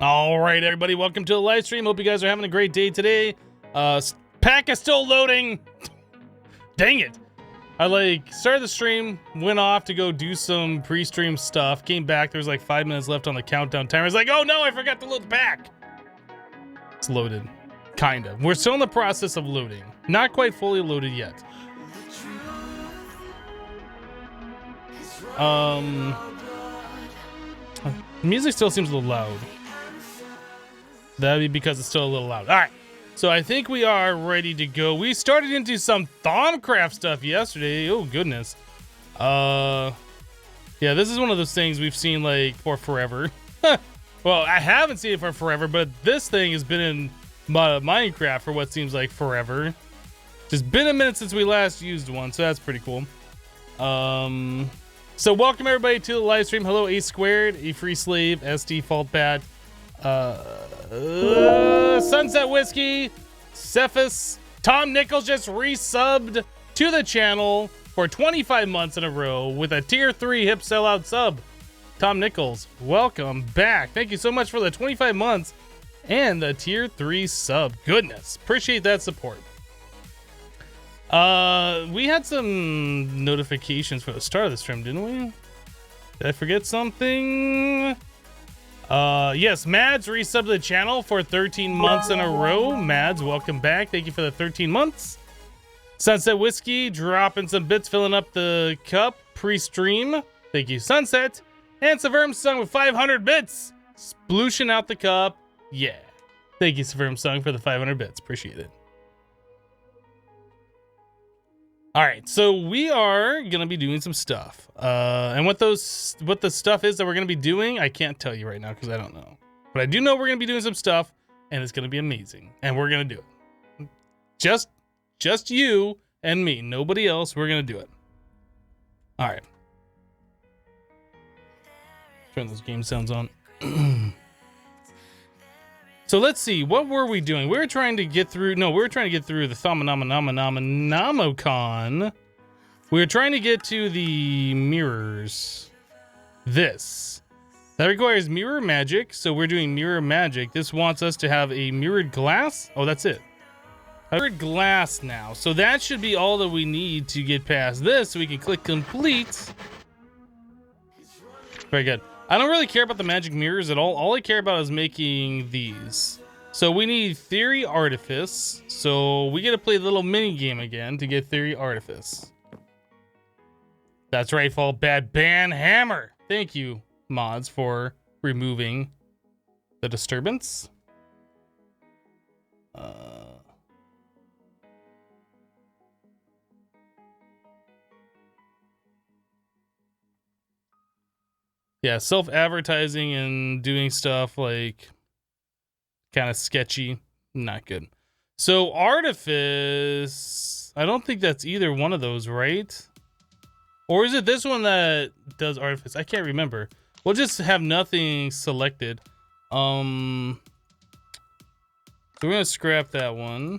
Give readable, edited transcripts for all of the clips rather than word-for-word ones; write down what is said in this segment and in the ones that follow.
All right, everybody, welcome to the live stream. Hope you guys are having a great day today. Pack is still loading. Dang it. I started the stream, went off to go do some pre-stream stuff, came back, there was like 5 minutes left on the countdown timer. I was like, oh no, I forgot to load the pack. It's loaded. Kind of. We're still in the process of loading. Not quite fully loaded yet. Music still seems a little loud. That'd be because it's still a little loud. All right, so I think we are ready to go. We started into some Thaumcraft stuff yesterday. Oh goodness. Yeah, this is one of those things we've seen like for forever. Well, I haven't seen it for forever, but this thing has been in Minecraft for what seems like forever. It's been a minute since we last used one, so that's pretty cool. So welcome everybody to the live stream. Hello, A Squared, A Free Slave, SD Faultbad, Sunset Whiskey, Cephas, Tom Nichols just resubbed to the channel for 25 months in a row with a tier 3 hip sellout sub. Tom Nichols, welcome back. Thank you so much for the 25 months and the tier 3 sub. Goodness, appreciate that support. We had some notifications for the start of the stream, didn't we? Did I forget something? Yes, Mads resubbed the channel for 13 months in a row. Mads, welcome back. Thank you for the 13 months. Sunset Whiskey dropping some bits, filling up the cup pre-stream. Thank you, Sunset. And Severum Sung with 500 bits. Splooshing out the cup. Yeah. Thank you, Severum Sung, for the 500 bits. Appreciate it. All right, so we are gonna be doing some stuff, and what the stuff is that we're gonna be doing, I can't tell you right now because I don't know. But I do know we're gonna be doing some stuff, and it's gonna be amazing, and we're gonna do it. Just you and me, nobody else. We're gonna do it. All right. Turn those game sounds on. So let's see, what were we doing? We were trying to get through, the Thaumcraft. We were trying to get to the mirrors. This. That requires mirror magic, so we're doing mirror magic. This wants us to have a mirrored glass. Oh, that's it. A mirrored glass now. So that should be all that we need to get past this, so we can click complete. Very good. I don't really care about the magic mirrors at all. All I care about is making these. So we need Theory Artifice. So we get to play the little mini game again to get Theory Artifice. That's right, Fall Bad Ban Hammer. Thank you, mods, for removing the disturbance. Yeah, self-advertising and doing stuff like kind of sketchy, not good. So Artifice, I don't think that's either one of those, right? Or is it this one that does Artifice? I can't remember. We'll just have nothing selected. So we're gonna scrap that one.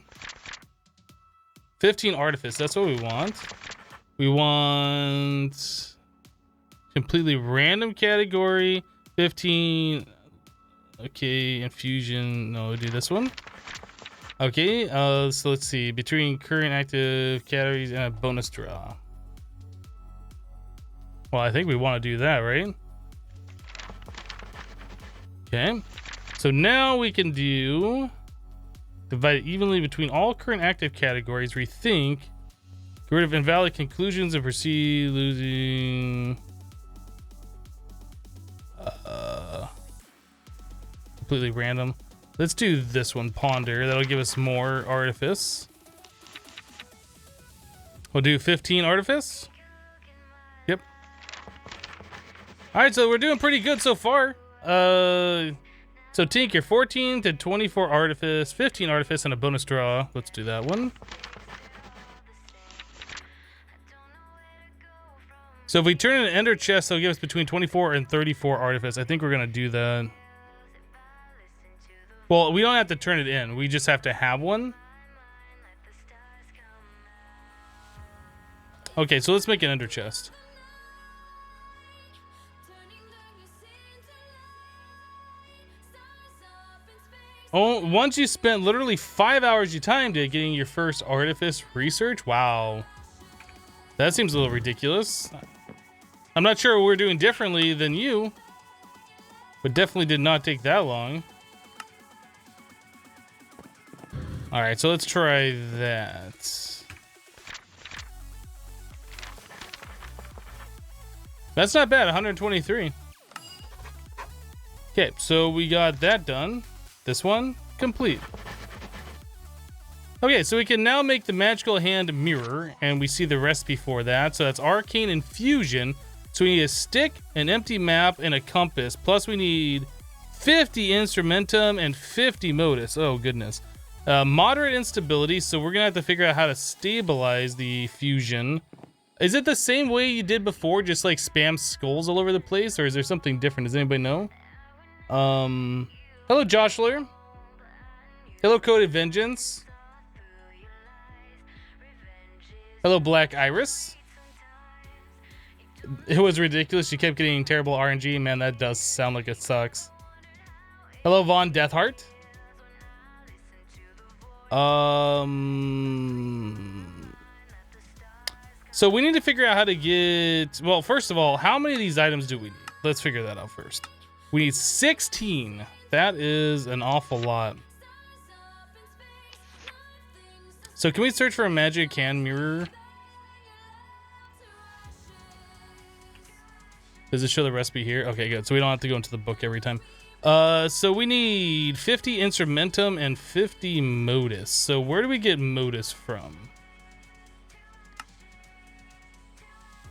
15 Artifice, that's what we want. We want completely random category. 15. Okay, infusion. No, we'll do this one. Okay, so let's see. Between current active categories and a bonus draw. Well, I think we want to do that, right? Okay. So now we can do divide it evenly between all current active categories. Rethink. Get rid of invalid conclusions and proceed losing. Completely random. Let's do this one, Ponder. That'll give us more Artifice. We'll do 15 Artifice. Yep. All right, so we're doing pretty good so far. So Tinker, 14 to 24 Artifice, 15 Artifice, and a bonus draw. Let's do that one. So if we turn in an Ender chest, it'll give us between 24 and 34 Artifice. I think we're gonna do that. Well, we don't have to turn it in. We just have to have one. Okay, so let's make an Ender chest. Oh, once you spent literally 5 hours you timed it getting your first artifice research. Wow. That seems a little ridiculous. I'm not sure what we're doing differently than you, but definitely did not take that long. All right, so let's try that. That's not bad, 123. Okay, so we got that done. This one, complete. Okay, so we can now make the magical hand mirror, and we see the recipe for that. So that's arcane infusion. So we need a stick, an empty map, and a compass. Plus we need 50 instrumentum and 50 modus. Oh, goodness. Moderate instability, so we're gonna have to figure out how to stabilize the fusion. Is it the same way you did before, just like spam skulls all over the place, or is there something different? Does anybody know? Hello, Joshler. Hello, Coded Vengeance. Hello, Black Iris. It was ridiculous. You kept getting terrible RNG. Man, that does sound like it sucks. Hello, Von Deathheart. So we need to figure out how to get... Well, first of all, how many of these items do we need? Let's figure that out first. We need 16. That is an awful lot. So can we search for a magic hand mirror? Does it show the recipe here? Okay, good. So we don't have to go into the book every time. So we need 50 instrumentum and 50 modus. So where do we get modus from?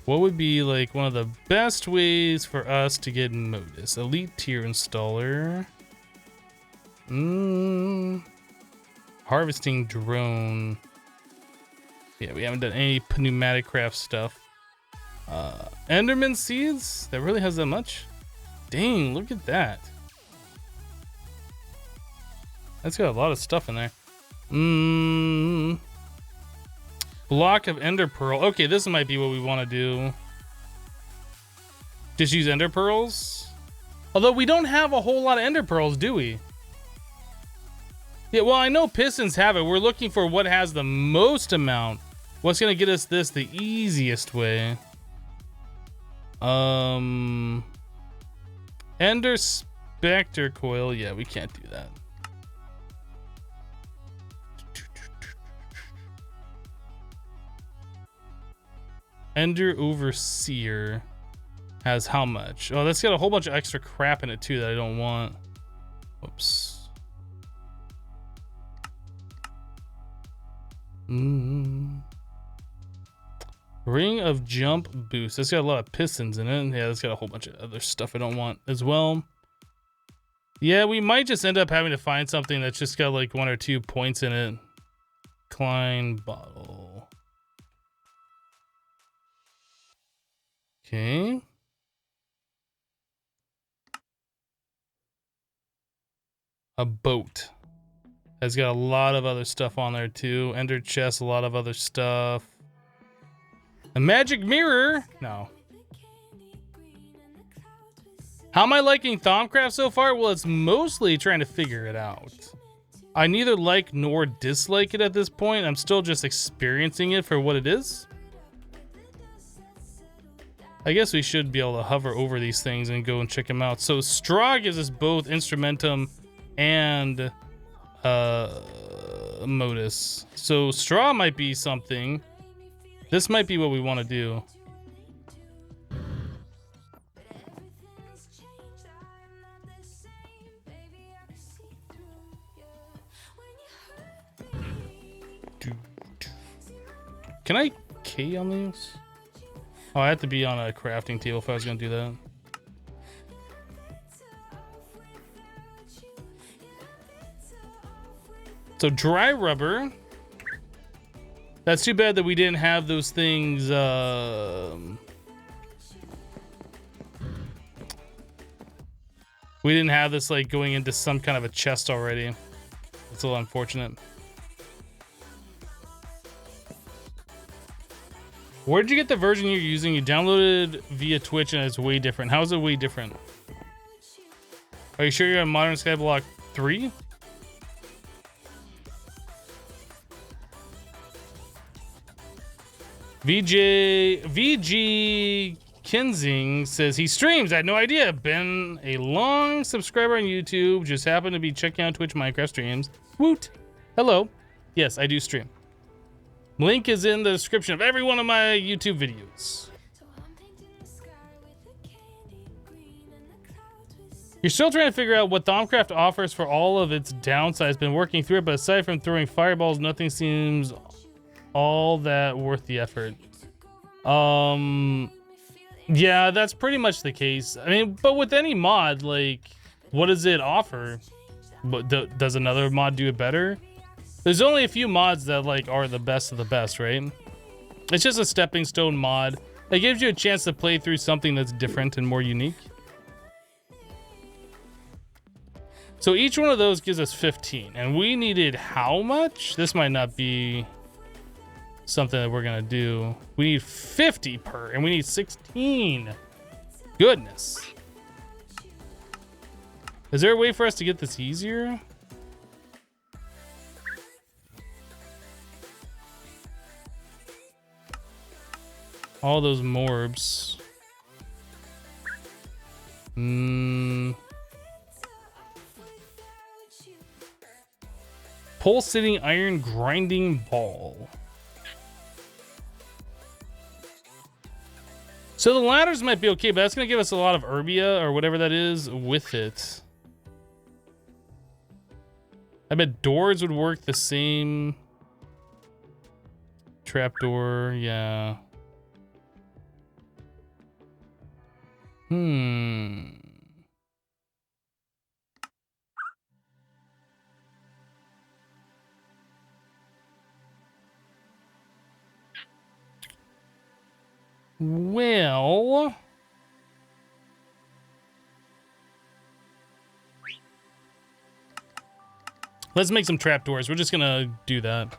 What would be like one of the best ways for us to get modus? Elite tier installer. Harvesting drone. Yeah, we haven't done any pneumatic craft stuff. Enderman seeds? That really has that much? Dang, look at that. That's got a lot of stuff in there. Block of ender pearl. Okay, this might be what we want to do. Just use ender pearls. Although we don't have a whole lot of ender pearls, do we? Yeah, well, I know pistons have it. We're looking for what has the most amount. What's gonna get us this the easiest way? Ender Spectre coil. Yeah, we can't do that. Ender Overseer has how much? Oh, that's got a whole bunch of extra crap in it too that I don't want. Whoops. Ring of Jump Boost. That's got a lot of pistons in it. Yeah, that's got a whole bunch of other stuff I don't want as well. Yeah, we might just end up having to find something that's just got like 1 or 2 points in it. Klein bottle. Okay. A boat. Has got a lot of other stuff on there too. Ender chest, a lot of other stuff. A magic mirror? No. How am I liking Thaumcraft so far? Well, it's mostly trying to figure it out. I neither like nor dislike it at this point. I'm still just experiencing it for what it is. I guess we should be able to hover over these things and go and check them out. So straw gives us both instrumentum and modus. So straw might be something. This might be what we want to do. Can I K on these? Oh, I have to be on a crafting table if I was going to do that. So dry rubber. That's too bad that we didn't have those things. We didn't have this like going into some kind of a chest already. It's a little unfortunate. Where did you get the version you're using? You downloaded via Twitch and it's way different. How is it way different? Are you sure you're on Modern Skyblock 3? VG Kinsing says he streams. I had no idea. Been a long subscriber on YouTube. Just happened to be checking out Twitch Minecraft streams. Woot. Hello. Yes, I do stream. Link is in the description of every one of my YouTube videos. You're still trying to figure out what Thaumcraft offers for all of its downsides. Been working through it, but aside from throwing fireballs, nothing seems all that worth the effort. Yeah, that's pretty much the case. I mean, but with any mod, like, what does it offer? But does another mod do it better? There's only a few mods that like are the best of the best, right? It's just a stepping stone mod. It gives you a chance to play through something that's different and more unique. So each one of those gives us 15, and we needed how much? This might not be something that we're gonna do. We need 50 per, and we need 16. Goodness. Is there a way for us to get this easier? All those morbs. Pulsating iron grinding ball. So the ladders might be okay, but that's gonna give us a lot of herbia or whatever that is with it. I bet doors would work the same. Trapdoor, yeah. Well, let's make some trapdoors. We're just gonna do that.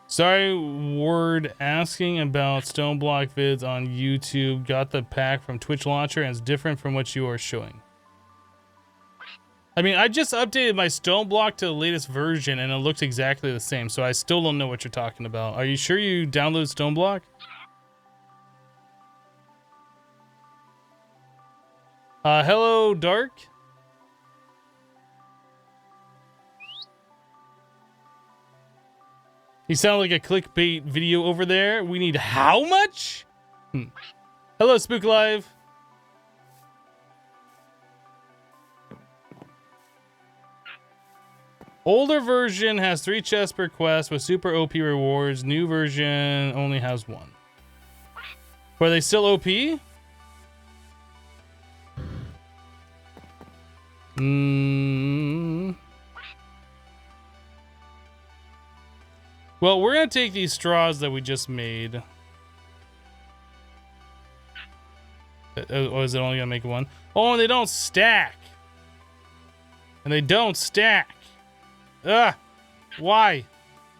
Sorry, word asking about stone block vids on YouTube. Got the pack from Twitch launcher and it's different from what you are showing. I mean, I just updated my stone block to the latest version and it looks exactly the same, so I still don't know what you're talking about. Are you sure you downloaded stone block? Hello, Dark. You sound like a clickbait video over there. We need how much? Hello, Spook Live. Older version has 3 chests per quest with super OP rewards. New version only has 1. Are they still OP? Well, we're gonna take these straws that we just made. Oh, is it only gonna make 1? Oh, and they don't stack. And they don't stack. Ugh. Why?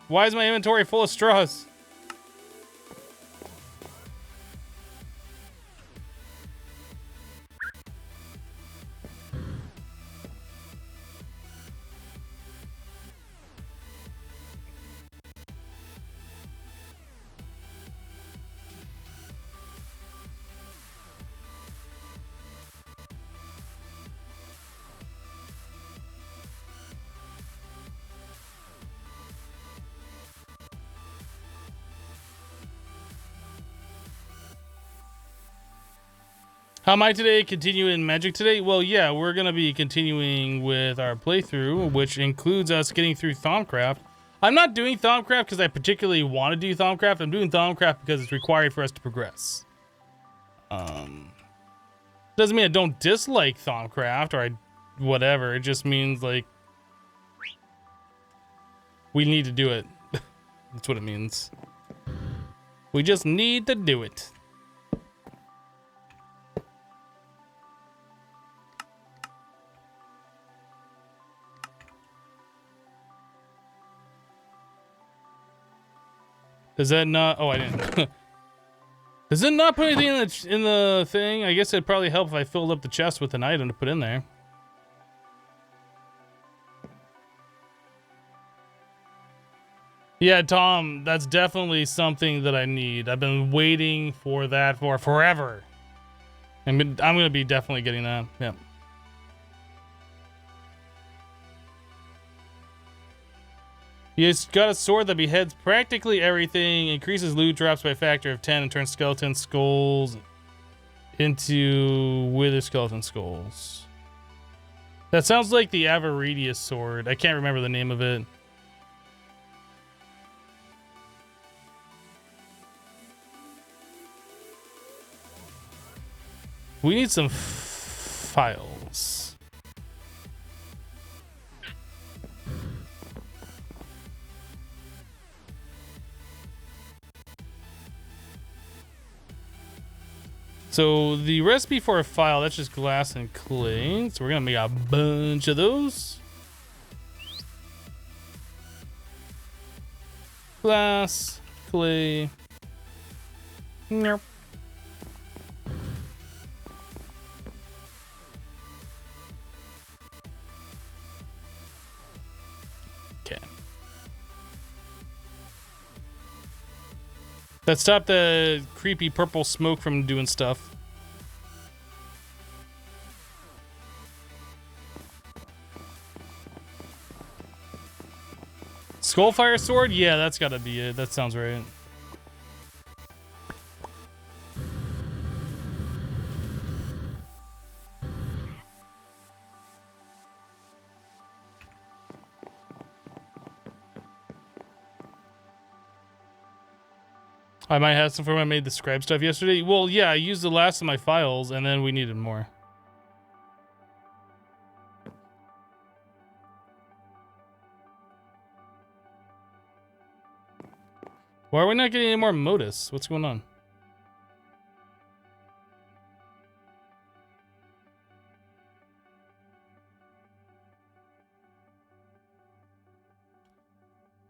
Why is my inventory full of straws? How am I today? Continuing Magic today? Well, yeah, we're going to be continuing with our playthrough, which includes us getting through Thaumcraft. I'm not doing Thaumcraft because I particularly want to do Thaumcraft. I'm doing Thaumcraft because it's required for us to progress. Doesn't mean I don't dislike Thaumcraft or whatever. It just means, like, we need to do it. That's what it means. We just need to do it. Does that not? Oh, I didn't. Does it not put anything in the thing? I guess it'd probably help if I filled up the chest with an item to put in there. Yeah, Tom, that's definitely something that I need. I've been waiting for that for forever. I'm gonna be definitely getting that. Yeah. He's got a sword that beheads practically everything, increases loot drops by a factor of 10, and turns skeleton skulls into wither skeleton skulls. That sounds like the Avaridius sword. I can't remember the name of it. We need some files. So the recipe for a file, that's just glass and clay. So we're gonna make a bunch of those. Glass, clay. Nope. That stopped the creepy purple smoke from doing stuff. Skullfire sword? Yeah, that's gotta be it. That sounds right. I might have some from when I made the scribe stuff yesterday. Well, yeah, I used the last of my files, and then we needed more. Why are we not getting any more modus? What's going on?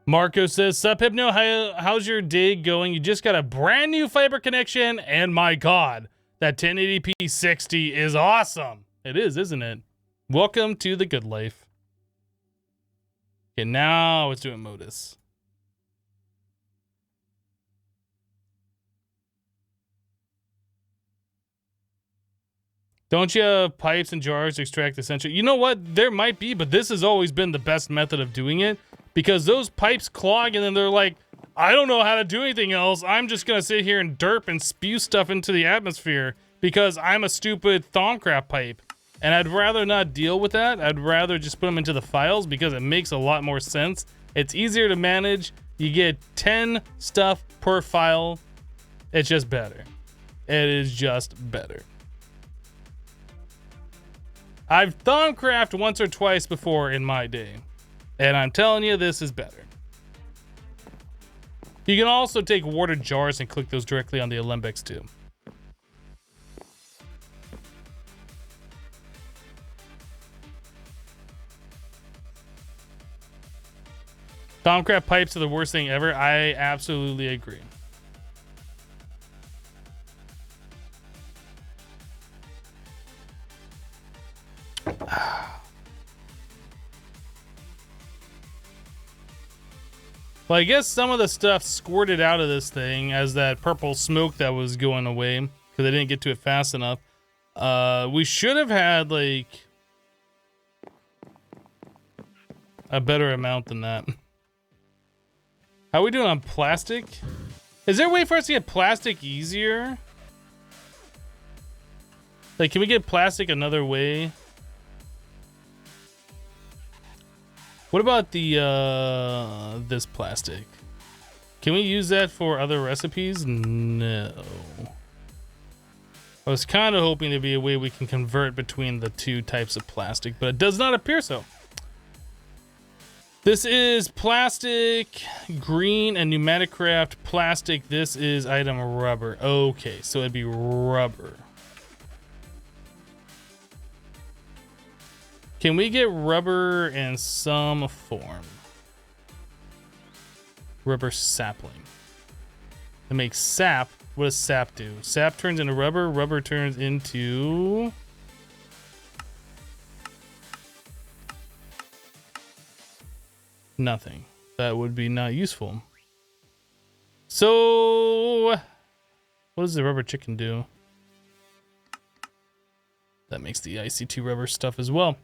Marco says, "Sup, Hypno? How's your day going? You just got a brand new fiber connection, and my God, that 1080p 60 is awesome. It is, isn't it? Welcome to the good life." Okay, now it's doing modus. Don't you have pipes and jars to extract Essentia? You know what? There might be, but this has always been the best method of doing it. Because those pipes clog and then they're like, I don't know how to do anything else. I'm just going to sit here and derp and spew stuff into the atmosphere because I'm a stupid Thaumcraft pipe. And I'd rather not deal with that. I'd rather just put them into the files because it makes a lot more sense. It's easier to manage. You get 10 stuff per file. It's just better. It is just better. I've Thaumcraft once or twice before in my day. And I'm telling you, this is better. You can also take water jars and click those directly on the Alembics too. Thaumcraft pipes are the worst thing ever. I absolutely agree. Well, I guess some of the stuff squirted out of this thing as that purple smoke that was going away because I didn't get to it fast enough. We should have had like a better amount than that. How are we doing on plastic? Is there a way for us to get plastic easier? Like, can we get plastic another way? What about the this plastic? Can we use that for other recipes? No. I was kind of hoping there'd be a way we can convert between the two types of plastic, but it does not appear so. This is plastic, green, and pneumatic craft plastic. This is item rubber. Okay, so it'd be rubber. Can we get rubber in some form? Rubber sapling. It makes sap What does sap do? Sap turns into rubber. Rubber turns into... nothing. That would be not useful. So... what does the rubber chicken do? That makes the IC2 rubber stuff as well.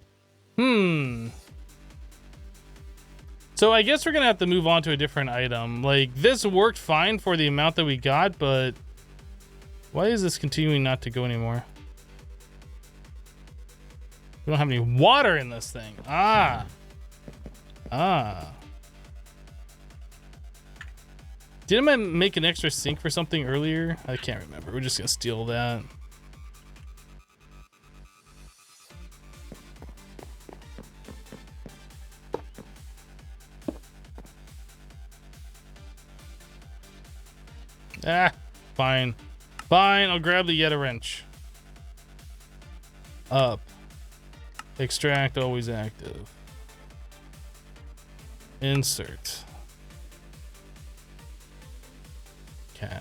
So I guess we're gonna have to move on to a different item. Like, this worked fine for the amount that we got, but why is this continuing not to go anymore? We don't have any water in this thing. Didn't I make an extra sink for something earlier? I can't remember. We're just gonna steal that. Fine. Fine, I'll grab the Yeta wrench. Up. Extract, always active. Insert. Okay.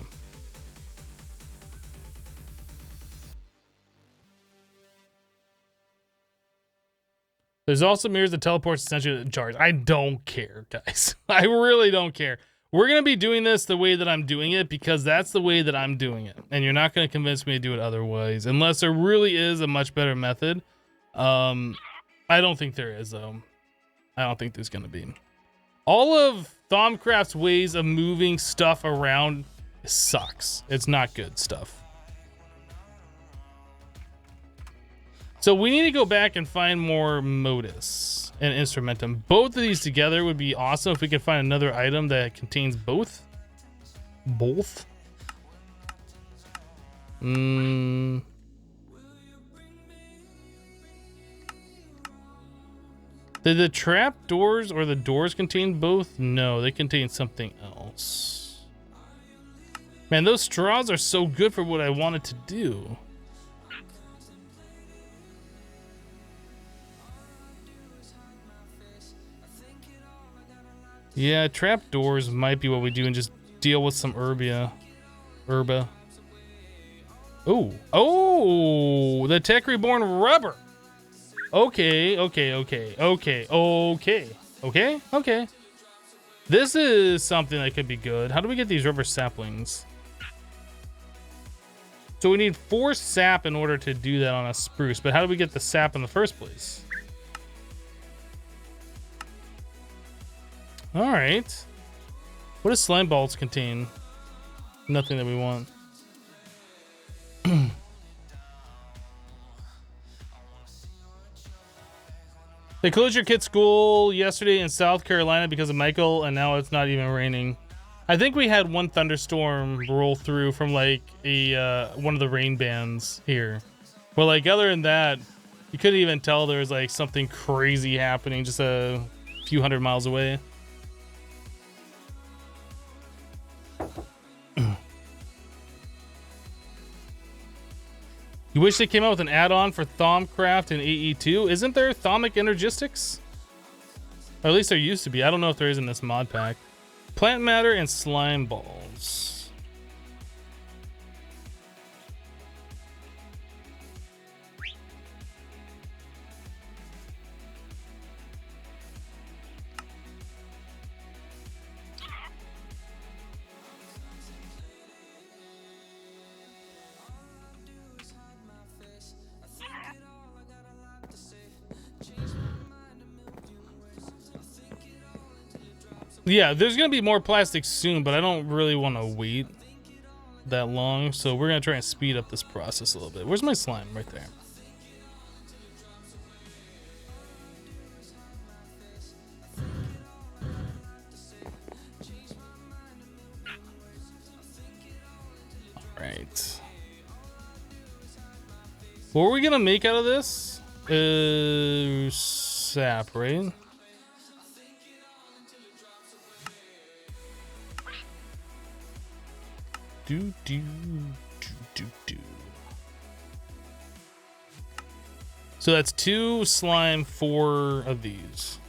There's also mirrors that teleports essentially to jars. I don't care, guys. I really don't care. We're going to be doing this the way that I'm doing it because that's the way that I'm doing it. And you're not going to convince me to do it otherwise. Unless there really is a much better method. I don't think there is, though. I don't think there's going to be. All of Thaumcraft's ways of moving stuff around sucks. It's not good stuff. So we need to go back and find more modus and instrumentum. Both of these together would be awesome if we could find another item that contains both. Both? Did the trap doors or the doors contain both? No, they contain something else. Man, those straws are so good for what I wanted to do. Yeah, trap doors might be what we do and just deal with some herba. Oh, the Tech Reborn rubber. Okay. This is something that could be good. How do we get these rubber saplings? So we need 4 sap in order to do that on a spruce, but how do we get the sap in the first place? All right. What does slime balls contain? Nothing that we want. They closed your kid's school yesterday in South Carolina because of Michael, and now it's not even raining. I think we had one thunderstorm roll through from like a one of the rain bands here. But like other than that, you couldn't even tell there was like something crazy happening just a few hundred miles away. You wish they came out with an add-on for Thaumcraft and AE2? Isn't there Thaumic Energistics? Or at least there used to be. I don't know if there is in this mod pack. Plant matter and slime balls. Yeah, there's gonna be more plastic soon, but I don't really want to wait that long, so we're gonna try and speed up this process a little bit. Where's my slime? Right there. All right. What are we gonna make out of this? Sap, right? Do. So that's 2 slime, 4 of these.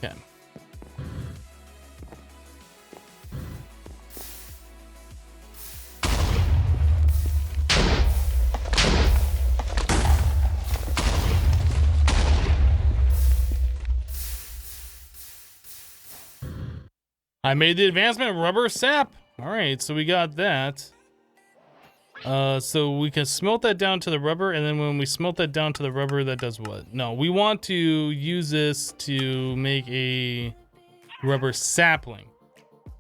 Okay. I made the advancement rubber sap. All right, so we got that. So we can smelt that down to the rubber, and then when we smelt that down to the rubber, that does what? No, we want to use this to make a rubber sapling.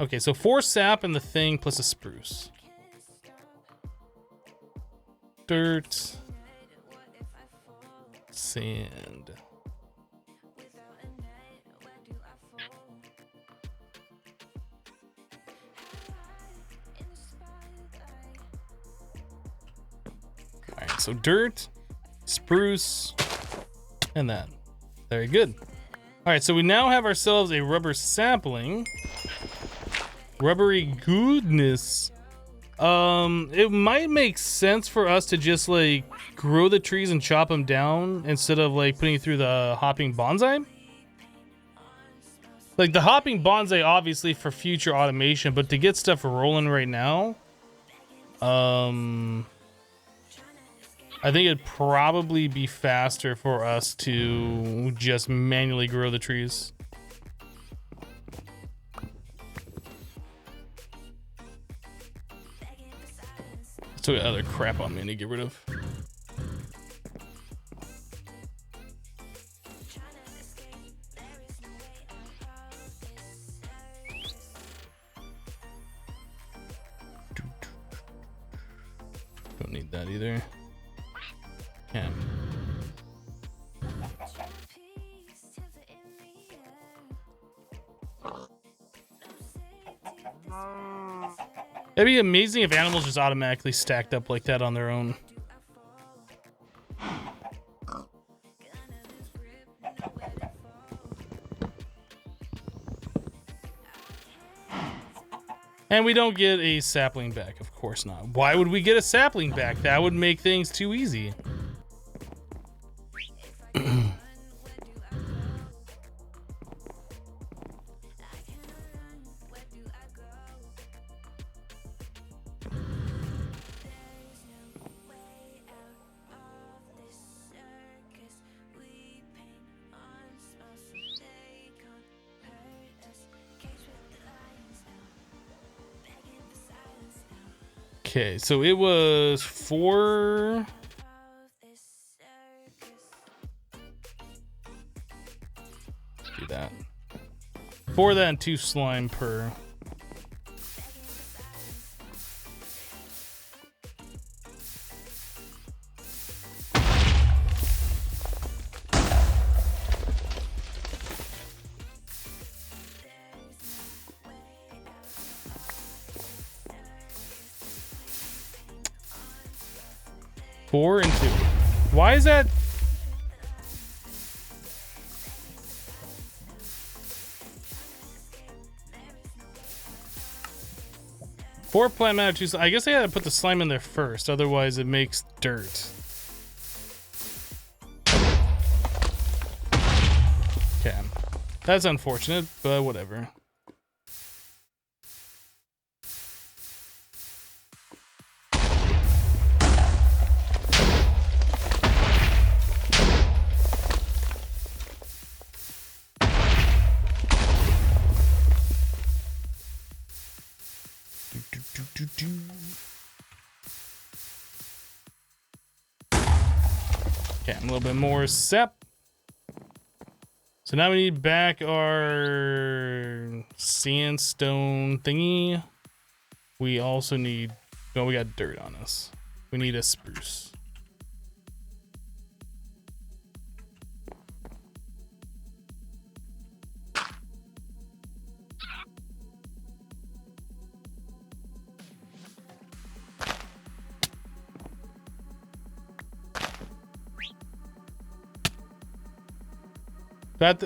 Okay, so 4 sap in the thing plus a spruce. Dirt. Sand. Alright, so dirt, spruce, and that. Very good. Alright, so we now have ourselves a rubber sapling. Rubbery goodness. It might make sense for us to just like grow the trees and chop them down instead of like putting it through the hopping bonsai. Like the hopping bonsai obviously for future automation, but to get stuff rolling right now, I think it'd probably be faster for us to just manually grow the trees. Still got other crap on me to get rid of. Don't need that either. Can. It'd be amazing if animals just automatically stacked up like that on their own. And we don't get a sapling back, of course not. Why would we get a sapling back? That would make things too easy. Okay, so it was 4. Do that. 4 that and 2 slime per. Four and 2. Why is that? Four plant matter, 2. I guess I had to put the slime in there first, otherwise it makes dirt. Okay, that's unfortunate, but whatever. Okay, a little bit more sap. So now we need back our sandstone thingy. We also need, well, we got dirt on us. We need a spruce.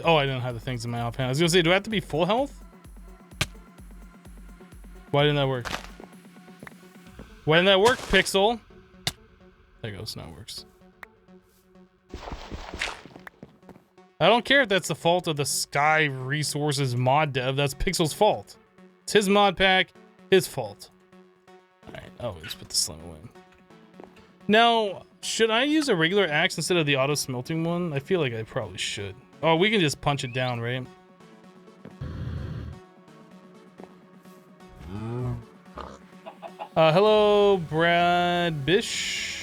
Oh, I didn't have the things in my offhand. I was gonna say, do I have to be full health? Why didn't that work? Why didn't that work, Pixel? There it goes, now it works. I don't care if that's the fault of the Sky Resources mod dev. That's Pixel's fault. It's his mod pack, his fault. Alright, always put the slim away. Now, should I use a regular axe instead of the auto smelting one? I feel like I probably should. Oh, we can just punch it down, right? Hello, Brad Bish.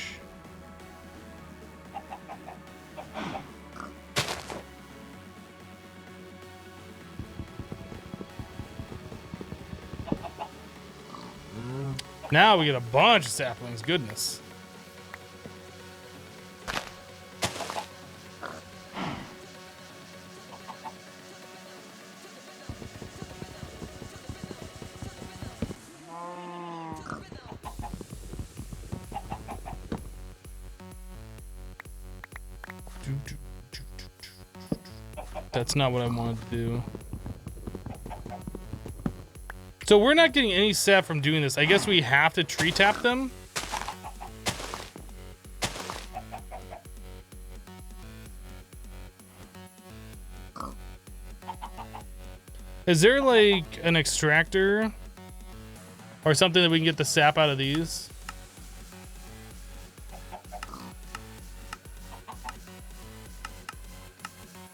Now we get a bunch of saplings, goodness. That's not what I wanted to do. So we're not getting any sap from doing this. I guess we have to tree tap them. Is there like an extractor or something that we can get the sap out of these?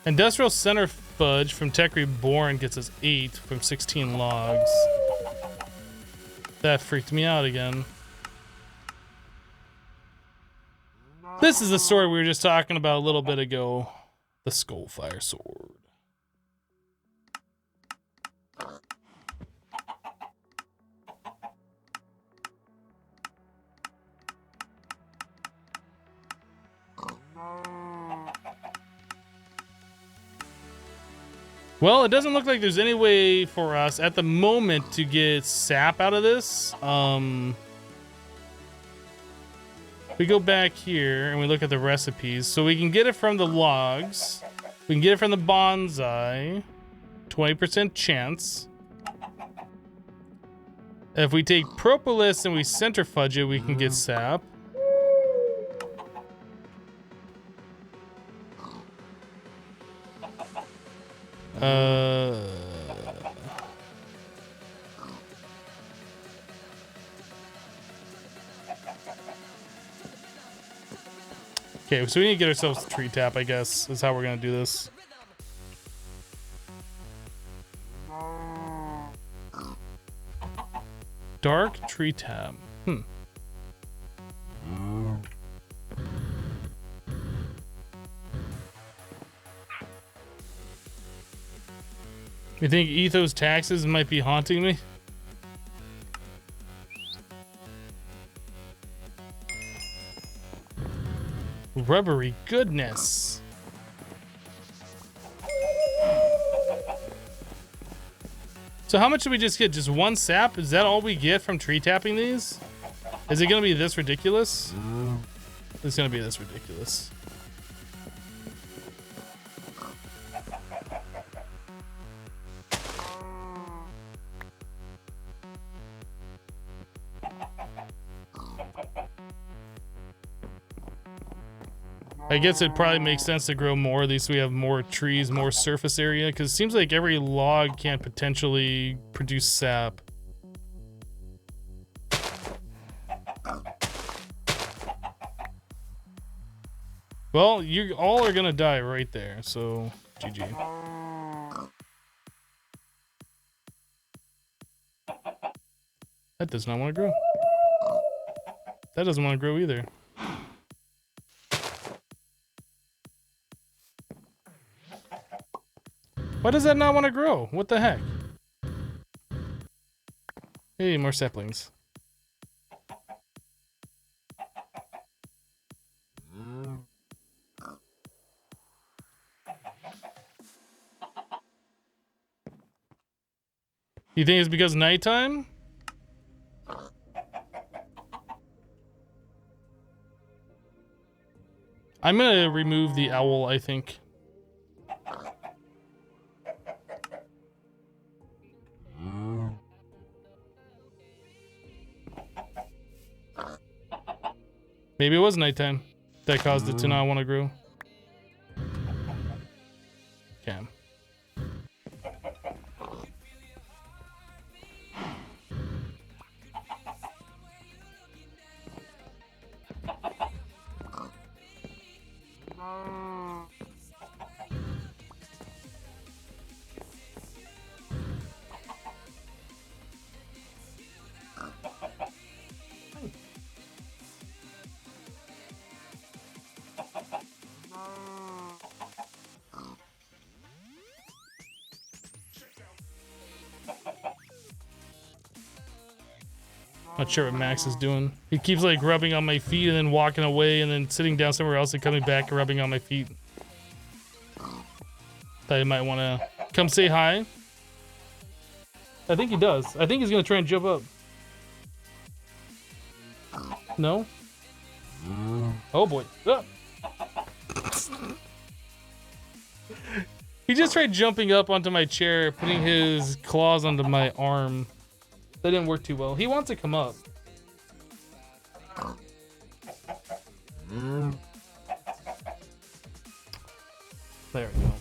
Industrial Center Fudge from Tech Reborn gets us 8 from 16 logs. That freaked me out again. This is the sword we were just talking about a little bit ago. The Skullfire Sword. Well, it doesn't look like there's any way for us at the moment to get sap out of this. We go back here and we look at the recipes. So we can get it from the logs. We can get it from the bonsai. 20% chance. If we take propolis and we centrifuge it, we can get sap. Okay, so we need to get ourselves a tree tap, I guess, is how we're gonna do this. Dark tree tap. You think Ethos taxes might be haunting me? Rubbery goodness. So how much did we just get? Just one sap? Is that all we get from tree tapping these? Is it gonna be this ridiculous? It's gonna be this ridiculous. I guess it probably makes sense to grow more, at least we have more trees, more surface area, because it seems like every log can potentially produce sap. Well, you all are gonna die right there, so GG. That does not want to grow. That doesn't want to grow either. Why does that not want to grow? What the heck? Hey, more saplings. You think it's because nighttime? I'm gonna remove the owl, I think. Maybe it was nighttime that caused it to not want to grow. Not sure what Max is doing. He keeps like rubbing on my feet and then walking away and then sitting down somewhere else and coming back and rubbing on my feet. Thought you might want to come say hi. I think he does. I think he's gonna try and jump up. No? Oh boy. Ah. He just tried jumping up onto my chair, putting his claws onto my arm. That didn't work too well. He wants to come up. There we go.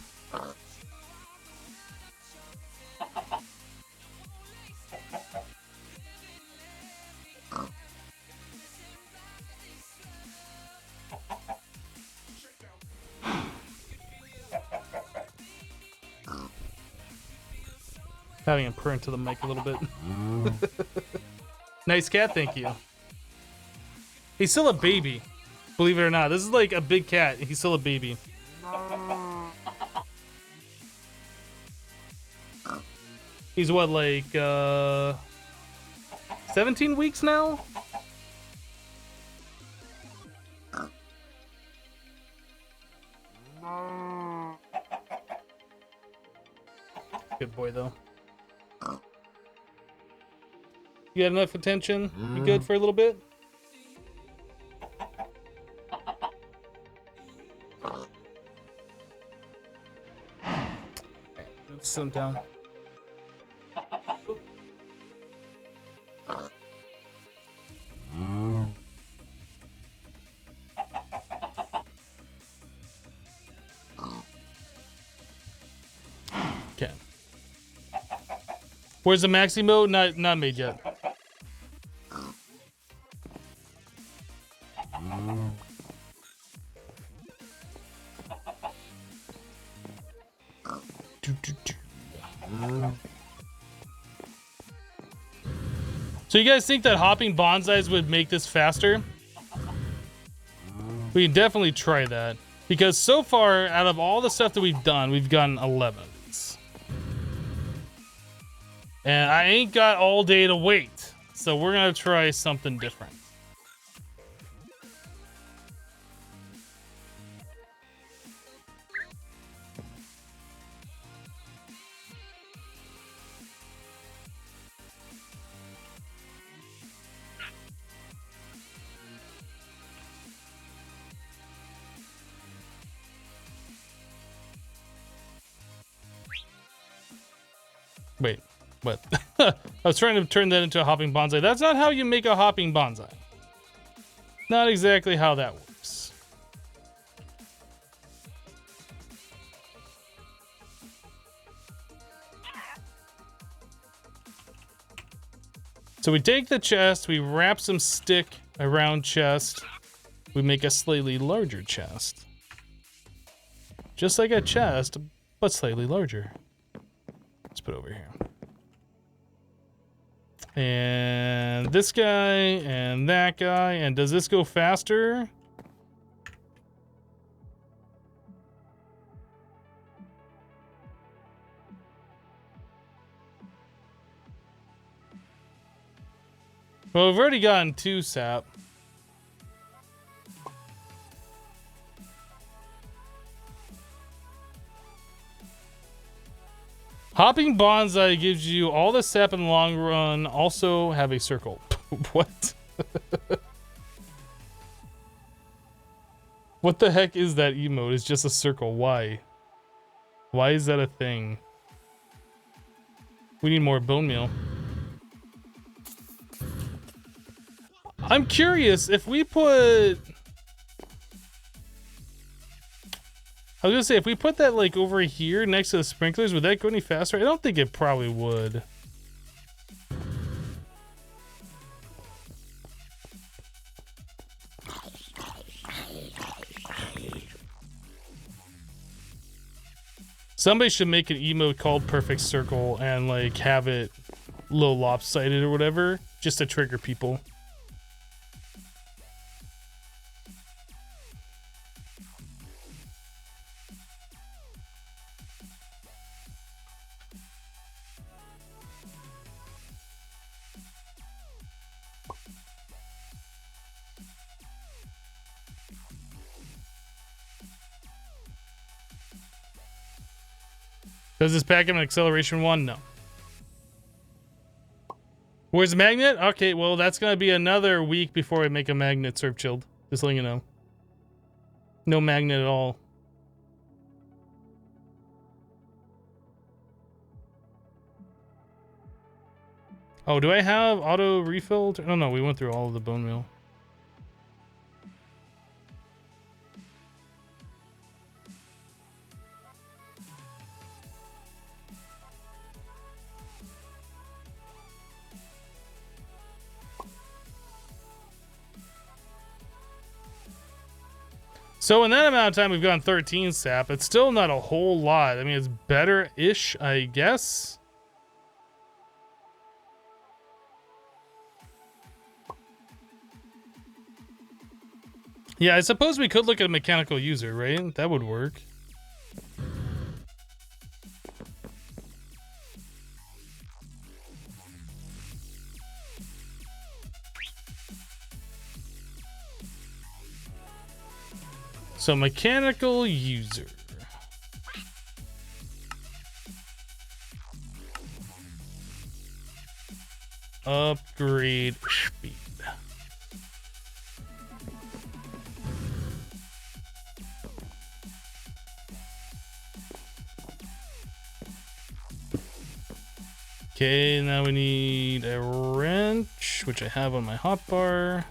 Having him purr into the mic a little bit. Nice cat, thank you. He's still a baby, believe it or not. This is like a big cat. He's still a baby. He's what, like 17 weeks now? Good boy, though. You got enough attention? You good for a little bit? Let's sit him down. Okay. Where's the maxi mode? Not made yet. So you guys think that hopping bonsais would make this faster? We can definitely try that. Because so far, out of all the stuff that we've done, we've gotten 11 of these. And I ain't got all day to wait. So we're gonna try something different. Wait, what? I was trying to turn that into a hopping bonsai. That's not how you make a hopping bonsai. Not exactly how that works. So we take the chest, we wrap some stick around chest, we make a slightly larger chest. Just like a chest, but slightly larger. Let's put it over here. And this guy, and that guy, and does this go faster? Well, we've already gotten 2 sap. Hopping bonsai gives you all the sap in the long run. Also have a circle. What? What the heck is that emote? It's just a circle. Why? Why is that a thing? We need more bone meal. I'm curious if we put... I was gonna say, if we put that like over here next to the sprinklers, would that go any faster? I don't think it probably would. Somebody should make an emote called Perfect Circle and like have it a little lopsided or whatever, just to trigger people. Does this pack have an acceleration one? No. Where's the magnet? Okay, well, that's going to be another week before I make a magnet, Surf Chilled. Just letting you know. No magnet at all. Oh, do I have auto refill? Oh, no, we went through all of the bone meal. So in that amount of time, we've gone 13 sap. It's still not a whole lot. I mean, it's better-ish, I guess. Yeah, I suppose we could look at a mechanical user, right? That would work. So mechanical user. Upgrade speed. Okay, now we need a wrench, which I have on my hotbar.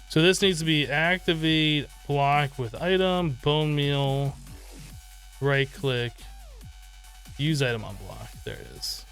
So this needs to be activate block with item, bone meal, right click, use item on block. There it is.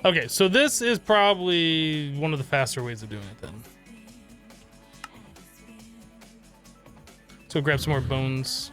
Okay, so this is probably one of the faster ways of doing it then. So grab some more bones.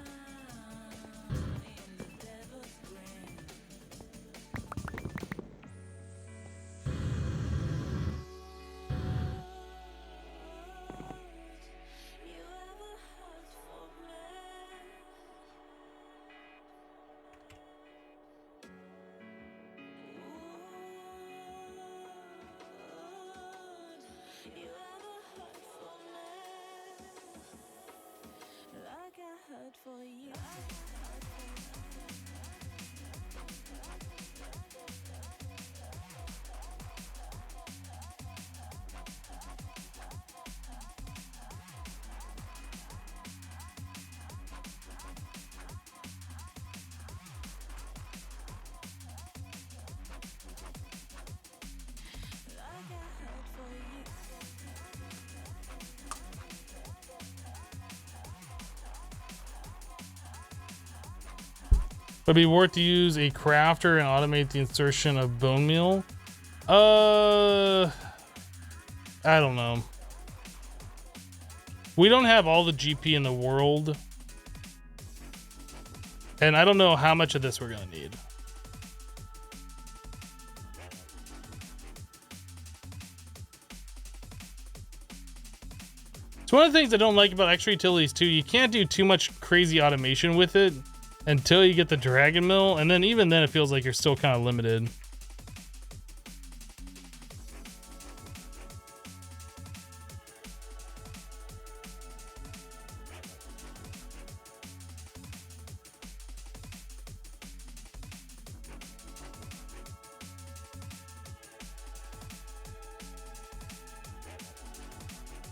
Would it be worth to use a crafter and automate the insertion of bone meal? I don't know. We don't have all the GP in the world. And I don't know how much of this we're gonna need. It's one of the things I don't like about extra utilities too. You can't do too much crazy automation with it until you get the dragon mill, and then even then it feels like you're still kind of limited.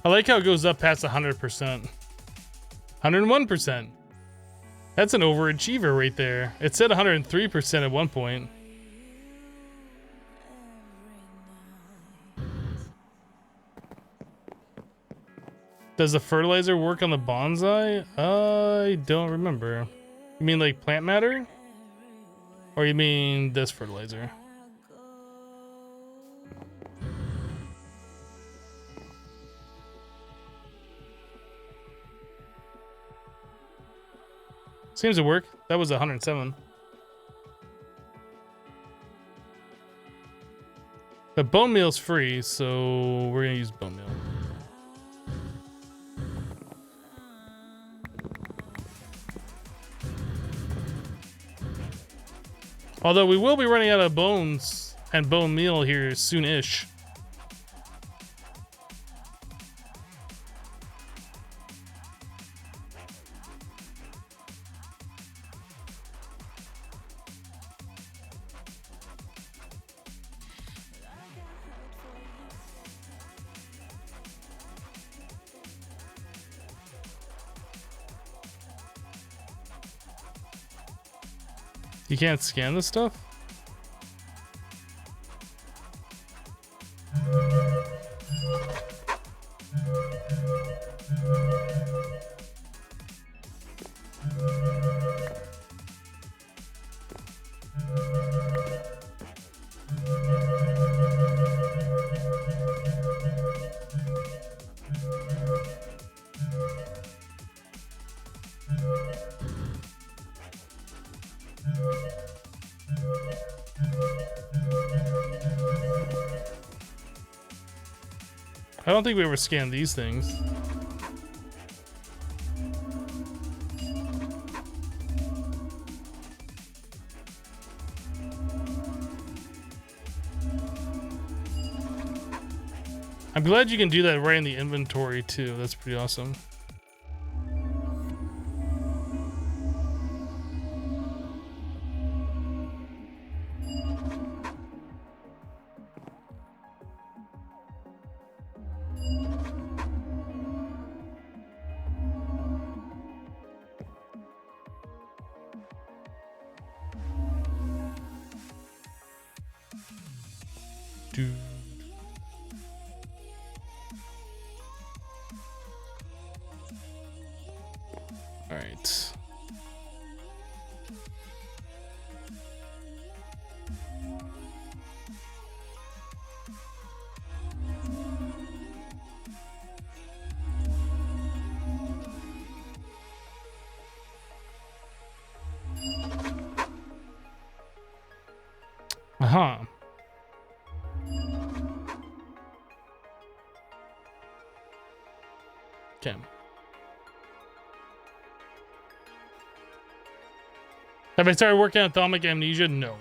I like how it goes up past 100%. 101%. That's an overachiever right there. It said 103% at one point. Does the fertilizer work on the bonsai? I don't remember. You mean like plant matter? Or you mean this fertilizer? Seems to work. That was 107. But bone meal's free, so we're gonna use bone meal. Although we will be running out of bones and bone meal here soon-ish. You can't scan this stuff? I don't think we ever scanned these things. I'm glad you can do that right in the inventory too. That's pretty awesome. Dude. All right. Uh-huh. Okay. Have I started working on Thalmic Amnesia? No.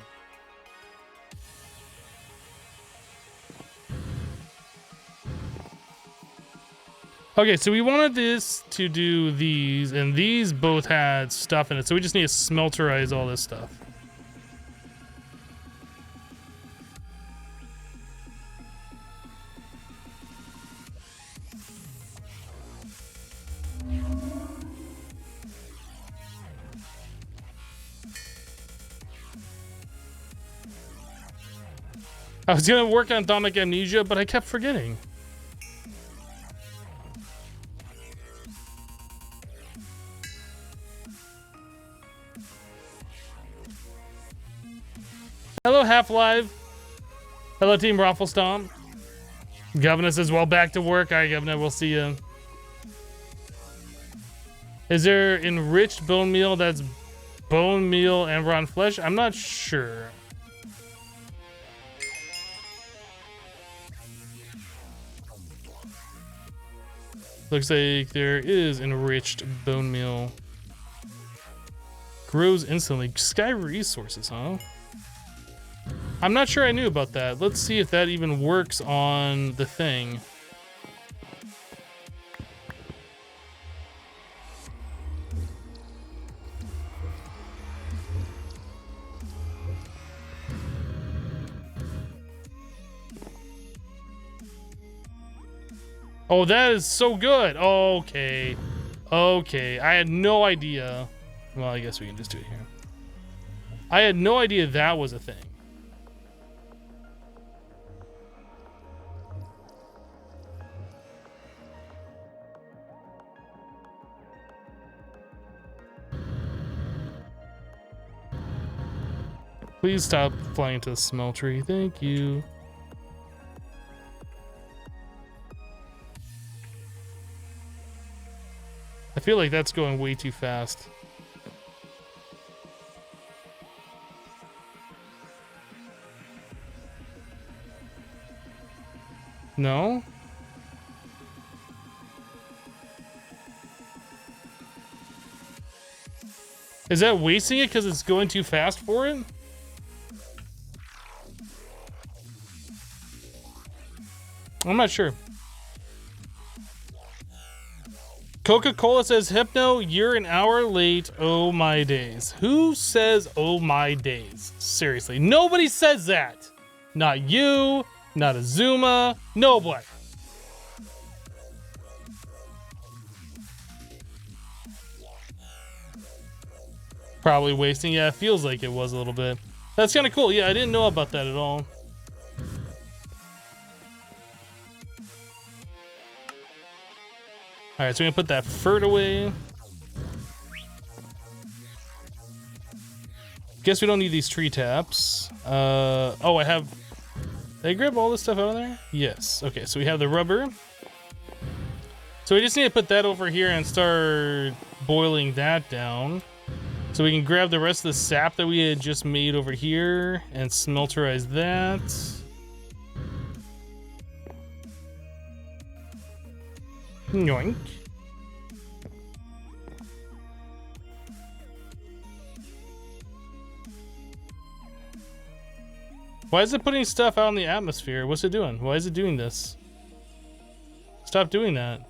Okay, so we wanted this to do these, and these both had stuff in it, so we just need to smelterize all this stuff. I was gonna work on Thalmic Amnesia, but I kept forgetting. Hello, Half-Life. Hello, Team Rafflestomp. Governor says, well, back to work. All right, Governor, we'll see you. Is there enriched bone meal that's bone meal and raw flesh? I'm not sure. Looks like there is enriched bone meal. Grows instantly. Sky resources, huh? I'm not sure I knew about that. Let's see if that even works on the thing. Oh, that is so good. Okay. Okay. I had no idea. Well, I guess we can just do it here. I had no idea that was a thing. Please stop flying into the smeltery. Thank you. I feel like that's going way too fast. No? Is that wasting it because it's going too fast for it? I'm not sure. Coca-Cola says, Hypno, you're an hour late. Oh my days. Who says oh my days? Seriously, nobody says that. Not you, not Azuma, nobody. Probably wasting. Yeah, it feels like it was a little bit. That's kind of cool. Yeah, I didn't know about that at all. All right, so we're gonna put that fert away. Guess we don't need these tree taps. Oh, I have. Did I grab all this stuff out of there? Yes. Okay, so we have the rubber. So we just need to put that over here and start boiling that down. So we can grab the rest of the sap that we had just made over here and smelterize that. Yoink. Why is it putting stuff out in the atmosphere? What's it doing? Why is it doing this? Stop doing that.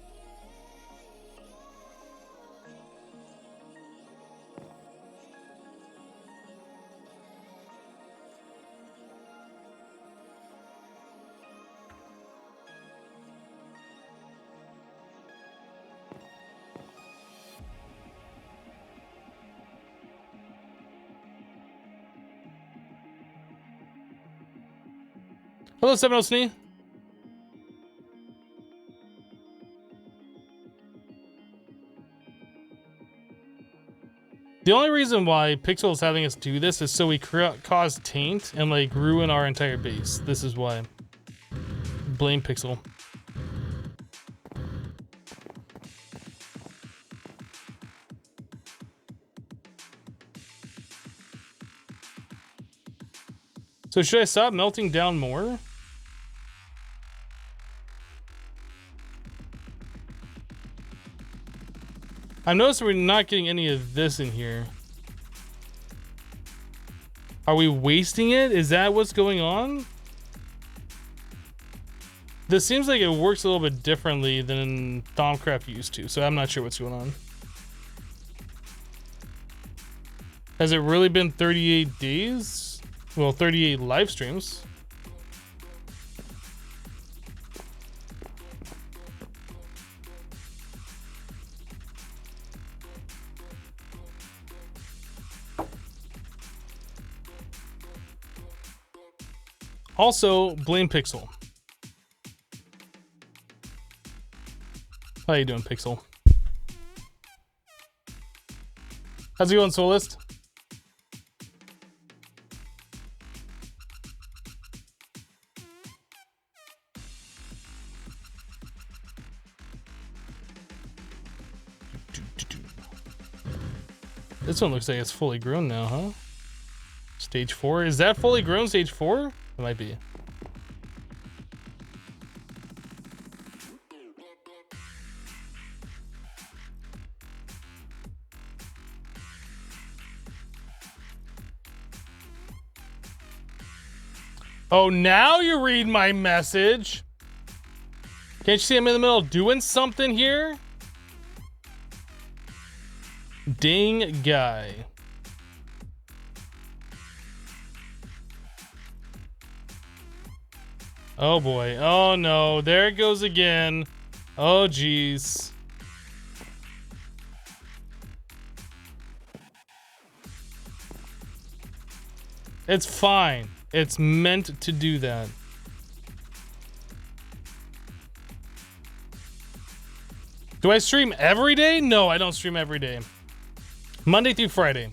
Hello, 7 Snee. The only reason why Pixel is having us do this is so we cause taint and like ruin our entire base. This is why. Blame Pixel. So should I stop melting down more? I noticed we're not getting any of this in here. Are we wasting it? Is that what's going on? This seems like it works a little bit differently than Thaumcraft used to, so I'm not sure what's going on. Has it really been 38 days? Well, 38 live streams. Also, blame Pixel. How you doing, Pixel? How's it going, Solist? This one looks like it's fully grown now, huh? Stage 4? Is that fully grown stage 4? It might be. Oh, now you read my message. Can't you see I'm in the middle doing something here? Dang guy. Oh boy. Oh no. There it goes again. Oh geez. It's fine. It's meant to do that. Do I stream every day? No, I don't stream every day. Monday through Friday.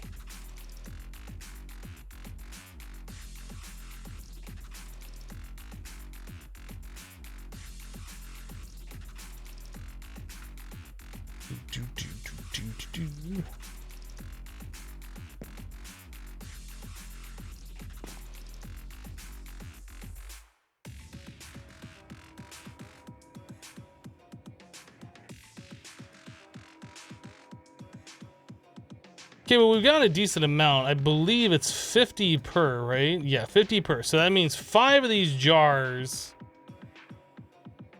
Okay, well, we've got a decent amount. I believe it's 50 per, right? Yeah, 50 per. So that means 5 of these jars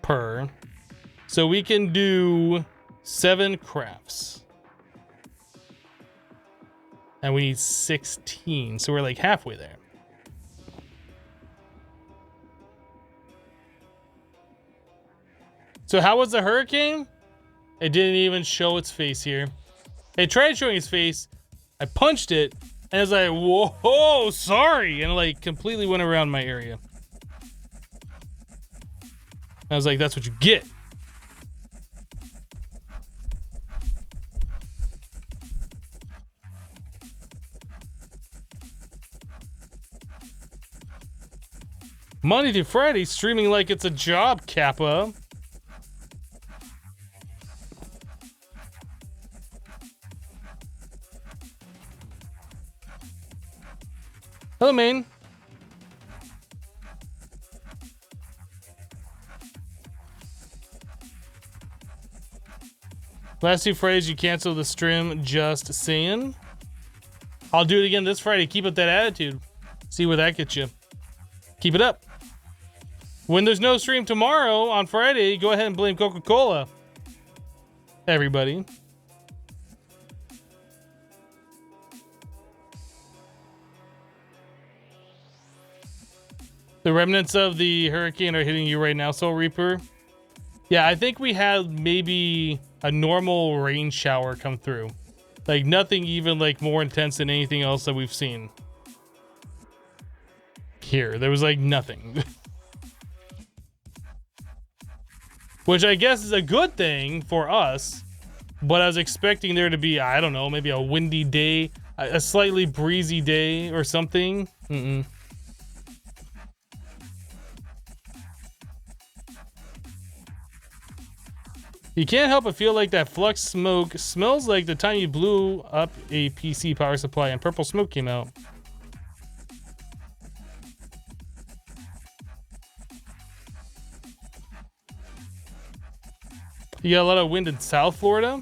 per. So we can do 7 crafts. And we need 16. So we're like halfway there. So how was the hurricane? It didn't even show its face here. It tried showing its face. I punched it, and I was like, whoa, sorry. And it like completely went around my area. I was like, that's what you get. Monday through Friday, streaming like it's a job, Kappa. Hello, Maine. Last 2 Fridays, you canceled the stream, just saying. I'll do it again this Friday. Keep up that attitude. See where that gets you. Keep it up. When there's no stream tomorrow on Friday, go ahead and blame Coca-Cola. Everybody. The remnants of the hurricane are hitting you right now, Soul Reaper. Yeah, I think we had maybe a normal rain shower come through. Like nothing even like more intense than anything else that we've seen. Here, there was like nothing. Which I guess is a good thing for us. But I was expecting there to be, I don't know, maybe a windy day, a slightly breezy day or something. Mm-mm. You can't help but feel like that flux smoke smells like the time you blew up a PC power supply and purple smoke came out. You got a lot of wind in South Florida?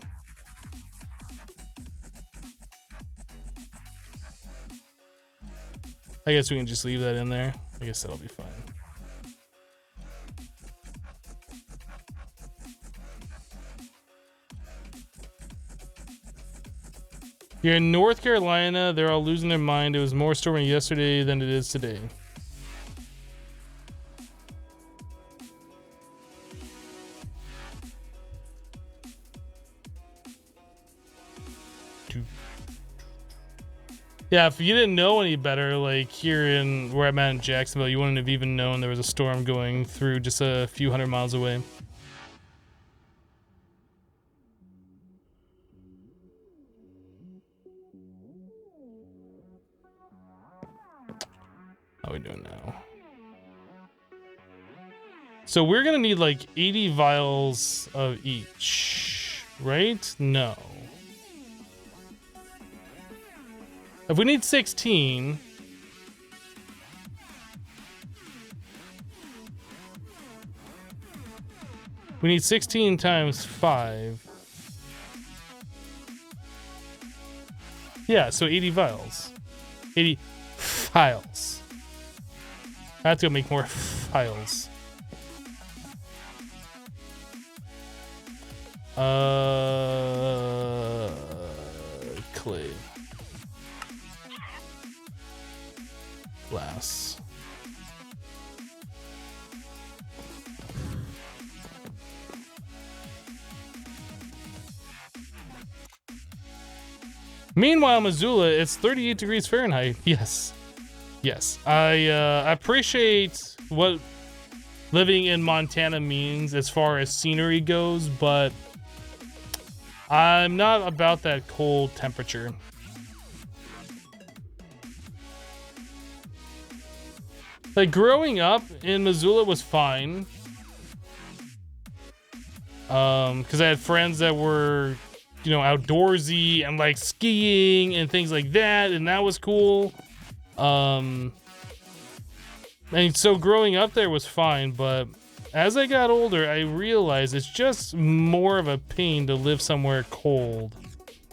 I guess we can just leave that in there. I guess that'll be fine. You're in North Carolina. They're all losing their mind. It was more stormy yesterday than it is today. Yeah, if you didn't know any better, like here in where I'm at in Jacksonville, you wouldn't have even known there was a storm going through just a few hundred miles away. How are we doing now? So we're gonna need like 80 vials of each, right? No. If we need 16, we need 16 times 5. Yeah, so 80 vials. 80 files. I have to go make more files. Clay. Glass. Meanwhile, Missoula, it's 38 degrees Fahrenheit. Yes. Yes. I appreciate what living in Montana means as far as scenery goes, but I'm not about that cold temperature. Like growing up in Missoula was fine. Because I had friends that were, you know, outdoorsy and like skiing and things like that, and that was cool. And so growing up there was fine, but as I got older, I realized it's just more of a pain to live somewhere cold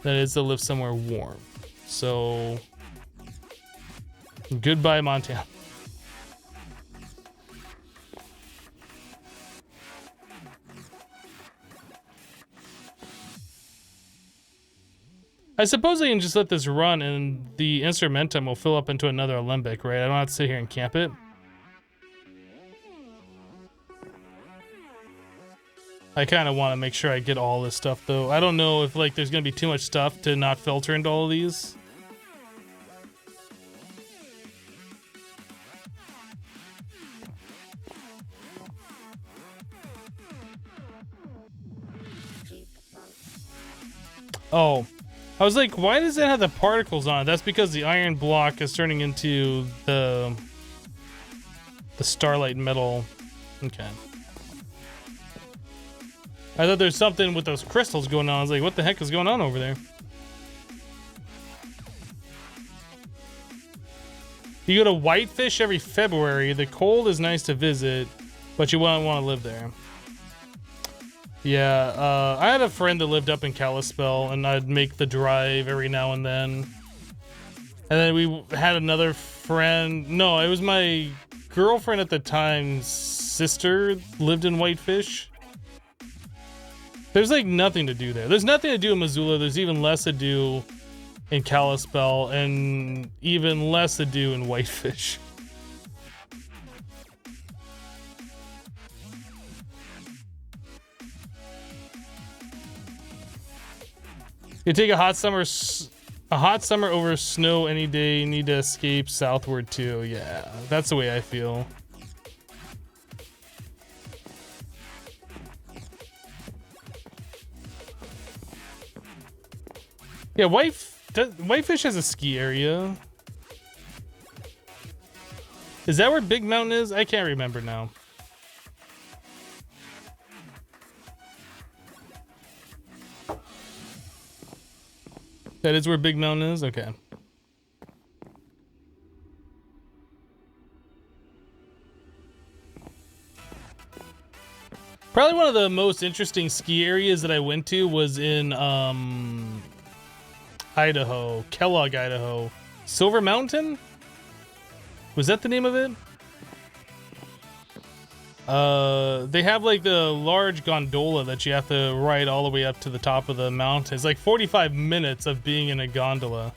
than it is to live somewhere warm. So, goodbye, Montana. I suppose I can just let this run and the instrumentum will fill up into another alembic, right? I don't have to sit here and camp it. I kind of want to make sure I get all this stuff, though. I don't know if, like, there's going to be too much stuff to not filter into all of these. Oh. I was like, why does it have the particles on it? That's because the iron block is turning into the starlight metal. Okay. I thought there's something with those crystals going on. I was like, what the heck is going on over there? You go to Whitefish every February. The cold is nice to visit, but you won't want to live there. Yeah, I had a friend that lived up in Kalispell, and I'd make the drive every now and then. And then we had another friend. No, it was my girlfriend at the time's sister lived in Whitefish. There's like nothing to do there. There's nothing to do in Missoula. There's even less to do in Kalispell, and even less to do in Whitefish. You take a hot summer over snow any day. You need to escape southward too. Yeah, that's the way I feel. Yeah, Whitefish has a ski area. Is that where Big Mountain is? I can't remember now. That is where Big Mountain is? Okay. Probably one of the most interesting ski areas that I went to was in Idaho, Kellogg, Idaho. Silver Mountain? Was that the name of it? They have like the large gondola that you have to ride all the way up to the top of the mountain. It's like 45 minutes of being in a gondola.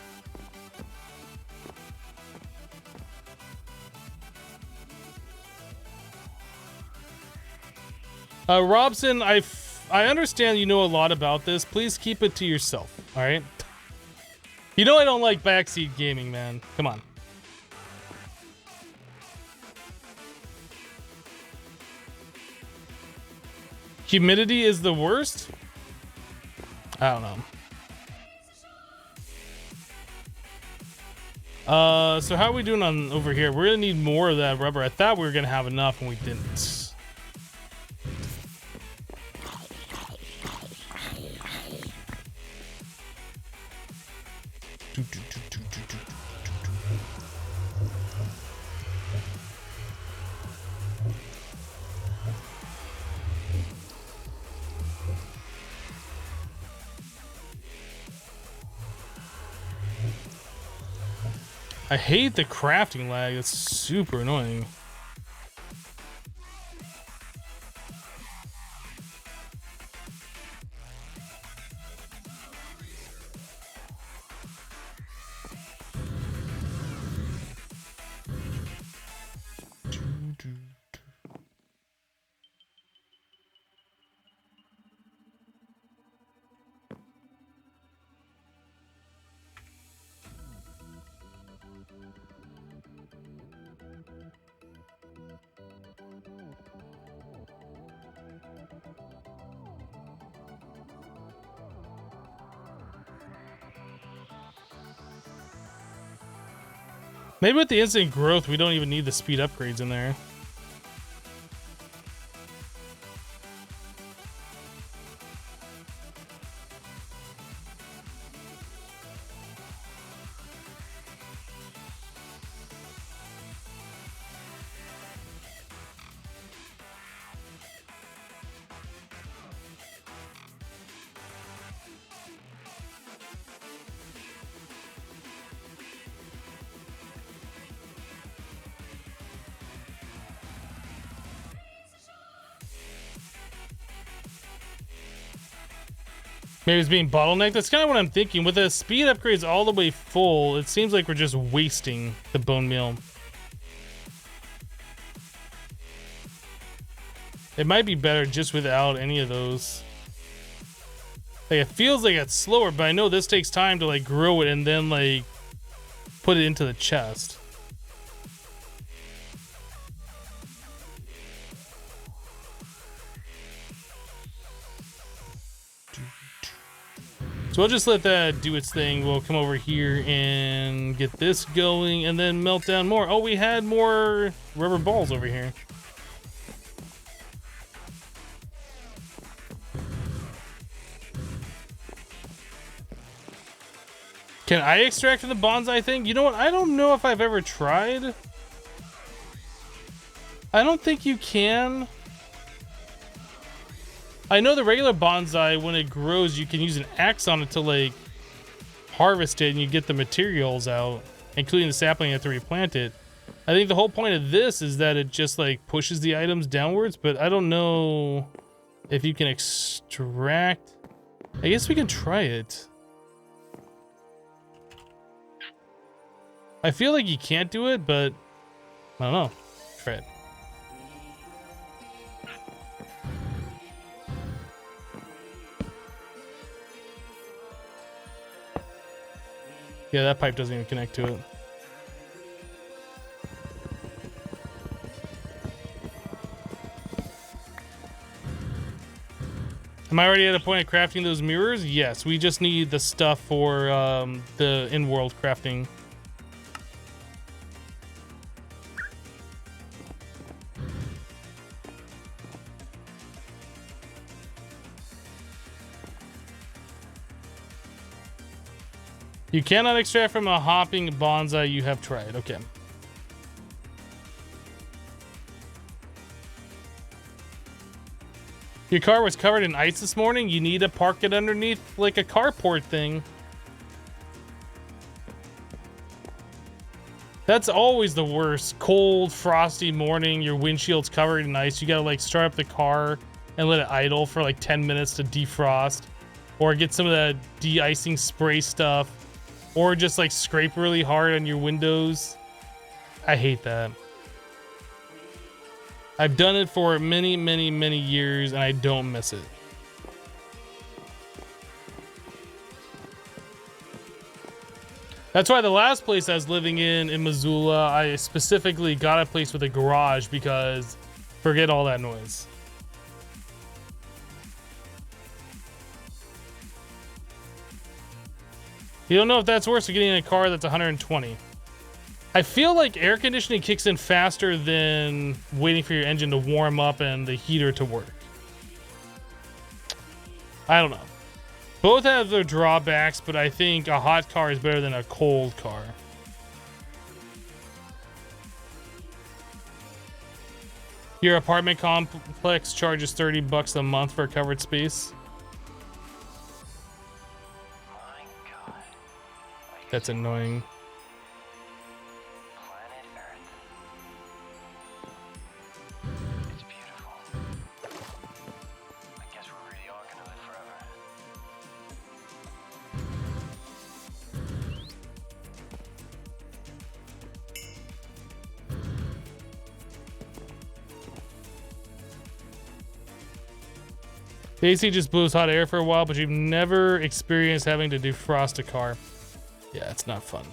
Robson, I understand you know a lot about this. Please keep it to yourself, all right? You know I don't like backseat gaming, man. Come on. Humidity is the worst? I don't know. So how are we doing on over here? We're gonna need more of that rubber. I thought we were gonna have enough and we didn't. I hate the crafting lag. It's super annoying. Maybe with the instant growth, we don't even need the speed upgrades in there. Maybe it's being bottlenecked. That's kind of what I'm thinking. With the speed upgrades all the way full, it seems like we're just wasting the bone meal. It might be better just without any of those. Like, it feels like it's slower, but I know this takes time to like grow it and then like put it into the chest. So we'll just let that do its thing. We'll come over here and get this going and then melt down more. Oh, we had more rubber balls over here. Can I extract from the bonsai thing? You know what? I don't know if I've ever tried. I don't think you can. I know the regular bonsai, when it grows, you can use an axe on it to like harvest it and you get the materials out, including the sapling. You have to replant it. I think the whole point of this is that it just like pushes the items downwards, but I don't know if you can extract. I guess we can try it. I feel like you can't do it, but I don't know. Try it. Yeah, that pipe doesn't even connect to it. Am I already at a point of crafting those mirrors? Yes, we just need the stuff for the in-world crafting. You cannot extract from a hopping bonsai you have tried. Okay. Your car was covered in ice this morning. You need to park it underneath like a carport thing. That's always the worst. Cold, frosty morning. Your windshield's covered in ice. You gotta like start up the car and let it idle for like 10 minutes to defrost. Or get some of that de-icing spray stuff. Or just like scrape really hard on your windows. I hate that. I've done it for many, many, many years and I don't miss it. That's why the last place I was living in Missoula, I specifically got a place with a garage because forget all that noise. You don't know if that's worse than getting in a car that's 120. I feel like air conditioning kicks in faster than waiting for your engine to warm up and the heater to work. I don't know. Both have their drawbacks, but I think a hot car is better than a cold car. Your apartment complex charges $30 a month for a covered space. That's annoying. Planet Earth. It's beautiful. I guess we're really all gonna live forever. The AC just blows hot air for a while, but you've never experienced having to defrost a car. Yeah, it's not fun.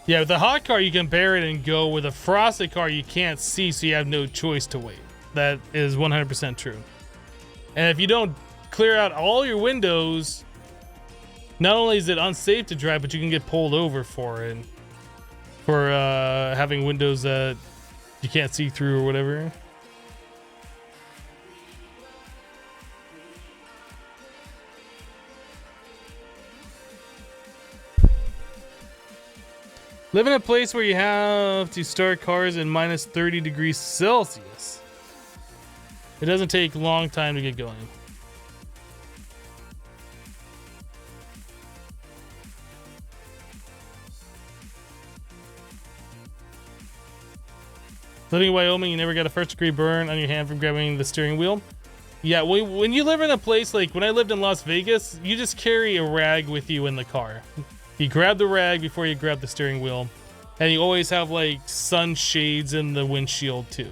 Yeah, with the hot car, you can bear it and go. With a frosted car, you can't see, so you have no choice to wait. That is 100% true. And if you don't clear out all your windows, not only is it unsafe to drive, but you can get pulled over for it. For having windows that you can't see through or whatever. Live in a place where you have to start cars in minus 30 degrees Celsius. It doesn't take a long time to get going. Living in Wyoming, you never got a first-degree burn on your hand from grabbing the steering wheel. Yeah, when you live in a place like when I lived in Las Vegas, you just carry a rag with you in the car. You grab the rag before you grab the steering wheel, and you always have like sunshades in the windshield too.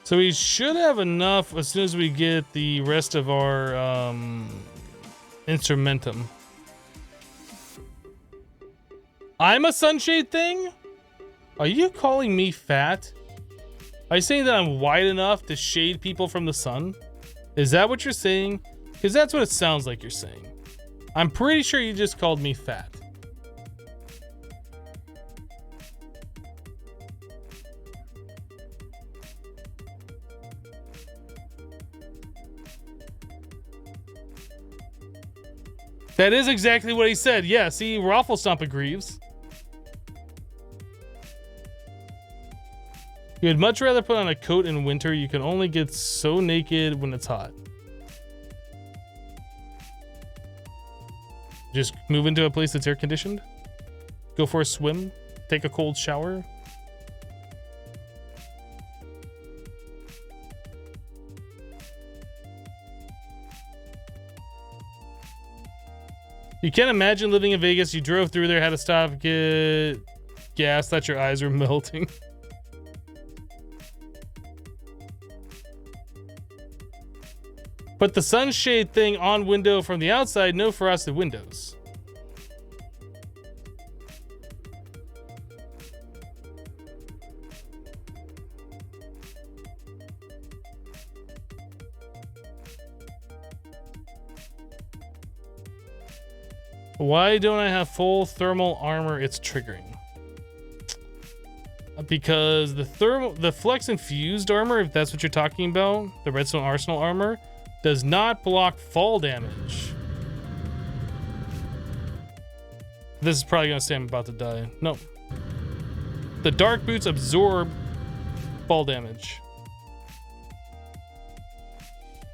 So we should have enough as soon as we get the rest of our instrumentum. I'm a sunshade thing? Are you calling me fat? Are you saying that I'm wide enough to shade people from the sun? Is that what you're saying? Because that's what it sounds like you're saying. I'm pretty sure you just called me fat. That is exactly what he said. Yeah, see, Rafflestomp agrees. You'd much rather put on a coat in winter. You can only get so naked when it's hot. Just move into a place that's air conditioned. Go for a swim. Take a cold shower. You can't imagine living in Vegas. You drove through there, had to stop, get gas, thought your eyes were melting. Put the sunshade thing on window from the outside, no frosted windows. Why don't I have full thermal armor? It's triggering. Because the flex infused armor, if that's what you're talking about, the redstone arsenal armor, does not block fall damage. This is probably gonna say I'm about to die. No. The dark boots absorb fall damage.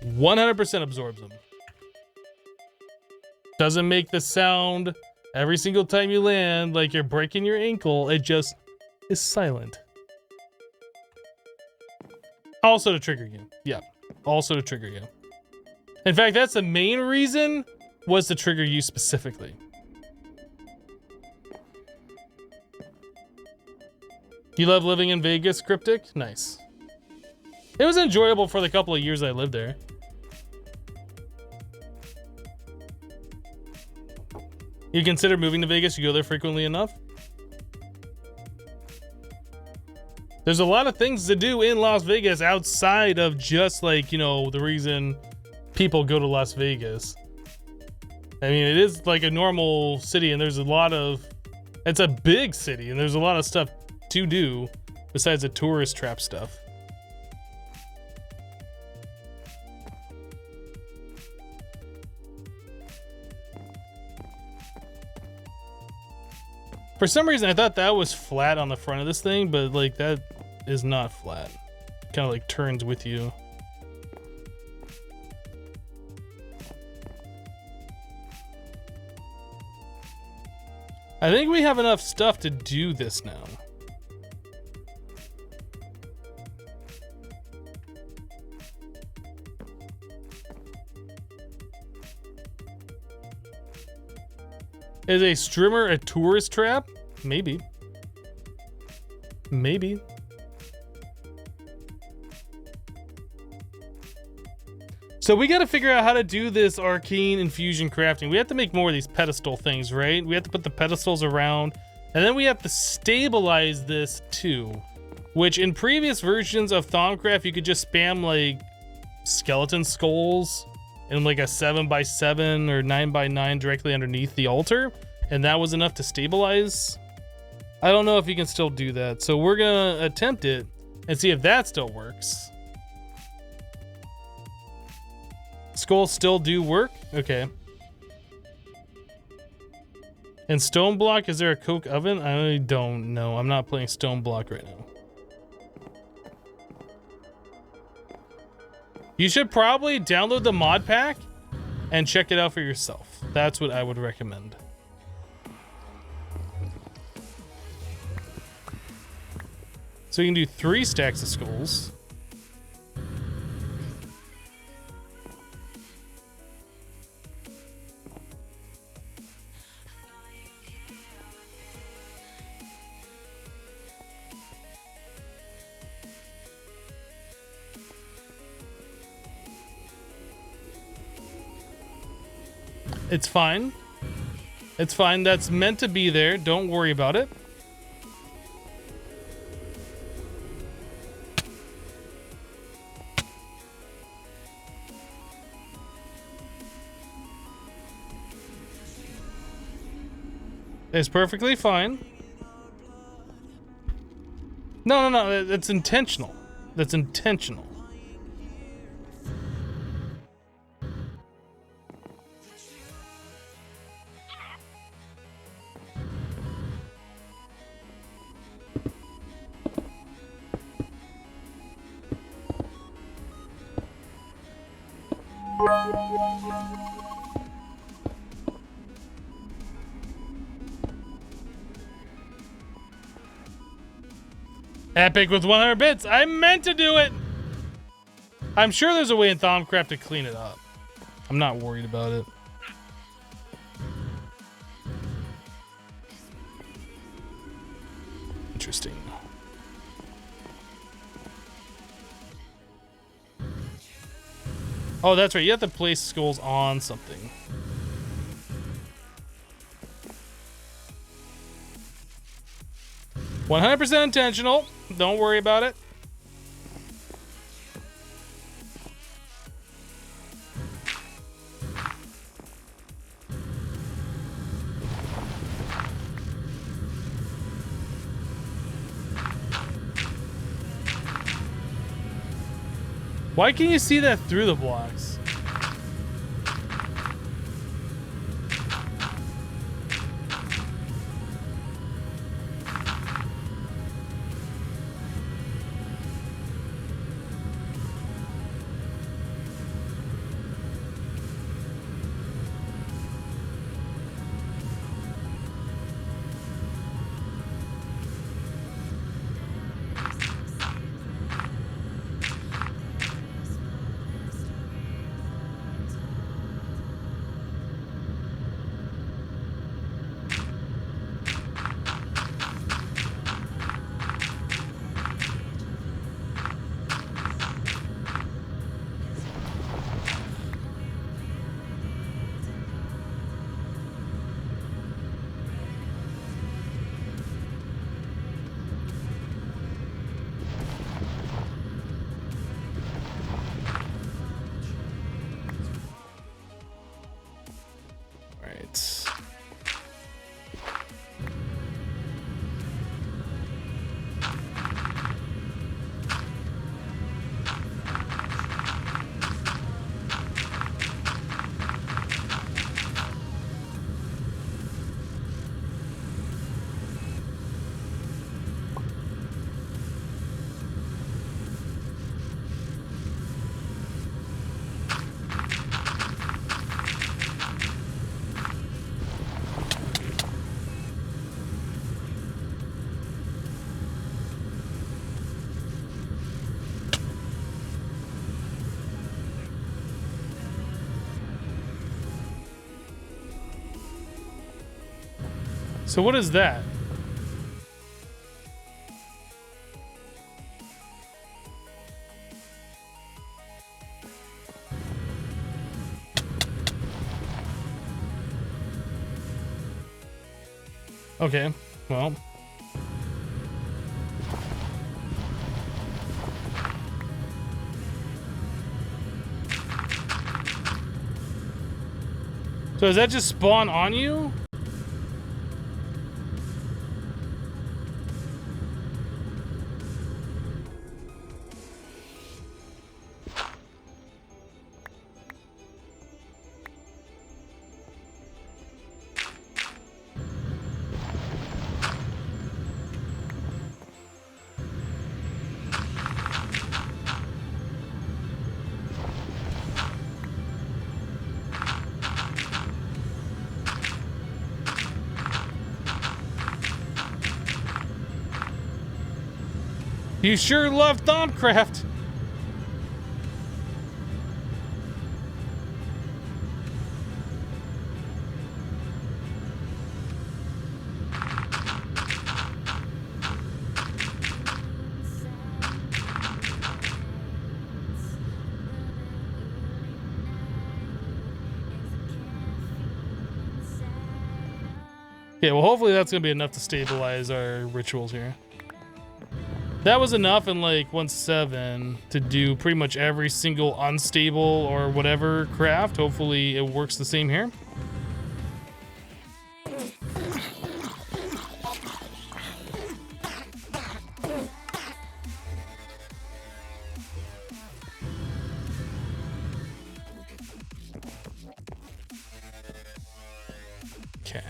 100% absorbs them. Doesn't make the sound every single time you land like you're breaking your ankle. It just is silent. Also to trigger you. Yeah, also to trigger you. In fact, that's the main reason, was to trigger you specifically. You love living in Vegas, Cryptic? Nice. It was enjoyable for the couple of years I lived there. You consider moving to Vegas? You go there frequently enough? There's a lot of things to do in Las Vegas outside of just like, you know, the reason people go to Las Vegas. I mean, it is like a normal city and there's a lot of, it's a big city and there's a lot of stuff to do besides the tourist trap stuff. For some reason, I thought that was flat on the front of this thing, but like that is not flat. Kind of like turns with you. I think we have enough stuff to do this now. Is a strimmer a tourist trap? Maybe. Maybe. So we got to figure out how to do this arcane infusion crafting. We have to make more of these pedestal things, right? We have to put the pedestals around, and then we have to stabilize this too. Which in previous versions of Thaumcraft, you could just spam like skeleton skulls in like a 7x7 or 9x9 directly underneath the altar, and that was enough to stabilize. I don't know if you can still do that, so we're gonna attempt it and see if that still works. Skulls still do work? Okay. And stone block, is there a coke oven? I don't know. I'm not playing stone block right now. You should probably download the mod pack and check it out for yourself. That's what I would recommend. So you can do 3 stacks of skulls. It's fine. It's fine. That's meant to be there. Don't worry about it. It's perfectly fine. No. That's intentional. That's intentional. Epic with 100 bits. I meant to do it. I'm sure there's a way in Thaumcraft to clean it up. I'm not worried about it. Interesting. Oh, that's right. You have to place skulls on something. "100% intentional. Don't worry about it." Why can you see that through the blocks? So what is that? Okay, well. So does that just spawn on you? You sure love Thaumcraft. Yeah, well, hopefully that's gonna be enough to stabilize our rituals here. That was enough in like 1.7 to do pretty much every single unstable or whatever craft. Hopefully it works the same here. Okay.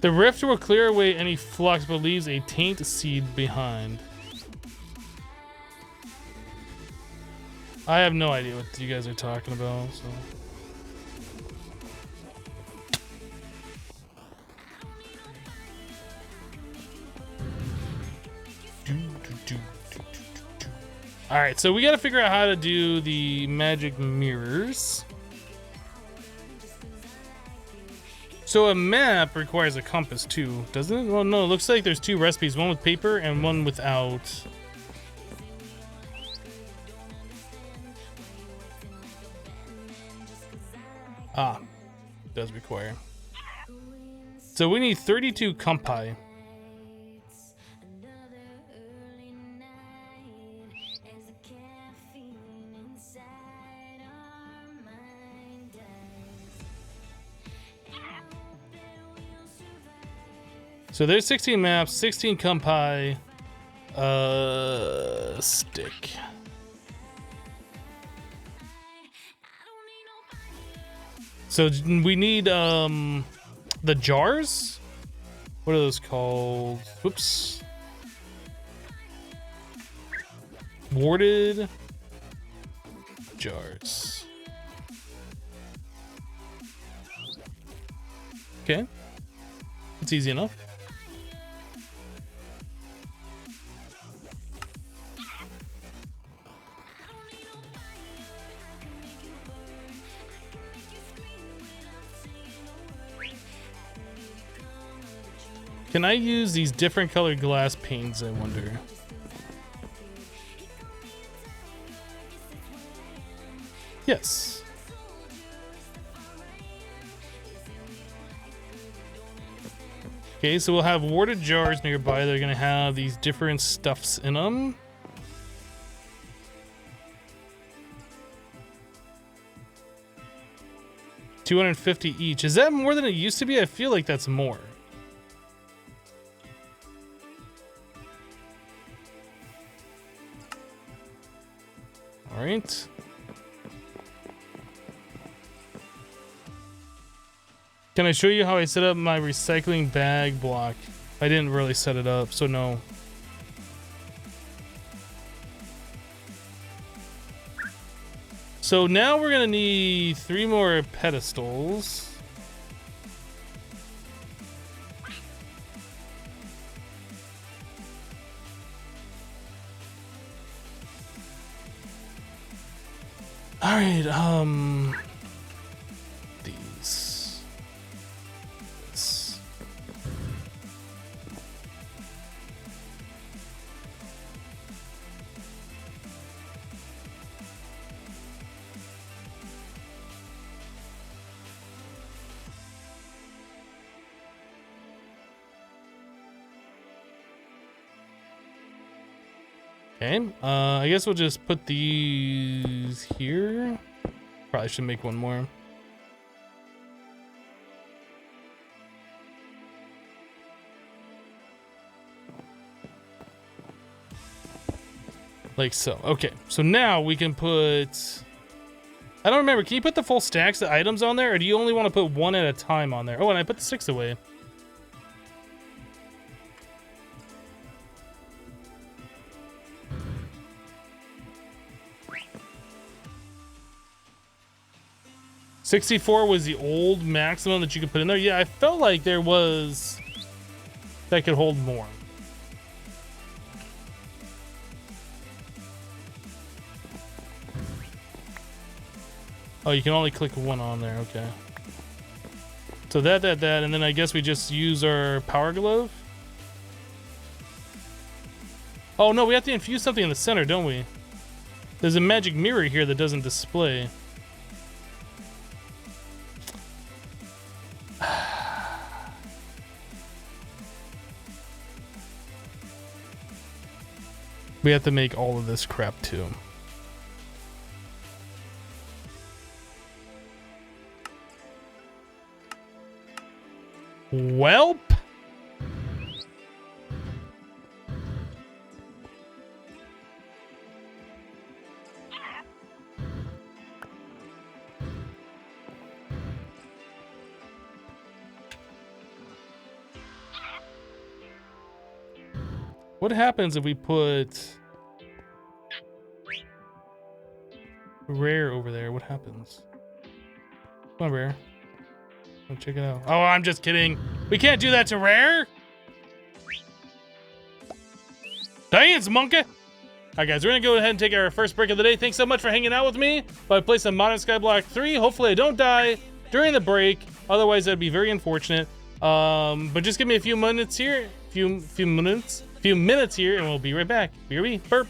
The rift will clear away any flux but leaves a taint seed behind. I have no idea what you guys are talking about, so. Alright, so we gotta figure out how to do the magic mirrors. So a map requires a compass too, doesn't it? Well, no, it looks like there's two recipes, one with paper and one without. Ah, does require. So we need 32 compi. So there's 16 maps, 16 compi, stick. So we need the jars. What are those called? Whoops. Warded jars. Okay. It's easy enough. Can I use these different colored glass panes, I wonder? Yes. Okay, so we'll have warded jars nearby. They're gonna have these different stuffs in them. $250 each. Is that more than it used to be? I feel like that's more. All right. Can I show you how I set up my recycling bag block? I didn't really set it up, so no. So now we're gonna need 3 more pedestals. All right, these. This. Okay, I guess we'll just put these here. Probably should make one more. Like so. Okay, so now we can put I don't remember. Can you put the full stacks of items on there, or do you only want to put one at a time on there? Oh, and I put the 6 away. $64 was the old maximum that you could put in there. Yeah, I felt like there was that could hold more. Oh, you can only click one on there. Okay. So that, and then I guess we just use our power glove. Oh no, we have to infuse something in the center, don't we? There's a magic mirror here that doesn't display. We have to make all of this crap too. Welp. What happens if we put rare over there? What happens? Come on, rare. Go check it out. Oh, I'm just kidding. We can't do that to rare. Dance, monkey. All right, guys, we're gonna go ahead and take our first break of the day. Thanks so much for hanging out with me. But I play some Modern Skyblock 3. Hopefully, I don't die during the break. Otherwise, that'd be very unfortunate. But just give me a few minutes here. Few minutes here, and we'll be right back. BRB, burp.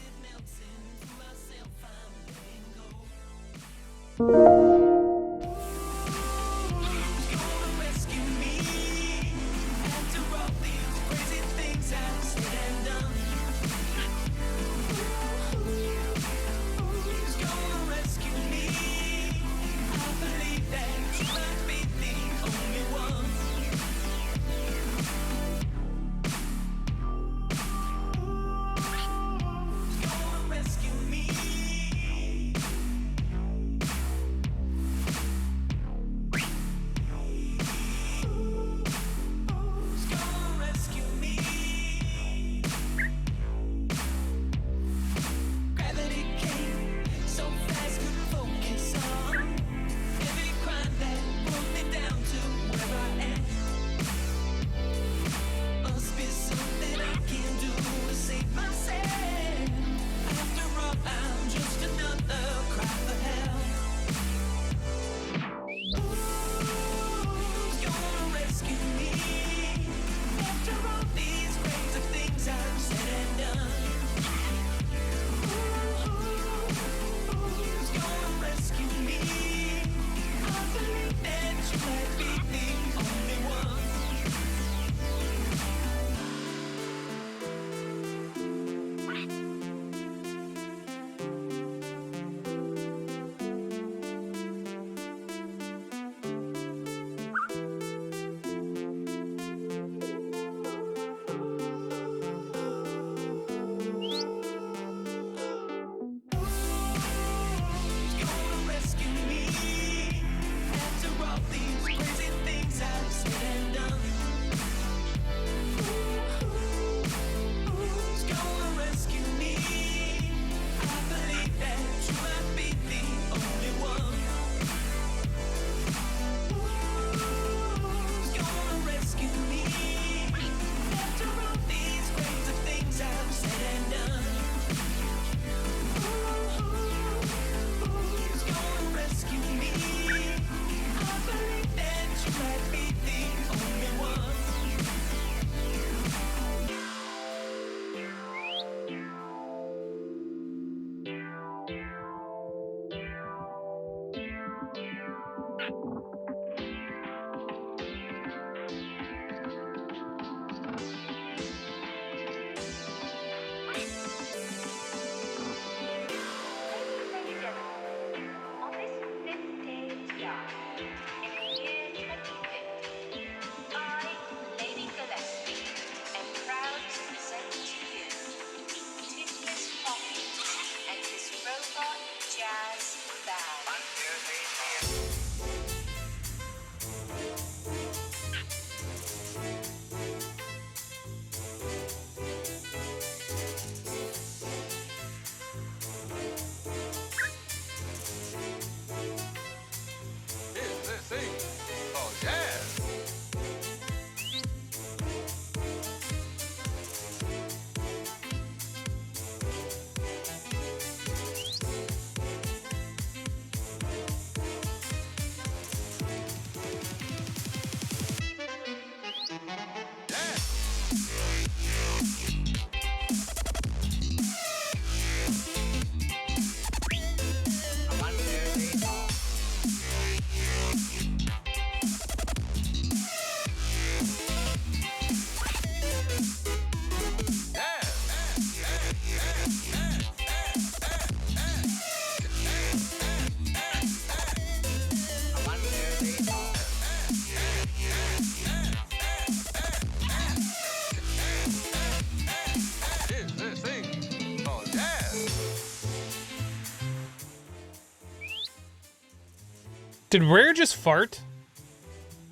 Did Rare just fart?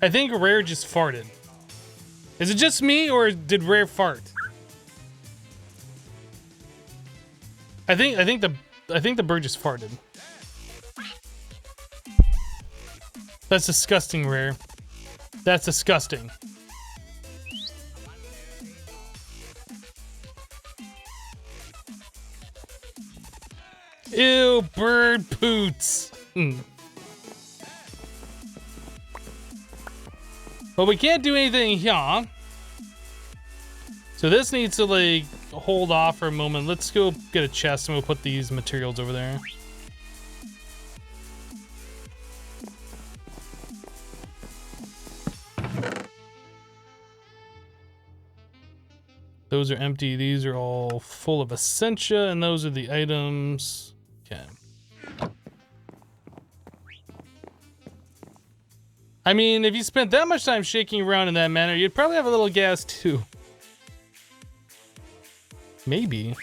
I think Rare just farted. Is it just me, or did Rare fart? I think the bird just farted. That's disgusting, Rare. That's disgusting. Ew, bird poots. But we can't do anything here. So this needs to like hold off for a moment. Let's go get a chest and we'll put these materials over there. Those are empty. These are all full of Essentia, and those are the items. Okay. I mean, if you spent that much time shaking around in that manner, you'd probably have a little gas too. Maybe.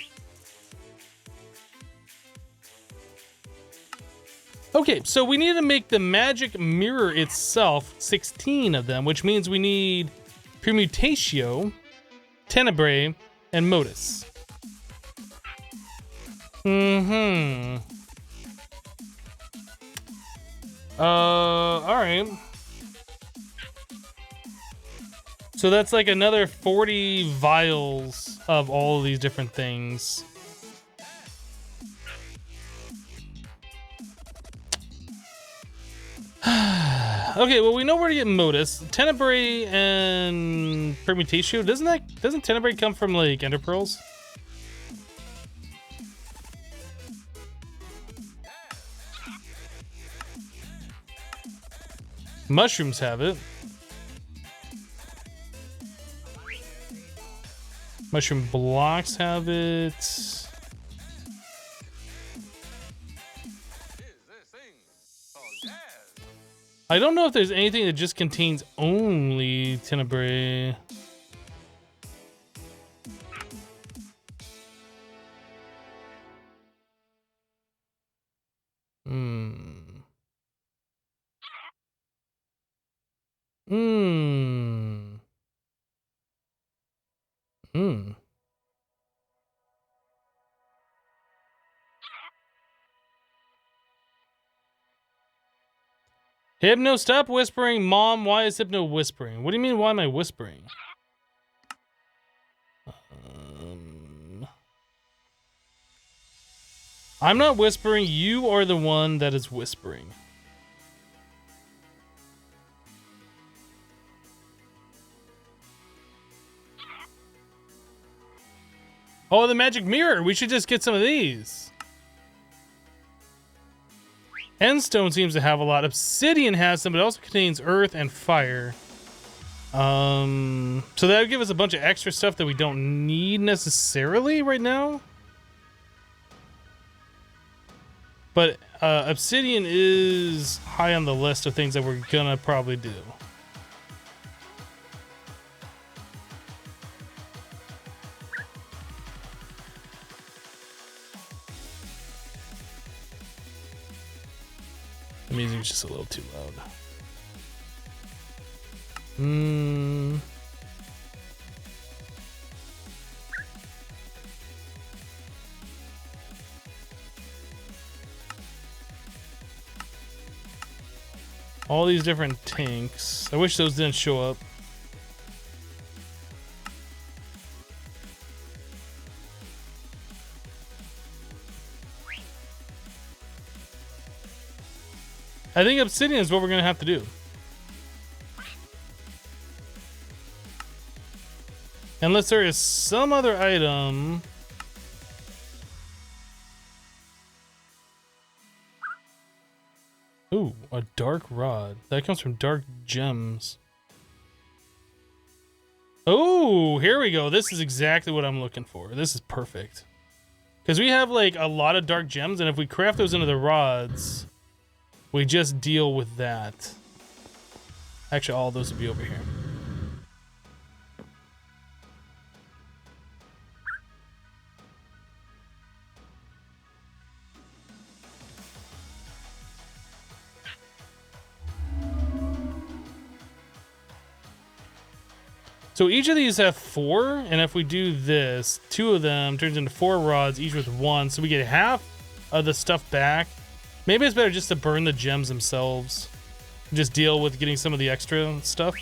Okay, so we need to make the magic mirror itself 16 of them, which means we need Permutatio, Tenebrae, and Modus. Alright. So that's like another 40 vials of all of these different things. Okay, well we know where to get Modus. Tenebrae and Permutatio. Doesn't Tenebrae come from like Ender Pearls? Mushrooms have it. Mushroom blocks have it. I don't know if there's anything that just contains only Tenebrae. Hypno, stop whispering. Mom, why is Hypno whispering? What do you mean, why am I whispering? I'm not whispering. You are the one that is whispering. Oh, the magic mirror. We should just get some of these. Endstone seems to have a lot. Obsidian has some, but it also contains earth and fire. So that would give us a bunch of extra stuff that we don't need necessarily right now. But obsidian is high on the list of things that we're gonna probably do. The music's just a little too loud. All these different tanks. I wish those didn't show up. I think obsidian is what we're gonna have to do. Unless there is some other item. Ooh, a dark rod. That comes from dark gems. Oh, here we go. This is exactly what I'm looking for. This is perfect. Because we have like a lot of dark gems, and if we craft those into the rods, we just deal with that. Actually, all those would be over here. So each of these have 4, and if we do this, 2 of them turns into 4 rods, each with 1, so we get half of the stuff back. Maybe it's better just to burn the gems themselves. Just deal with getting some of the extra stuff.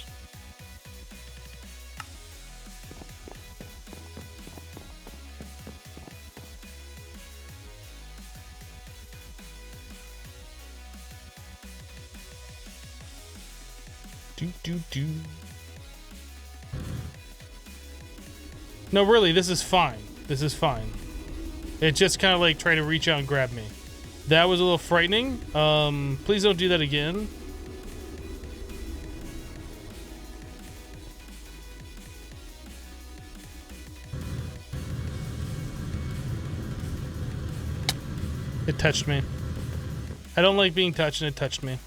Do. No, really, this is fine. This is fine. It just kind of like tried to reach out and grab me. That was a little frightening. Please don't do that again. It touched me. I don't like being touched, and it touched me.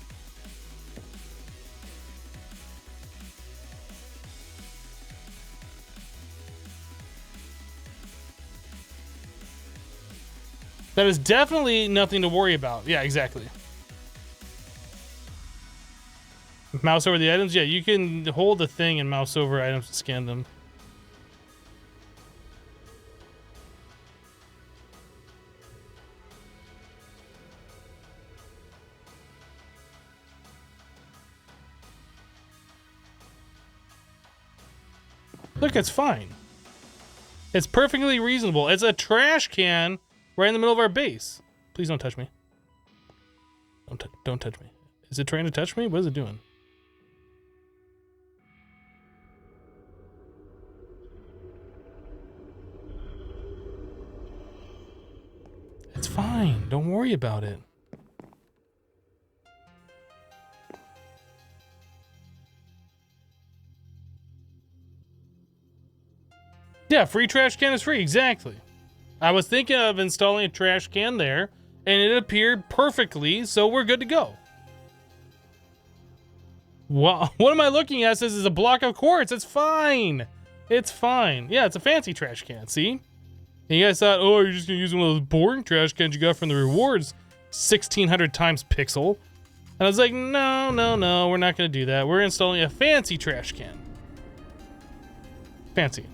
That is definitely nothing to worry about. Yeah, exactly. Mouse over the items? Yeah, you can hold the thing and mouse over items to scan them. Look, it's fine. It's perfectly reasonable. It's a trash can right in the middle of our base. Please don't touch me. Don't touch me. Is it trying to touch me? What is it doing? It's fine. Don't worry about it. Yeah, free trash can is free. Exactly. I was thinking of installing a trash can there, and it appeared perfectly, so we're good to go. Well, what am I looking at? It says it's a block of quartz. It's fine. It's fine. Yeah, it's a fancy trash can, see? And you guys thought, oh, you're just going to use one of those boring trash cans you got from the rewards 1,600 times pixel. And I was like, no, we're not going to do that. We're installing a fancy trash can. Fancy.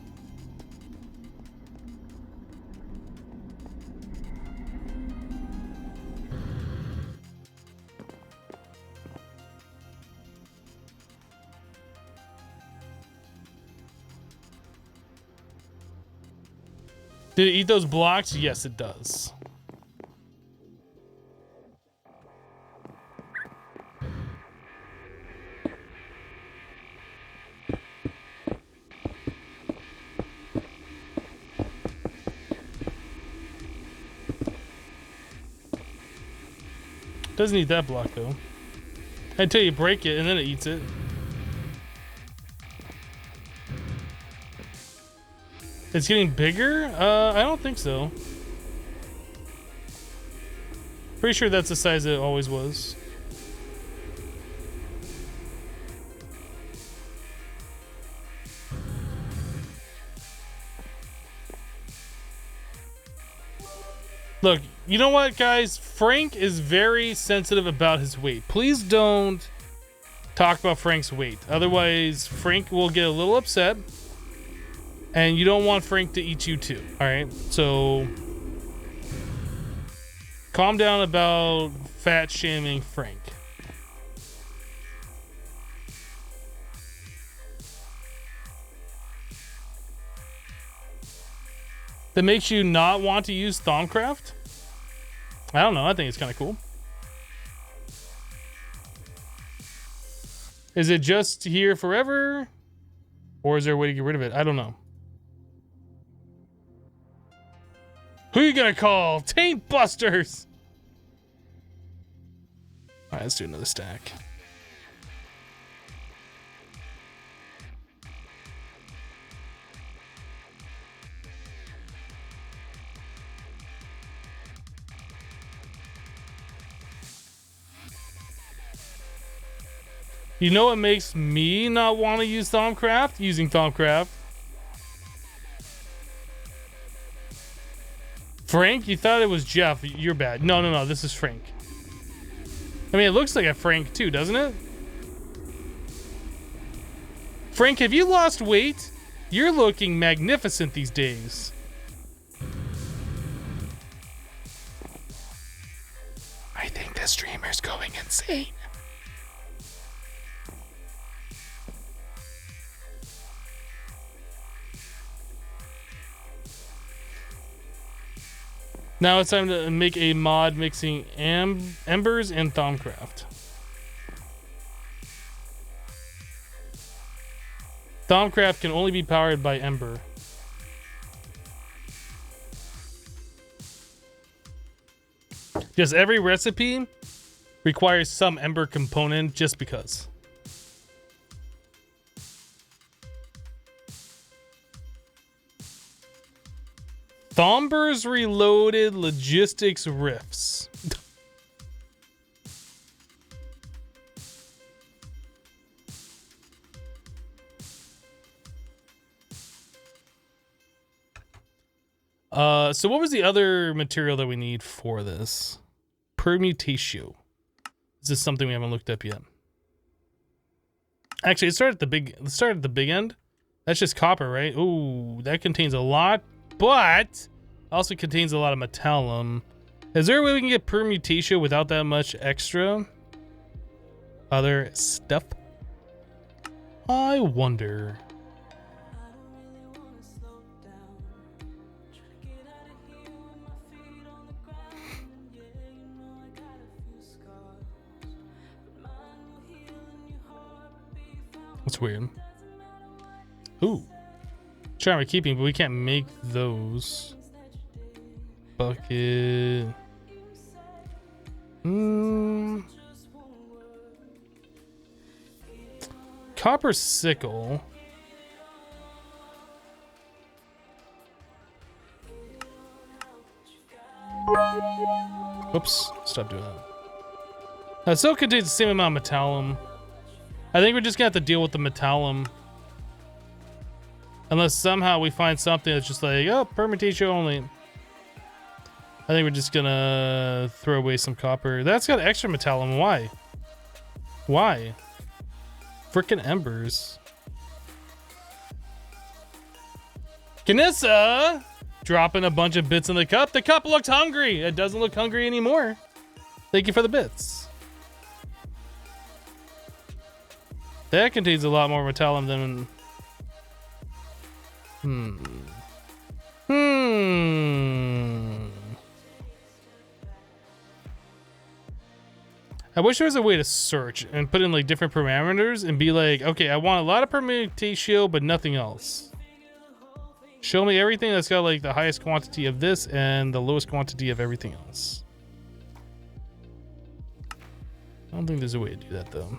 Did it eat those blocks? Yes, it does. Doesn't eat that block though. Until you break it and then it eats it. It's getting bigger? I don't think so. Pretty sure that's the size it always was. Look, you know what, guys? Frank is very sensitive about his weight. Please don't talk about Frank's weight. Otherwise, Frank will get a little upset. And you don't want Frank to eat you too, all right? So calm down about fat shaming Frank. That makes you not want to use Thaumcraft? I don't know, I think it's kind of cool. Is it just here forever? Or is there a way to get rid of it? I don't know. Who you gonna call? Taint Busters! Alright, let's do another stack. You know what makes me not want to use Thaumcraft? Using Thaumcraft. Frank? You thought it was Jeff. You're bad. No, this is Frank. I mean, it looks like a Frank too, doesn't it? Frank, have you lost weight? You're looking magnificent these days. I think the streamer's going insane. Now it's time to make a mod mixing embers and Thaumcraft. Thaumcraft can only be powered by ember. Just every recipe requires some ember component just because. Thaumbers Reloaded Logistics Riffs. So what was the other material that we need for this? Permutatio. Is this something we haven't looked up yet? Actually, let's start at the big end. That's just copper, right? Ooh, that contains a lot, but also contains a lot of metallum. Is there a way we can get permutatio without that much extra other stuff? I wonder. That's weird. Ooh. Charm of keeping, but we can't make those. Bucket. Copper sickle. Whoops. Stop doing that. That still contains the same amount of metallum. I think we're just gonna have to deal with the metallum. Unless somehow we find something that's just like, oh, permutation only. I think we're just gonna throw away some copper. That's got extra metallum. Why? Why? Frickin' embers. Kanissa! Dropping a bunch of bits in the cup. The cup looks hungry. It doesn't look hungry anymore. Thank you for the bits. That contains a lot more metallum than... I wish there was a way to search and put in like different parameters and be like, okay, I want a lot of permutatio, but nothing else. Show me everything that's got like the highest quantity of this and the lowest quantity of everything else. I don't think there's a way to do that though.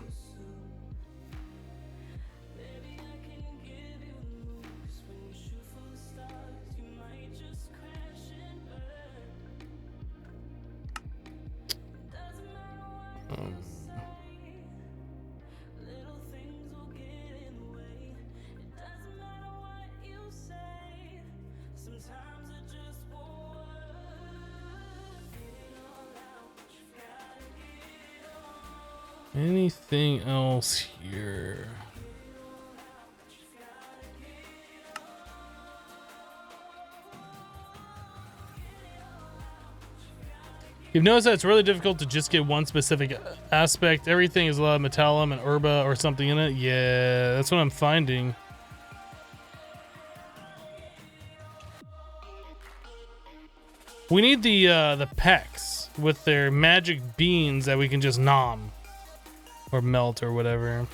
Anything else here? You've noticed that it's really difficult to just get one specific aspect. Everything is a lot of metallum and herba or something in it. Yeah, that's what I'm finding. We need the pecks with their magic beans that we can just nom or melt or whatever.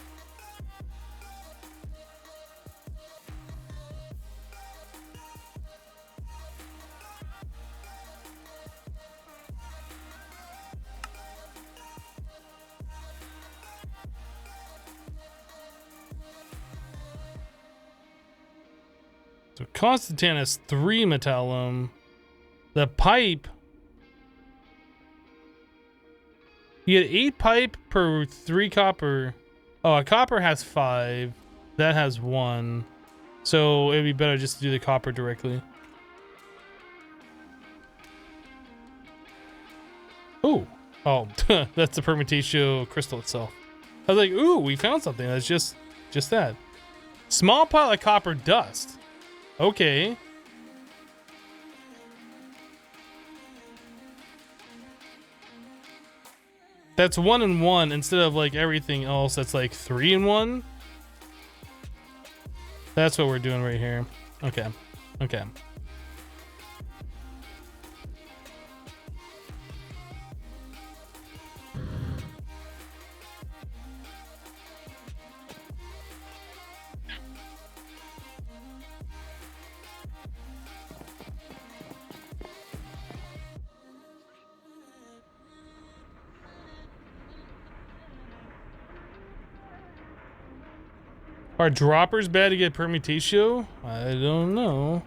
So Constantin has 3 metallum. The pipe. You get 8 pipe per 3 copper. Oh, a copper has 5. That has 1. So it'd be better just to do the copper directly. Ooh. Oh, that's the permutatio crystal itself. I was like, ooh, we found something. That's just that. Small pile of copper dust. Okay. That's 1 and 1 instead of like everything else that's like 3 and 1. That's what we're doing right here. Okay. Okay. Are droppers bad to get permutatio? I don't know.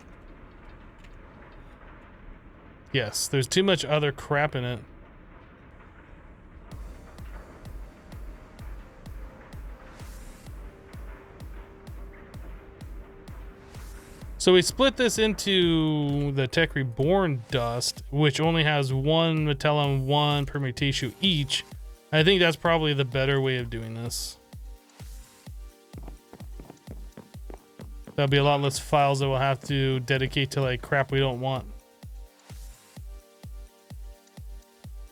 Yes, there's too much other crap in it. So we split this into the Tech Reborn dust, which only has 1 metallum, 1 permutatio each. I think that's probably the better way of doing this. There'll be a lot less files that we'll have to dedicate to like crap we don't want.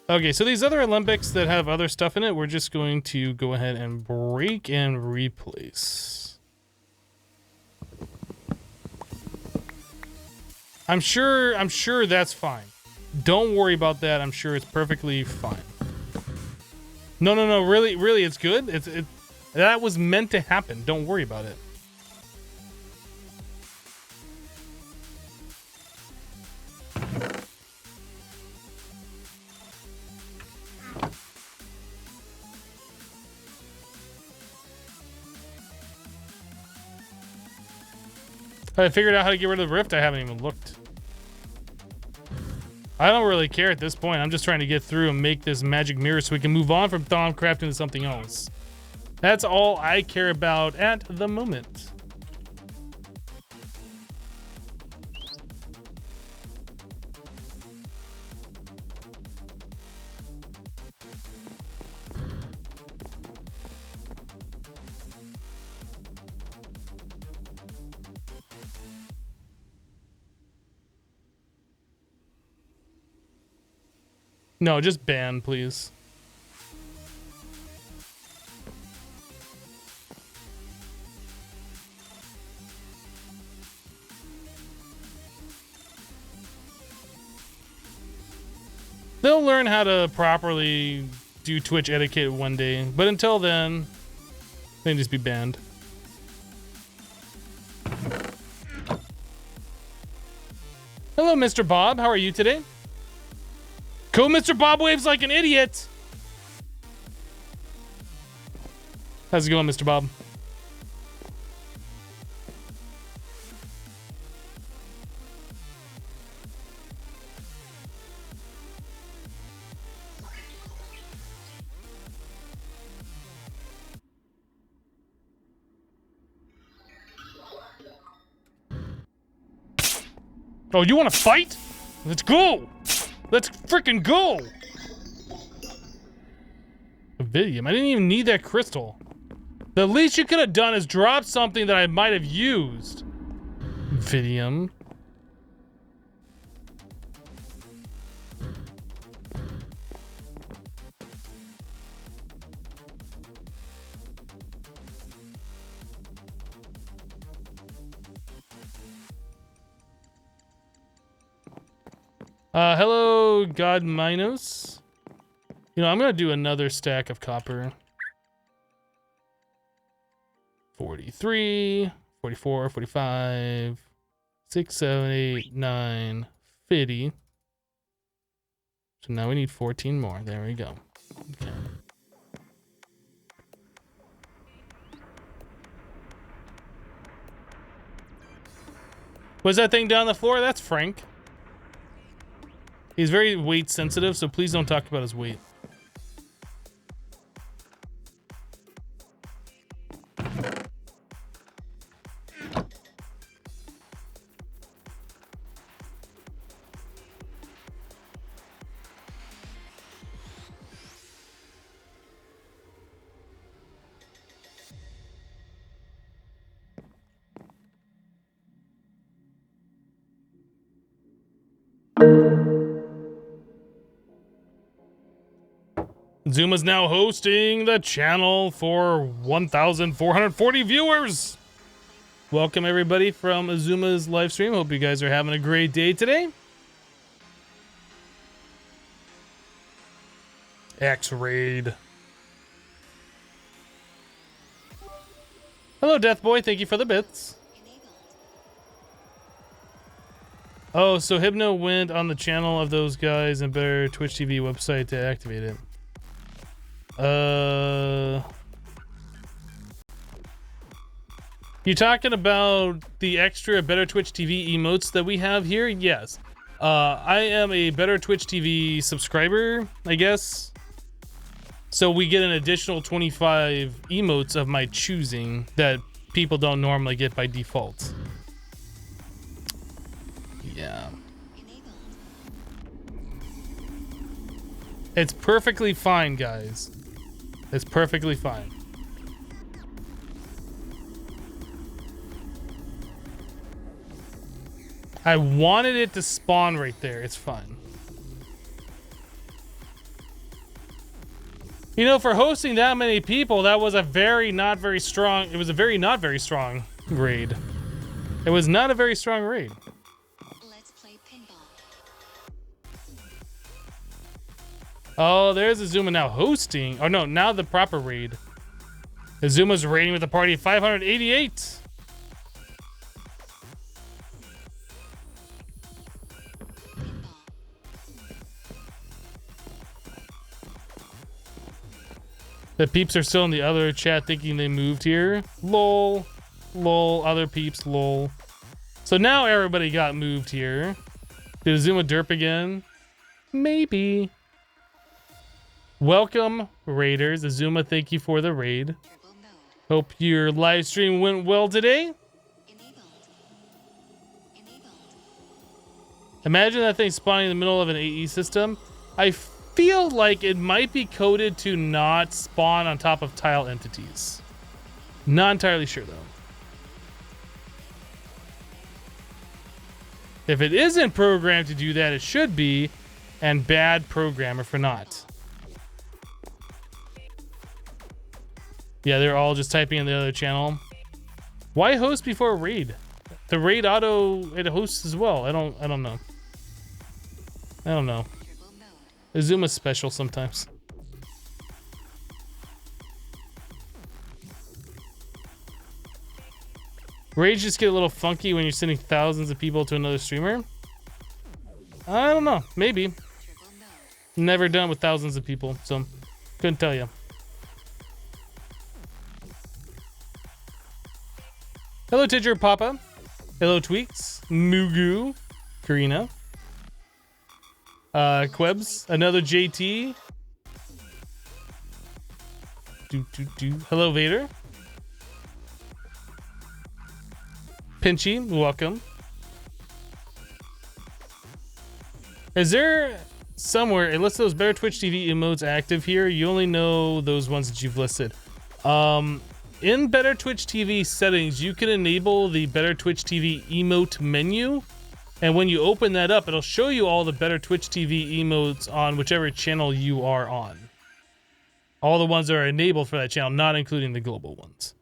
Okay, so these other Alembics that have other stuff in it, we're just going to go ahead and break and replace. I'm sure that's fine. Don't worry about that. I'm sure it's perfectly fine. No, really, it's good. That was meant to happen. Don't worry about it. I figured out how to get rid of the rift. I haven't even looked. I don't really care at this point. I'm just trying to get through and make this magic mirror so we can move on from Thaumcraft into something else. That's all I care about at the moment. No, just ban, please. They'll learn how to properly do Twitch etiquette one day, but until then, they can just be banned. Hello, Mr. Bob. How are you today? Cool, Mr. Bob waves like an idiot. How's it going, Mr. Bob? Oh, you want to fight? Let's go. Let's freaking go! Vidium. I didn't even need that crystal. The least you could have done is drop something that I might have used. Vidium. Hello, God Minos. You know, I'm gonna do another stack of copper. 43, 44, 45, 6, 7, 8, 9, 50. So now we need 14 more. There we go. Okay. Was that thing down on the floor? That's Frank. He's very weight sensitive, so please don't talk about his weight. Zuma's now hosting the channel for 1,440 viewers. Welcome everybody from Azuma's live stream. Hope you guys are having a great day today. X-Raid. Hello, Death Boy. Thank you for the bits. Oh, so Hypno went on the channel of those guys and better Twitch TV website to activate it. You talking about the extra Better Twitch TV emotes that we have here? Yes. I am a Better Twitch TV subscriber, I guess. So we get an additional 25 emotes of my choosing that people don't normally get by default. Yeah. It's perfectly fine, guys. It's perfectly fine. I wanted it to spawn right there. It's fine. You know, for hosting that many people, that was a very not very strong. It was a very not very strong raid. It was not a very strong raid. Let's play pinball. Oh, there's Azuma now hosting. Oh no, now the proper raid. Azuma's raiding with a party of 588. The peeps are still in the other chat thinking they moved here. Lol. Lol. Other peeps. Lol. So now everybody got moved here. Did Azuma derp again? Maybe. Welcome, raiders. Azuma, thank you for the raid. Hope your live stream went well today. Imagine that thing spawning in the middle of an AE system. I feel like it might be coded to not spawn on top of tile entities. Not entirely sure though. If it isn't programmed to do that, it should be, and bad programmer for not. Yeah, they're all just typing in the other channel. Why host before raid? The raid auto, it hosts as well. I don't know. I don't know. Azuma's special sometimes. Raids just get a little funky when you're sending thousands of people to another streamer. I don't know. Maybe. Never done with thousands of people, so couldn't tell you. Hello, Tidger Papa. Hello, Tweaks. Mugu. Karina. Quebs, another JT. Hello, Vader. Pinchy, welcome. Is there somewhere, unless those Better Twitch TV emotes active here, you only know those ones that you've listed. In Better Twitch TV settings, you can enable the Better Twitch TV emote menu. And when you open that up, it'll show you all the Better Twitch TV emotes on whichever channel you are on. All the ones that are enabled for that channel, not including the global ones.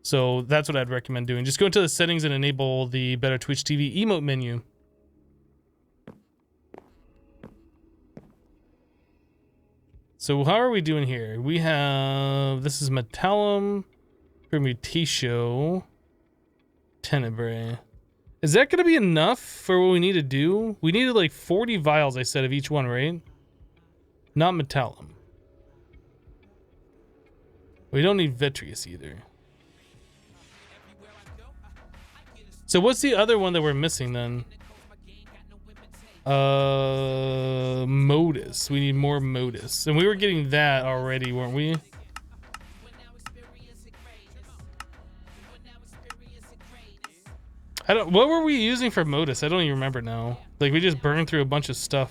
So that's what I'd recommend doing. Just go into the settings and enable the Better Twitch TV emote menu. So how are we doing here? We have, this is Metallum, Permutatio, Tenebrae. Is that going to be enough for what we need to do? We needed like 40 vials, I said, of each one, right? Not Metallum. We don't need Vitreous either. So what's the other one that we're missing then? Modus. We need more Modus. And we were getting that already, weren't we? What were we using for Modus? I don't even remember now. Like, we just burned through a bunch of stuff.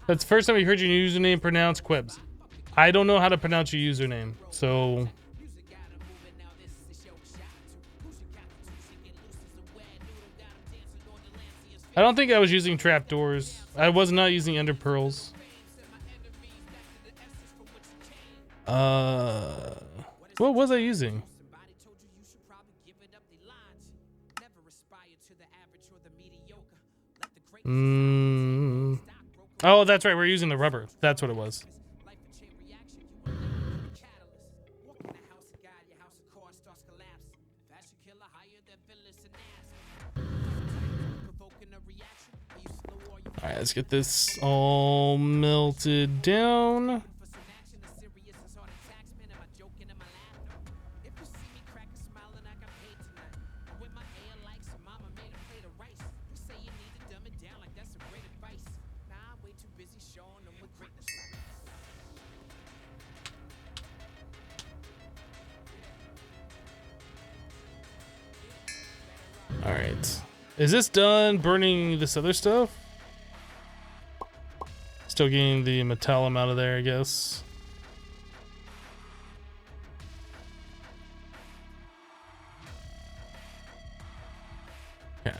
That's the first time we heard your username pronounced, Quibs. I don't know how to pronounce your username, so I don't think I was using trapdoors. I was not using ender pearls. What was I using? Oh, that's right. We're using the rubber. That's what it was. All right, let's get this all melted down. All right. Is this done burning this other stuff? Still getting the metallum out of there, I guess. Okay.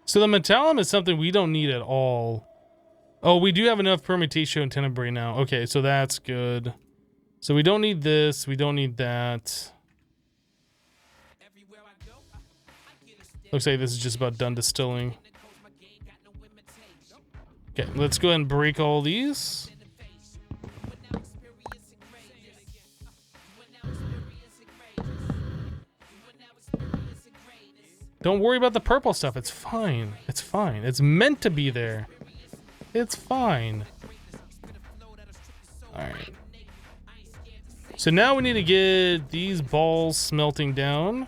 So the metallum is something we don't need at all. Oh, we do have enough permutation and tenebrae now. Okay, so that's good. So we don't need this. We don't need that. Looks like this is just about done distilling. Okay, let's go ahead and break all these. Don't worry about the purple stuff. It's fine. It's fine. It's meant to be there. It's fine. All right. So now we need to get these balls smelting down.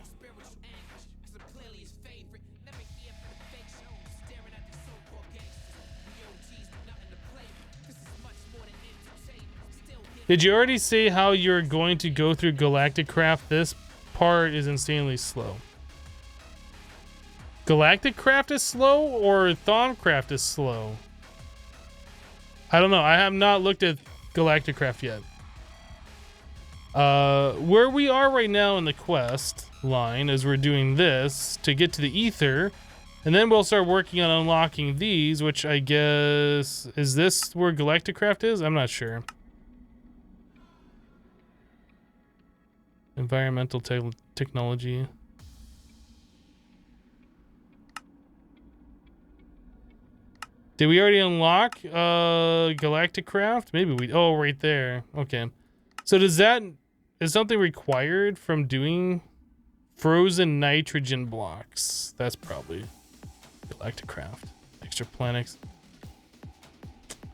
Did you already say how you're going to go through Galactic Craft? This part is insanely slow. Galactic Craft is slow or Thaumcraft is slow? I don't know. I have not looked at Galactic Craft yet. Where we are right now in the quest line is we're doing this to get to the ether, and then we'll start working on unlocking these, which I guess is this where Galactic Craft is? I'm not sure. Environmental technology. Did we already unlock Galactic Craft? Maybe we... Oh, right there. Okay. So does that... Is something required from doing frozen nitrogen blocks? That's probably Galactic Craft. Extra planets.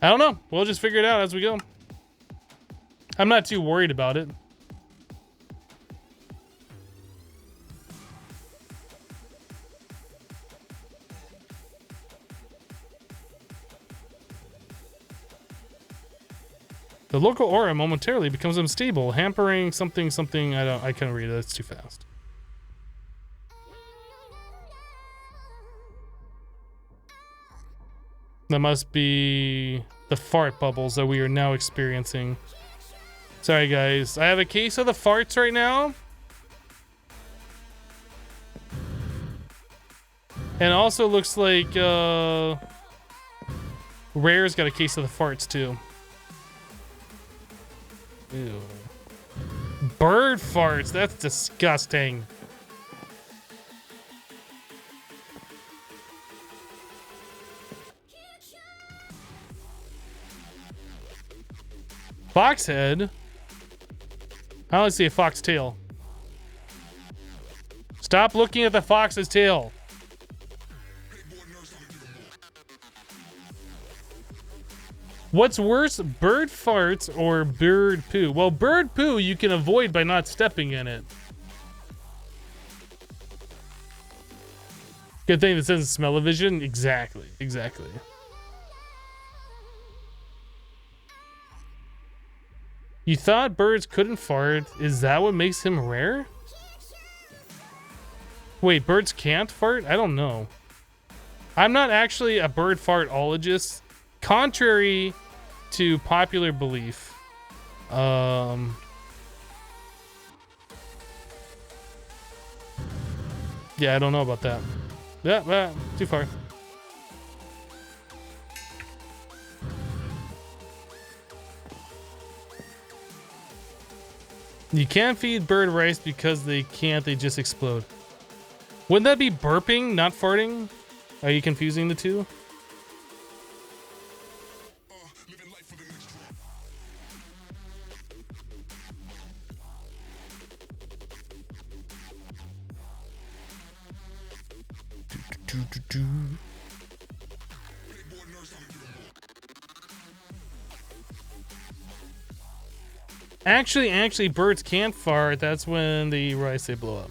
I don't know. We'll just figure it out as we go. I'm not too worried about it. The local aura momentarily becomes unstable, hampering something. I can't read it. It's too fast. That must be the fart bubbles that we are now experiencing. Sorry, guys. I have a case of the farts right now. And also looks like Rare's got a case of the farts too. Ew. Bird farts, that's disgusting. Fox head? I only see a fox tail. Stop looking at the fox's tail. What's worse, bird farts or bird poo? Well, bird poo you can avoid by not stepping in it. Good thing that says smell-o-vision. Exactly, exactly. You thought birds couldn't fart. Is that what makes him rare? Wait, birds can't fart? I don't know. I'm not actually a bird fartologist, contrary to popular belief. Yeah, I don't know about that. Yeah, too far. You can't feed bird rice because they can't, they just explode. Wouldn't that be burping, not farting? Are you confusing the two? Actually, birds can't fart. That's when the rice they blow up.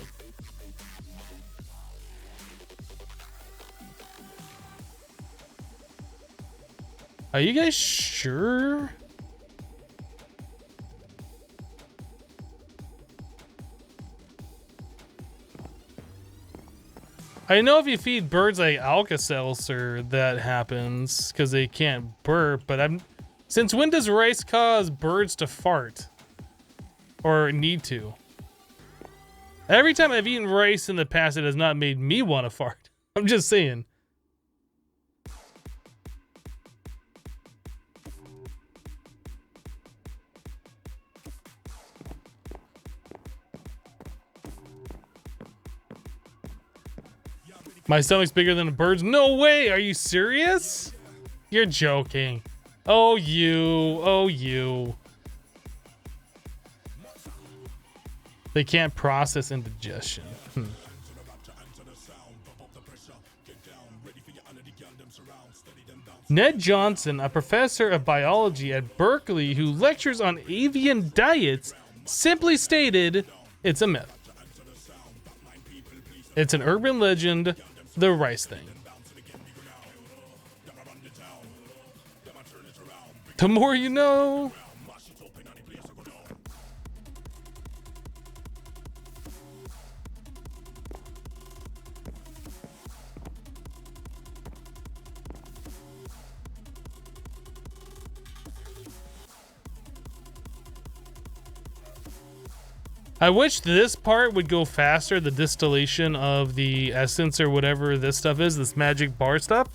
Are you guys sure? I know if you feed birds like Alka-Seltzer, that happens because they can't burp. But since when does rice cause birds to fart or need to? Every time I've eaten rice in the past, it has not made me want to fart. I'm just saying. My stomach's bigger than a bird's. No way! Are you serious? You're joking. Oh, you. Oh, you. They can't process indigestion. Ned Johnson, a professor of biology at Berkeley who lectures on avian diets, simply stated it's a myth. It's an urban legend, the rice thing. The more you know. I wish this part would go faster, the distillation of the essence or whatever this stuff is, this magic bar stuff.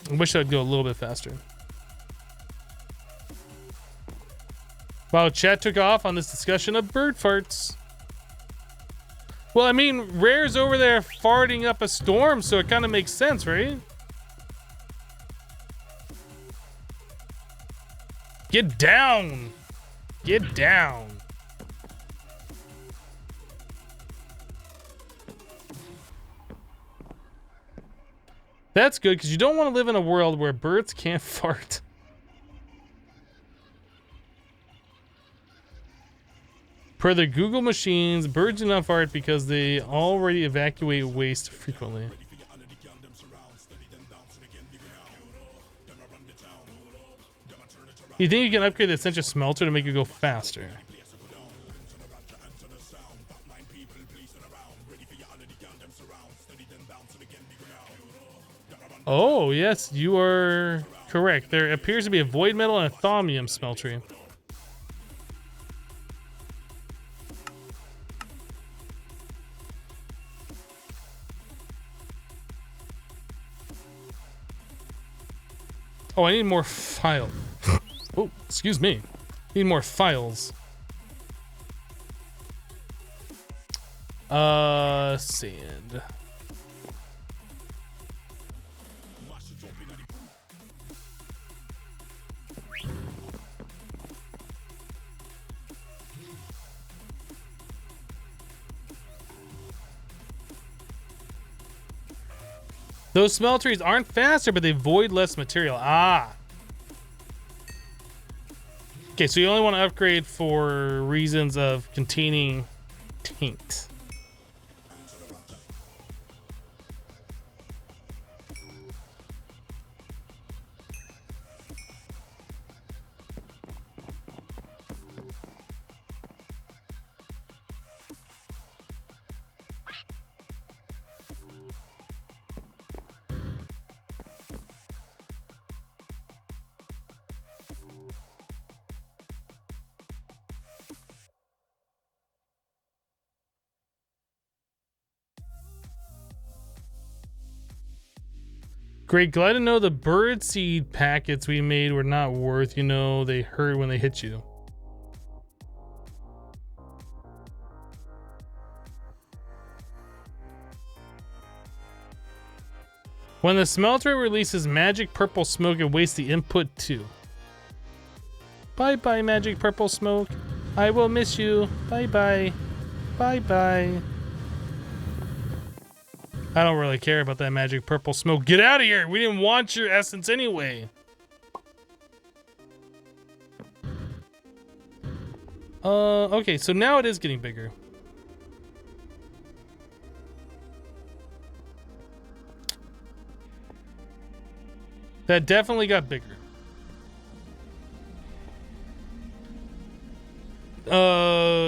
I wish I'd go a little bit faster. Wow, chat took off on this discussion of bird farts. Well, I mean, Rare's over there farting up a storm, so it kind of makes sense, right? Get down! Get down! That's good, because you don't want to live in a world where birds can't fart. Per the Google machines, birds do not fart because they already evacuate waste frequently. You think you can upgrade the Essentia smelter to make it go faster? Oh, yes, you are correct. There appears to be a void metal and a thaumium smeltery. Oh, I need more file. Oh, excuse me. Need more files. Sand. Those smelteries aren't faster, but they void less material. Ah. Okay, so you only want to upgrade for reasons of containing taint. Great, glad to know the bird seed packets we made were not worth, you know, they hurt when they hit you. When the smelter releases magic purple smoke, it wastes the input too. Bye bye, magic purple smoke. I will miss you. Bye bye. Bye bye. I don't really care about that magic purple smoke. Get out of here! We didn't want your essence anyway. Okay, so now it is getting bigger. That definitely got bigger.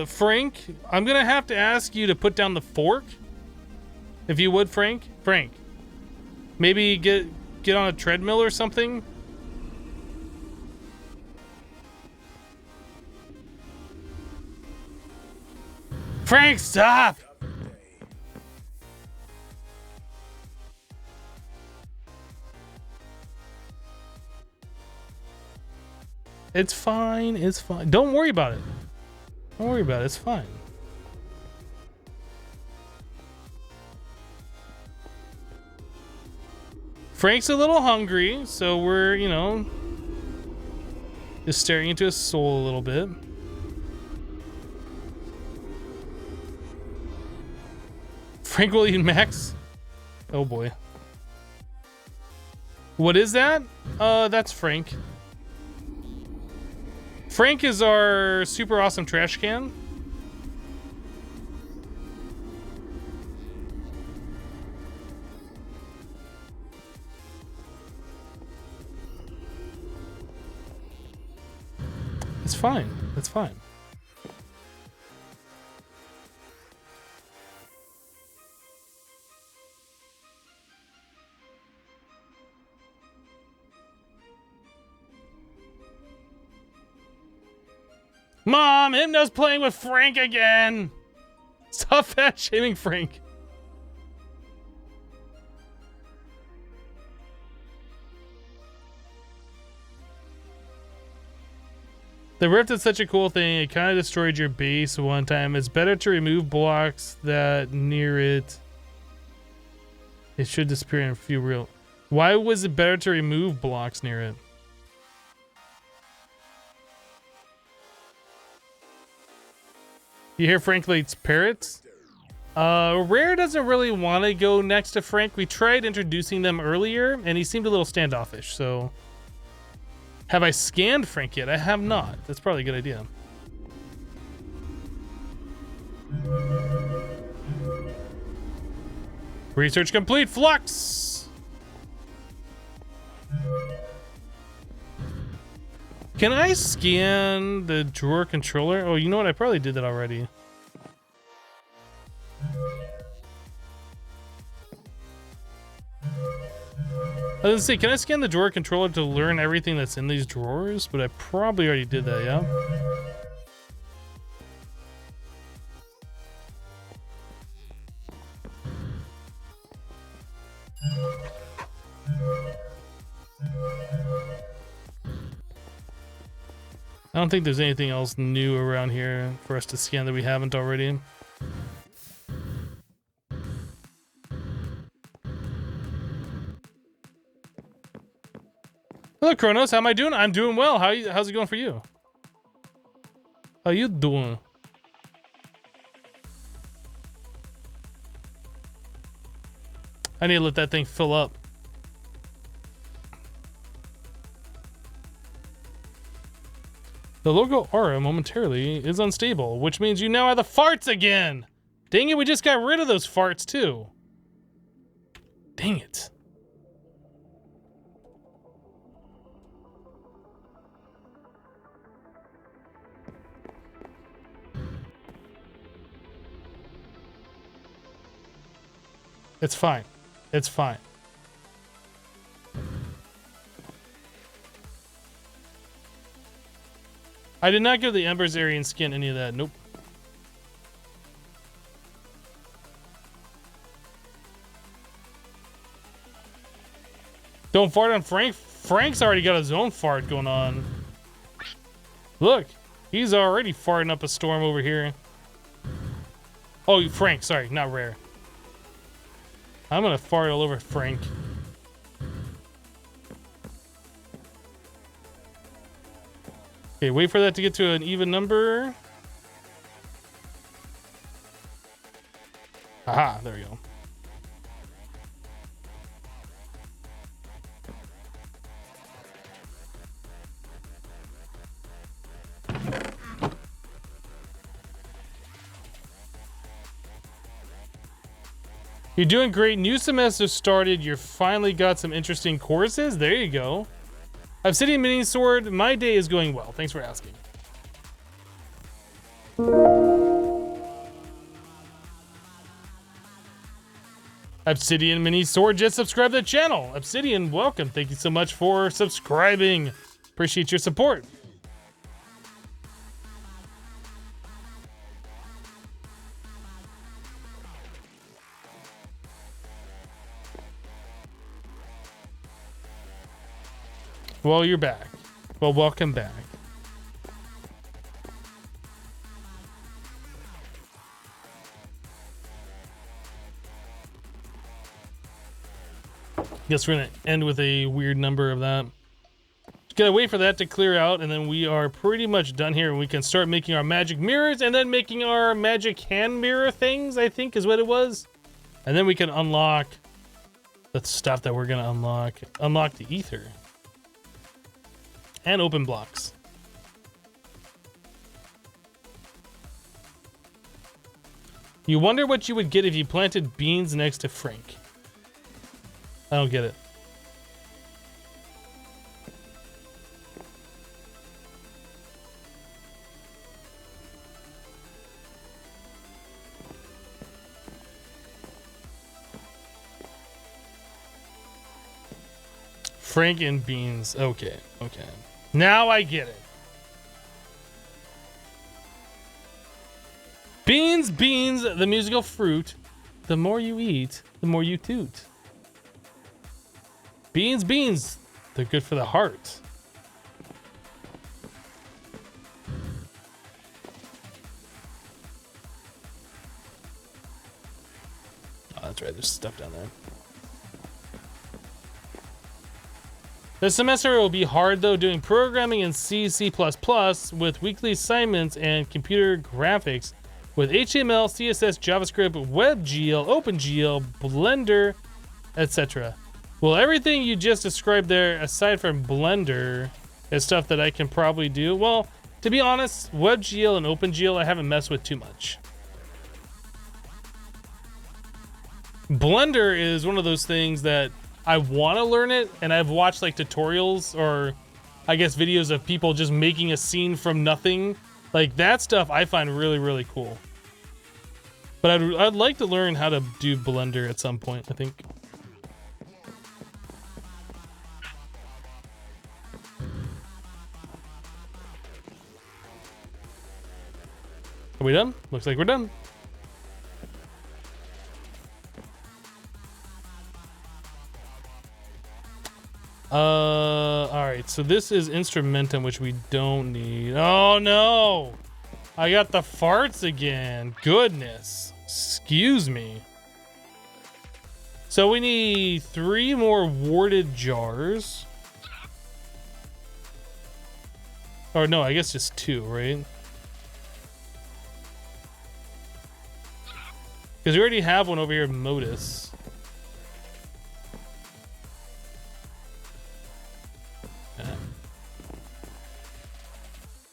Frank, I'm gonna have to ask you to put down the fork. If you would, Frank. Frank. Maybe get on a treadmill or something. Frank, stop! It's fine, it's fine. Don't worry about it. Don't worry about it, it's fine. Frank's a little hungry, so we're, you know, just staring into his soul a little bit. Frank will eat Max. Oh boy. What is that? That's Frank. Frank is our super awesome trash can. It's fine. It's fine. Mom, Hymno's playing with Frank again. Stop fat shaming Frank. The rift is such a cool thing. It kind of destroyed your base one time. It's better to remove blocks that near it. It should disappear in a few real. Why was it better to remove blocks near it? You hear Frank likes parrots? Rare doesn't really want to go next to Frank. We tried introducing them earlier, and he seemed a little standoffish, so... Have I scanned Frank yet? I have not. That's probably a good idea. Research complete, Flux! Can I scan the drawer controller? Oh, you know what? I probably did that already. I was gonna say, can I scan the drawer controller to learn everything that's in these drawers? But I probably already did that, yeah? I don't think there's anything else new around here for us to scan that we haven't already. Hello, Kronos. How am I doing? I'm doing well. How's it going for you? How you doing? I need to let that thing fill up. The logo aura momentarily is unstable, which means you now have the farts again. Dang it, we just got rid of those farts too. Dang it. It's fine. It's fine. I did not give the Ember's Aryan skin any of that. Nope. Don't fart on Frank. Frank's already got his own fart going on. Look, he's already farting up a storm over here. Oh, Frank, sorry, not Rare. I'm gonna fart all over Frank. Okay, wait for that to get to an even number. Aha, there we go. You're doing great. New semester started. You finally got some interesting courses. There you go. Obsidian Mini Sword. My day is going well. Thanks for asking. Obsidian Mini Sword just subscribed to the channel. Obsidian, welcome. Thank you so much for subscribing. Appreciate your support. Well, you're back. Well, welcome back. Guess we're gonna end with a weird number of that. Just gotta wait for that to clear out, and then we are pretty much done here. We can start making our magic mirrors, and then making our magic hand mirror things, I think is what it was. And then we can unlock the stuff that we're gonna unlock. Unlock the ether. And open blocks. You wonder what you would get if you planted beans next to Frank. I don't get it. Frank and beans. Okay, okay. Now I get it. Beans, beans, the musical fruit. The more you eat, the more you toot. Beans, beans, they're good for the heart. Oh, that's right, there's stuff down there. This semester will be hard though, doing programming in C, C++ with weekly assignments and computer graphics with HTML, CSS, JavaScript, WebGL, OpenGL, Blender, etc. Well, everything you just described there, aside from Blender, is stuff that I can probably do. Well, to be honest, WebGL and OpenGL I haven't messed with too much. Blender is one of those things that I want to learn it, and I've watched like tutorials or I guess videos of people just making a scene from nothing. Like that stuff I find really, really cool. But I'd like to learn how to do Blender at some point, I think. Are we done? Looks like we're done. All right, so this is Instrumentum, which we don't need. Oh no, I got the farts again. Goodness, excuse me. So we need 3 more warded jars. Or no, I guess just 2, right? Because we already have one over here, Modus.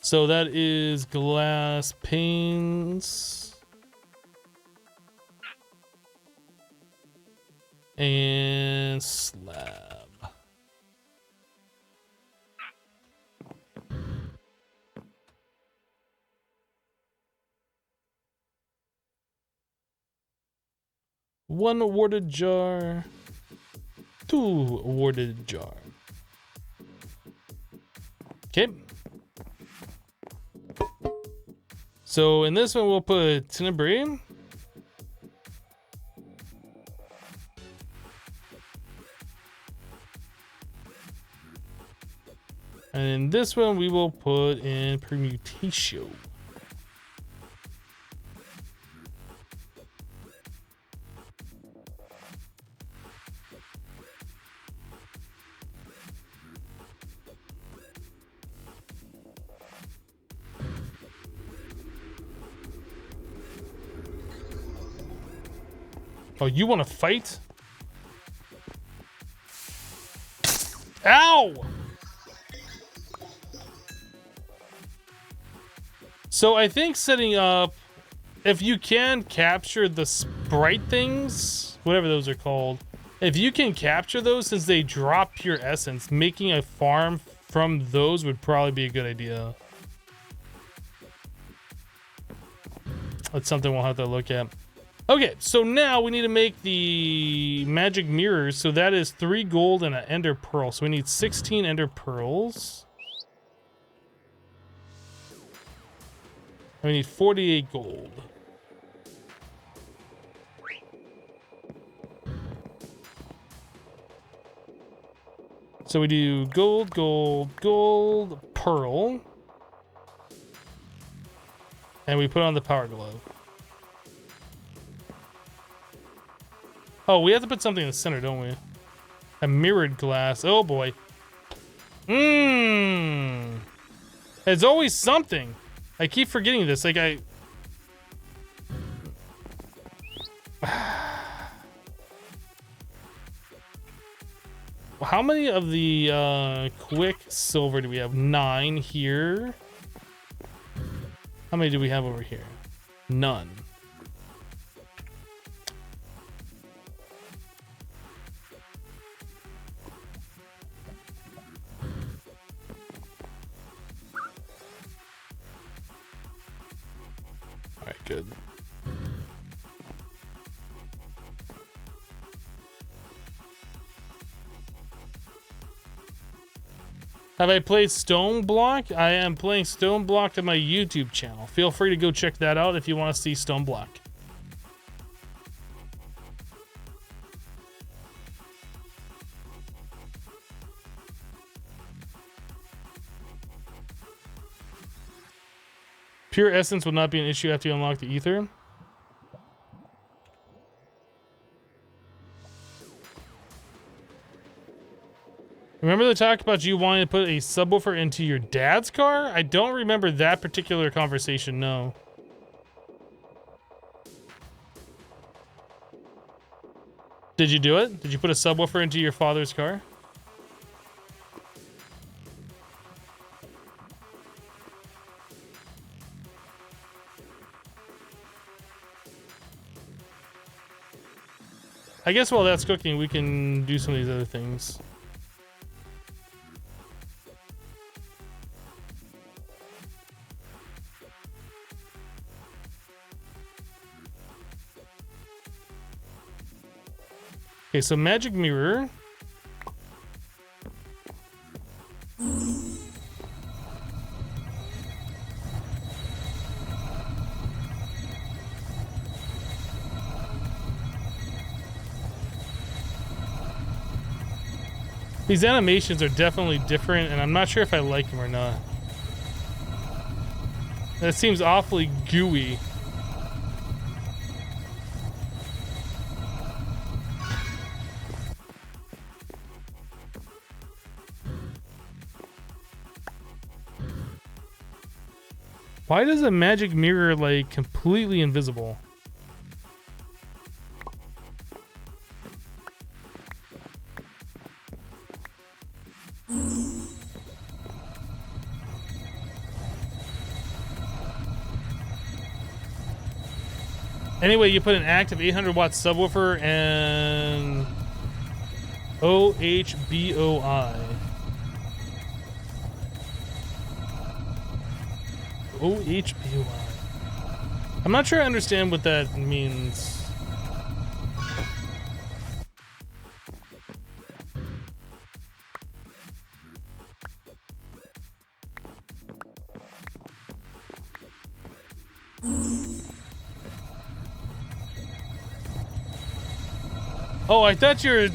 So that is glass panes and slab. One warded jar, 2 warded jar. Okay. So in this one, we'll put Tenebrae. And in this one, we will put in permutation. Oh, you want to fight? Ow! So I think setting up, if you can capture the sprite things, whatever those are called, if you can capture those since they drop pure essence, making a farm from those would probably be a good idea. That's something we'll have to look at. Okay, so now we need to make the magic mirrors. So that is 3 gold and an ender pearl. So we need 16 ender pearls. And we need 48 gold. So we do gold, gold, gold, pearl. And we put on the power glove. Oh, we have to put something in the center, don't we? A mirrored glass. Oh boy. Mmm. There's always something. I keep forgetting this. Like how many of the quick silver do we have? 9 here. How many do we have over here? None. Alright, good. Have I played Stone Block? I am playing Stone Block on my YouTube channel. Feel free to go check that out if you want to see Stone Block. Pure essence will not be an issue after you unlock the ether. Remember the talk about you wanting to put a subwoofer into your dad's car? I don't remember that particular conversation, no. Did you do it? Did you put a subwoofer into your father's car? I guess while that's cooking, we can do some of these other things. Okay, so magic mirror. These animations are definitely different, and I'm not sure if I like them or not. That seems awfully gooey. Why does a magic mirror like completely invisible? Anyway, you put an active 800 watt subwoofer and OHBOI. OHBOI. I'm not sure I understand what that means. Oh, I thought you're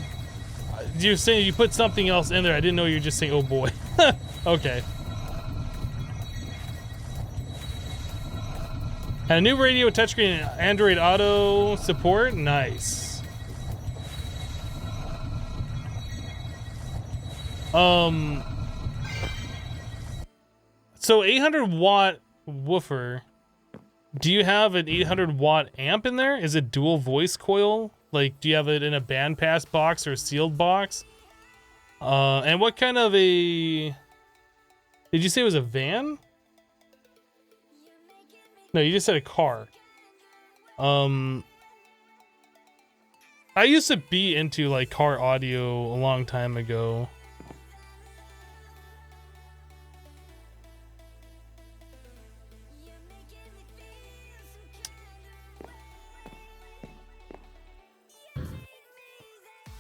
saying you put something else in there. I didn't know you were just saying, oh boy. Okay. And a new radio with touchscreen and Android Auto support. Nice. So 800 watt woofer. Do you have an 800 watt amp in there? Is it dual voice coil? Like, do you have it in a bandpass box or a sealed box? And what kind of a... Did you say it was a van? No, you just said a car. I used to be into like car audio a long time ago.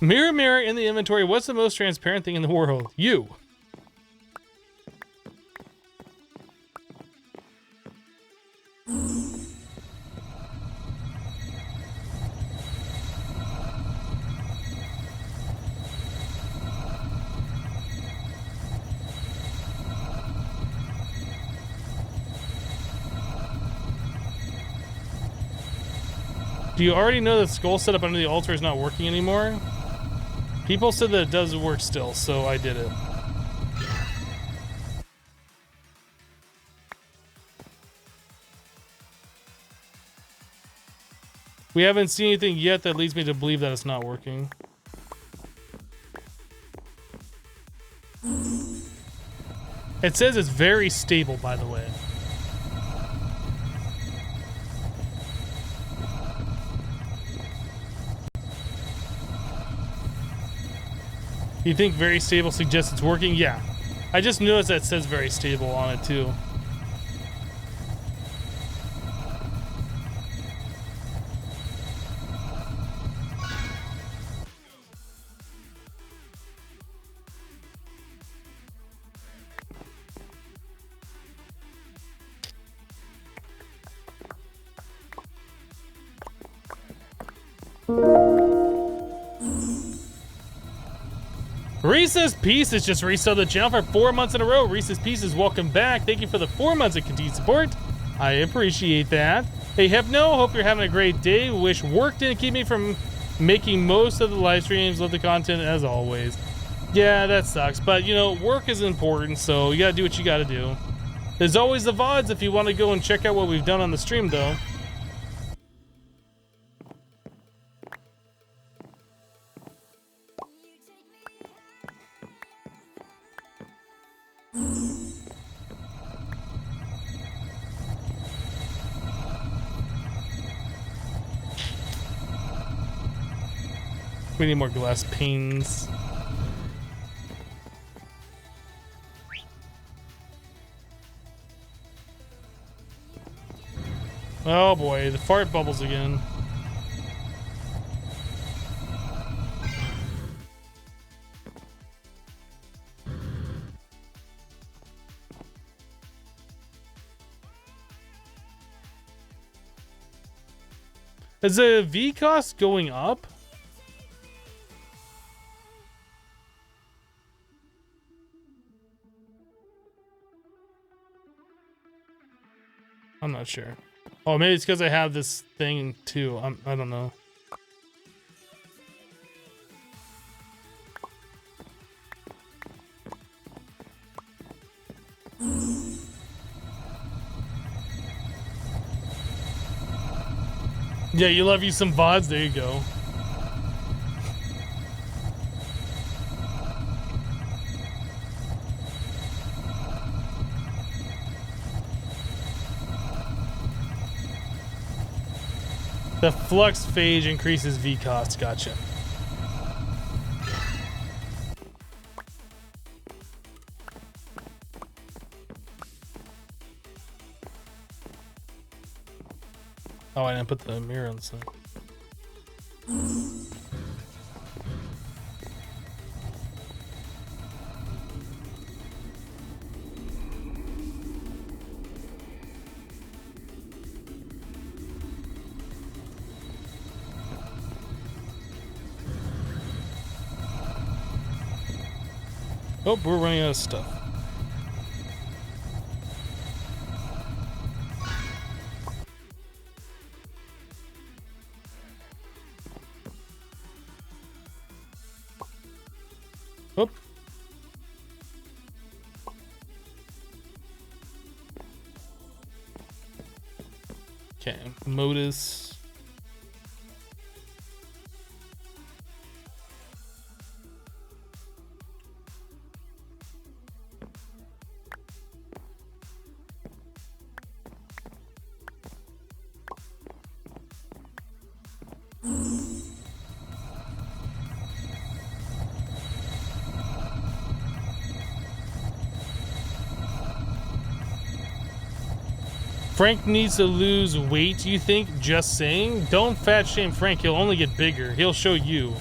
Mirror, mirror in the inventory, what's the most transparent thing in the world? You. Do you already know that skull setup under the altar is not working anymore? People said that it does work still, so I did it. We haven't seen anything yet that leads me to believe that it's not working. It says it's very stable, by the way. You think very stable suggests it's working? Yeah. I just noticed that it says very stable on it too. Reese's Pieces just resubbed the channel for 4 months in a row. Reese's Pieces, welcome back. Thank you for the 4 months of continued support. I appreciate that. Hey, Hypno, hope you're having a great day. Wish work didn't keep me from making most of the live streams. Love the content as always. Yeah, that sucks. But, you know, work is important, so you gotta do what you gotta do. There's always the VODs if you want to go and check out what we've done on the stream, though. We need more glass panes. Oh boy, the fart bubbles again. Is the V cost going up? I'm not sure. Oh, maybe it's because I have this thing too. I don't know. Yeah, you love you some VODs. There you go. The flux phage increases V cost. Gotcha. Oh, I didn't put the mirror on the side. Oh, we're running out of stuff. Okay, Modus. Frank needs to lose weight, you think? Just saying? Don't fat shame Frank, he'll only get bigger. He'll show you.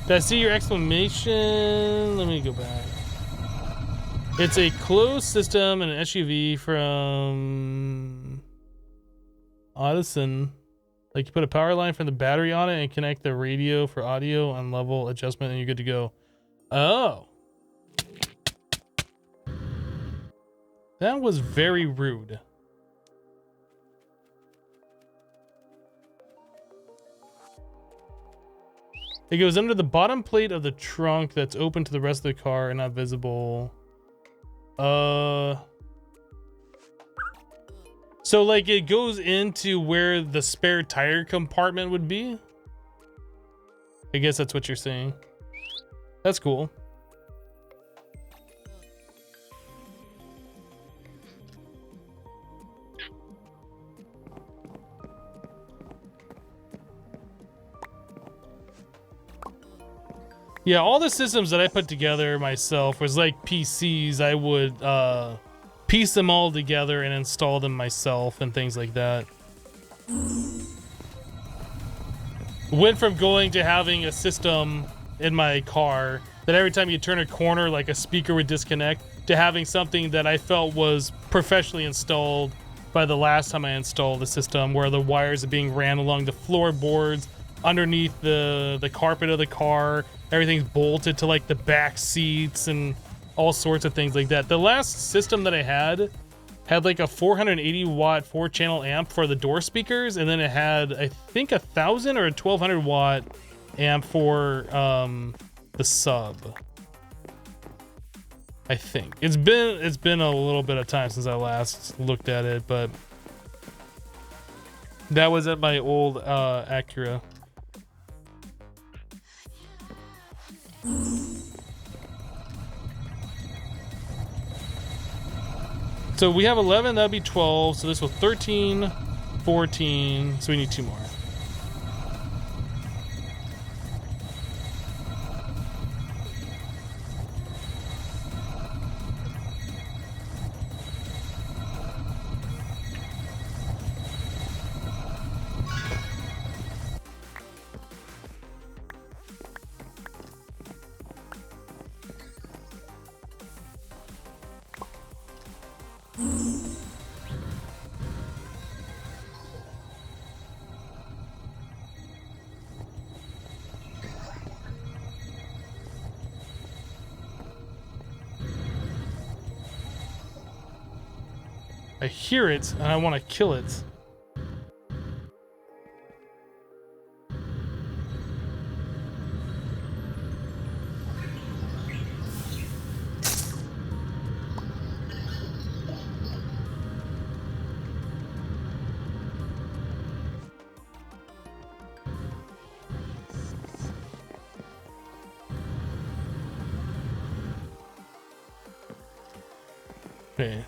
Did I see your exclamation? Let me go back. It's a closed system and an SUV from Odison. Like you put a power line from the battery on it and connect the radio for audio on level adjustment and you're good to go. Oh. That was very rude. It goes under the bottom plate of the trunk that's open to the rest of the car and not visible. So like it goes into where the spare tire compartment would be? I guess that's what you're saying. That's cool. Yeah, all the systems that I put together myself was like PCs. I would piece them all together and install them myself and things like that. Went from going to having a system in my car that every time you turn a corner, like a speaker would disconnect, to having something that I felt was professionally installed by the last time I installed the system, where the wires are being ran along the floorboards, underneath the carpet of the car. Everything's bolted to like the back seats and all sorts of things like that. The last system that I had like a 480 watt 4-channel amp for the door speakers, and then it had I think 1,000 or a 1,200 watt amp for the sub. I think it's been a little bit of time since I last looked at it, but that was at my old Acura. So we have 11, that'd be 12. So this was 13, 14. So we need 2 more. I hear it and I want to kill it. Okay.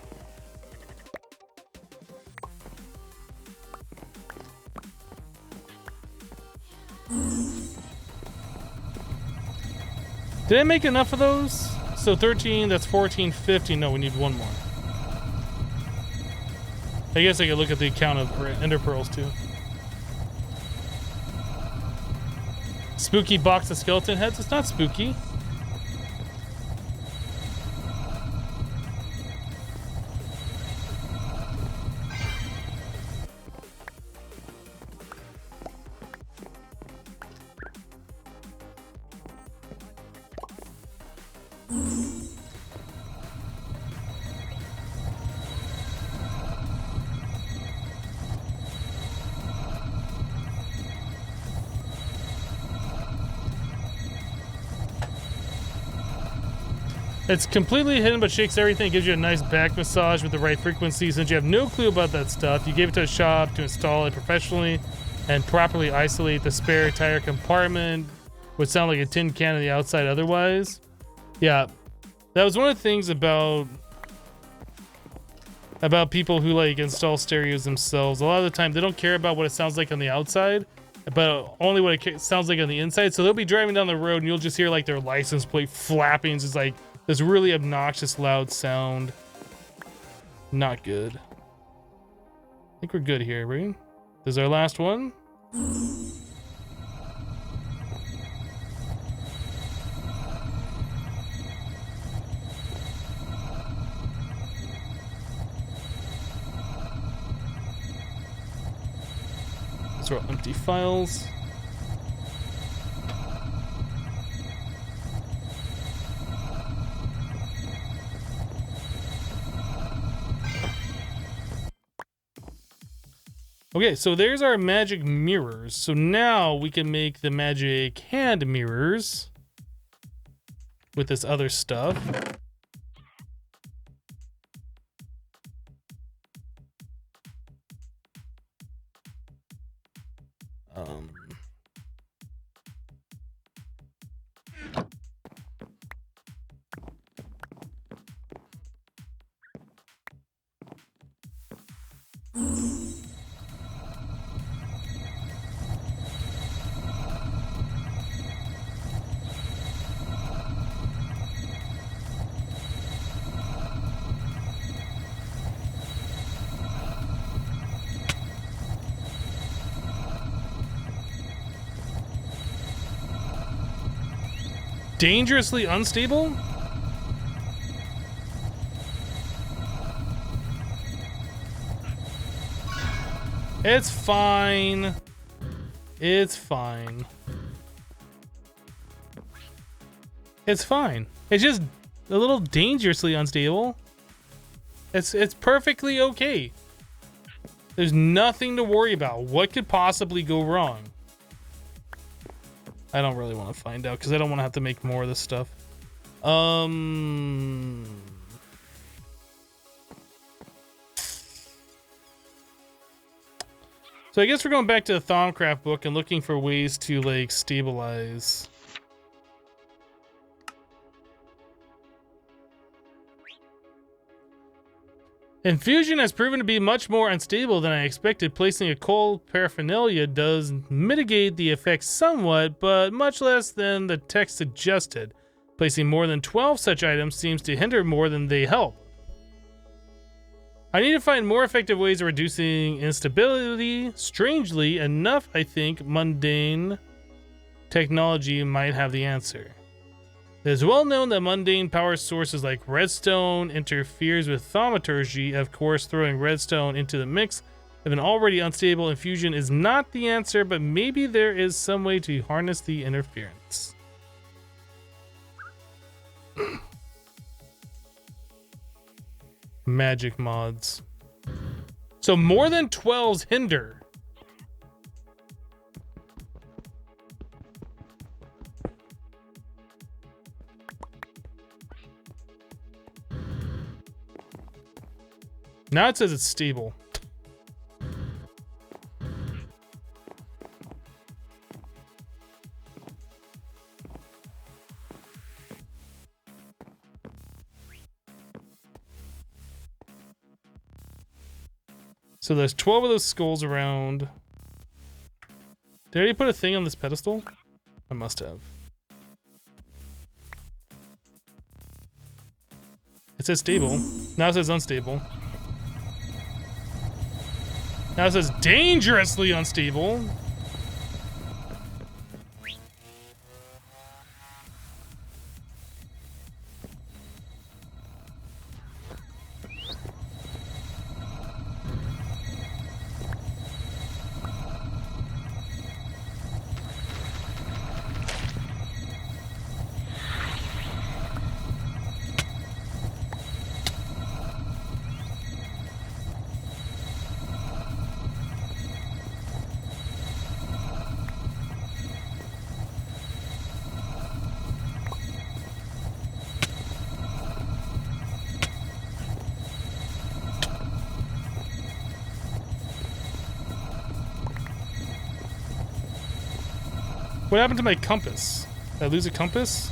Did I make enough of those? So 13, that's 14, 15. No, we need 1 more. I guess I could look at the count of ender pearls too. Spooky box of skeleton heads? It's not spooky. It's completely hidden but shakes everything. It gives you a nice back massage with the right frequency. Since you have no clue about that stuff, you gave it to a shop to install it professionally and properly isolate the spare tire compartment. Would sound like a tin can on the outside otherwise. Yeah, that was one of the things about people who like install stereos themselves. A lot of the time they don't care about what it sounds like on the outside, but only what it sounds like on the inside. So they'll be driving down the road and you'll just hear like their license plate flapping. It's like this really obnoxious loud sound. Not good. I think we're good here, right? This is our last one. These are all empty files. Okay, so there's our magic mirrors. So now we can make the magic hand mirrors with this other stuff. Dangerously unstable? It's fine. It's fine. It's fine. It's just a little dangerously unstable. It's perfectly okay. There's nothing to worry about. What could possibly go wrong? I don't really want to find out because I don't want to have to make more of this stuff. So I guess we're going back to the Thaumcraft book and looking for ways to like stabilize. Infusion has proven to be much more unstable than I expected. Placing a cold paraphernalia does mitigate the effects somewhat, but much less than the text suggested. Placing more than 12 such items seems to hinder more than they help. I need to find more effective ways of reducing instability. Strangely enough, I think mundane technology might have the answer. It is well known that mundane power sources like redstone interferes with thaumaturgy. Of course, throwing redstone into the mix of an already unstable infusion is not the answer, but maybe there is some way to harness the interference. Magic mods. So more than 12's hinder. Now it says it's stable. So there's 12 of those skulls around. Did I already put a thing on this pedestal? I must have. It says stable. Now it says unstable. Now it says dangerously unstable. What happened to my compass? Did I lose a compass?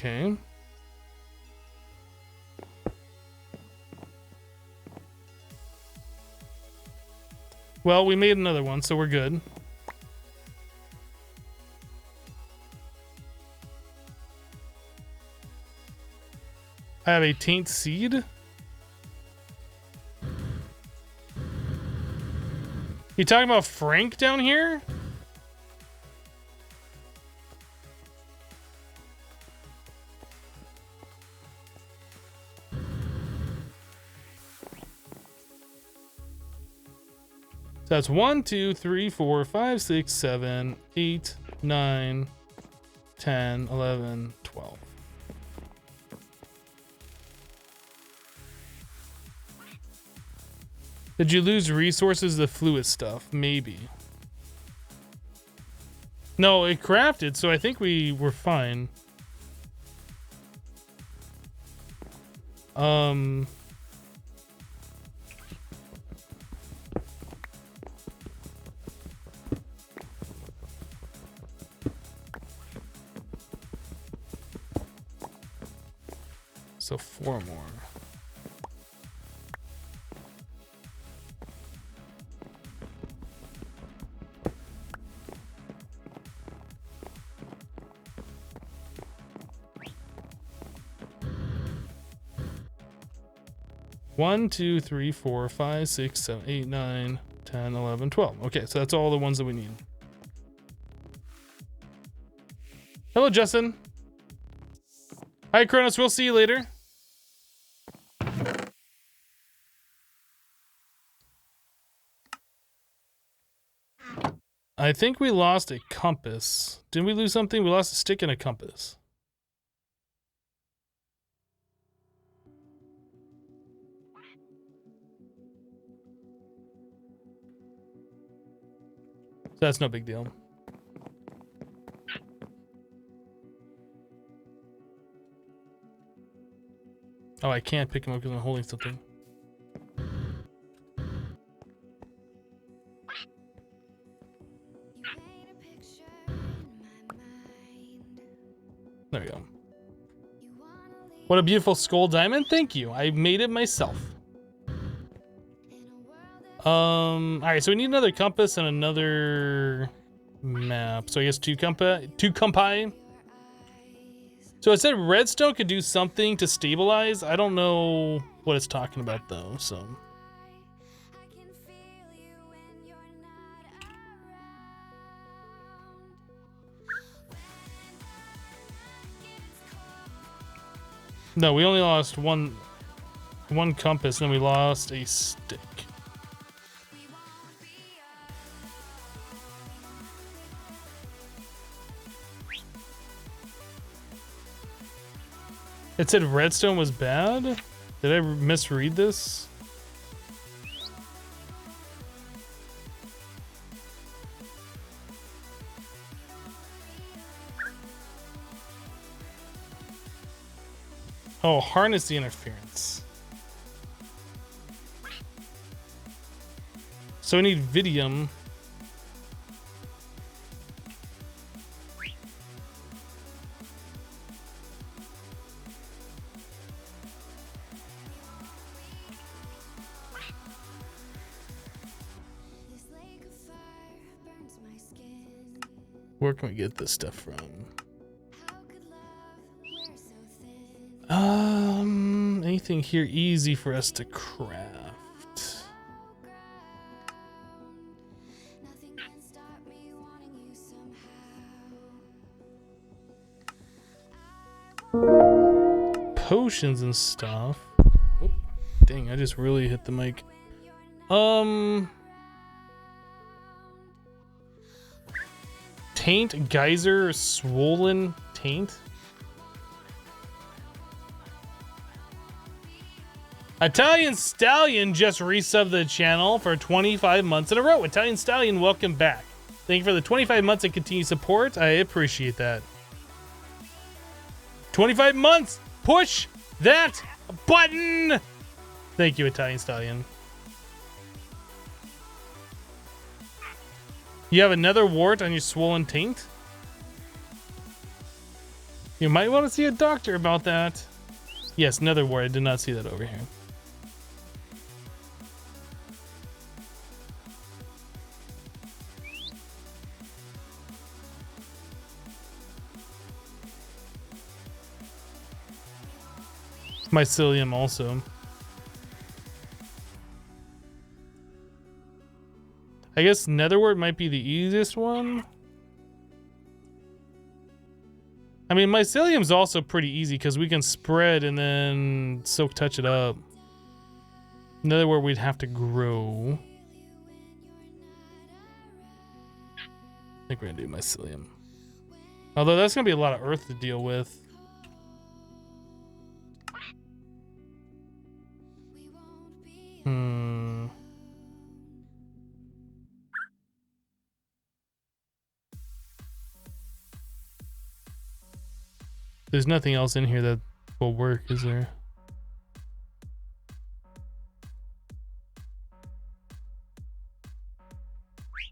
Okay. Well, we made another one, so we're good. I have a taint seed. You talking about Frank down here? So that's 1, 2, 3, 4, 5, 6, 7, 8, 9, 10, 11, 12. Did you lose resources, the fluid stuff? Maybe. No, it crafted, so I think we were fine. So 4 more. One, 2, 3, 4, 5, 6, 7, 8, 9, 10, 11, 12. Okay, so that's all the ones that we need. Hello, Justin. Hi, Kronos. We'll see you later. I think we lost a compass. Didn't we lose something? We lost a stick and a compass. That's no big deal. Oh, I can't pick him up because I'm holding something. There we go. What a beautiful skull diamond. Thank you. I made it myself. Alright, so we need another compass and another map. So I guess two compi. So it said redstone could do something to stabilize. I don't know what it's talking about though, so. No, we only lost one compass, and then we lost a stick. It said redstone was bad? Did I misread this? Oh, harness the interference. So we need Vidium. Where can we get this stuff from? Anything here easy for us to craft? Potions and stuff. Oop, dang, I just really hit the mic. Taint, geyser, swollen taint. Italian Stallion just resubbed the channel for 25 months in a row. Italian Stallion, welcome back. Thank you for the 25 months of continued support. I appreciate that. 25 months! Push that button! Thank you, Italian Stallion. You have another wart on your swollen taint? You might want to see a doctor about that. Yes, another wart. I did not see that over here. Mycelium also. I guess netherwort might be the easiest one. I mean, mycelium's also pretty easy because we can spread and then silk touch it up. Netherwort we'd have to grow. I think we're gonna do mycelium. Although that's gonna be a lot of earth to deal with. There's nothing else in here that will work, is there?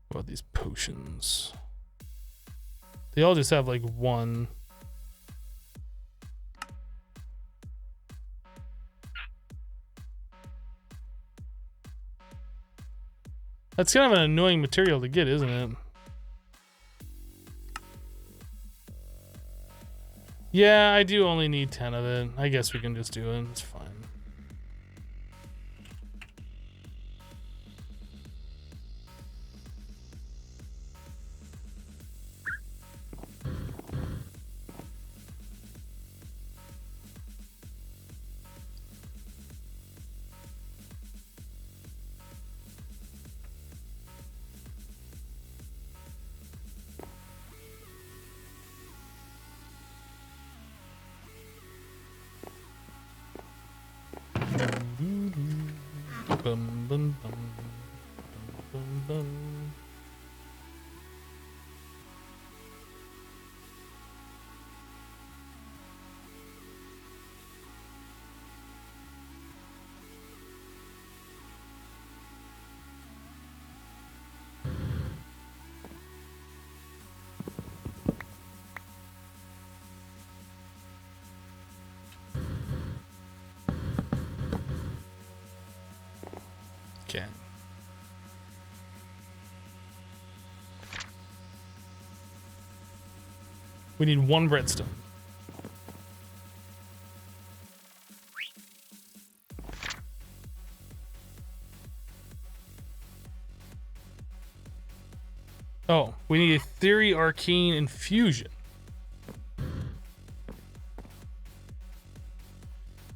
What about these potions? They all just have like one. That's kind of an annoying material to get, isn't it? Yeah, I do only need 10 of it. I guess we can just do it. It's fine. Bum, bum, bum, bum, bum. Okay. We need one redstone. Oh, we need a theory arcane infusion.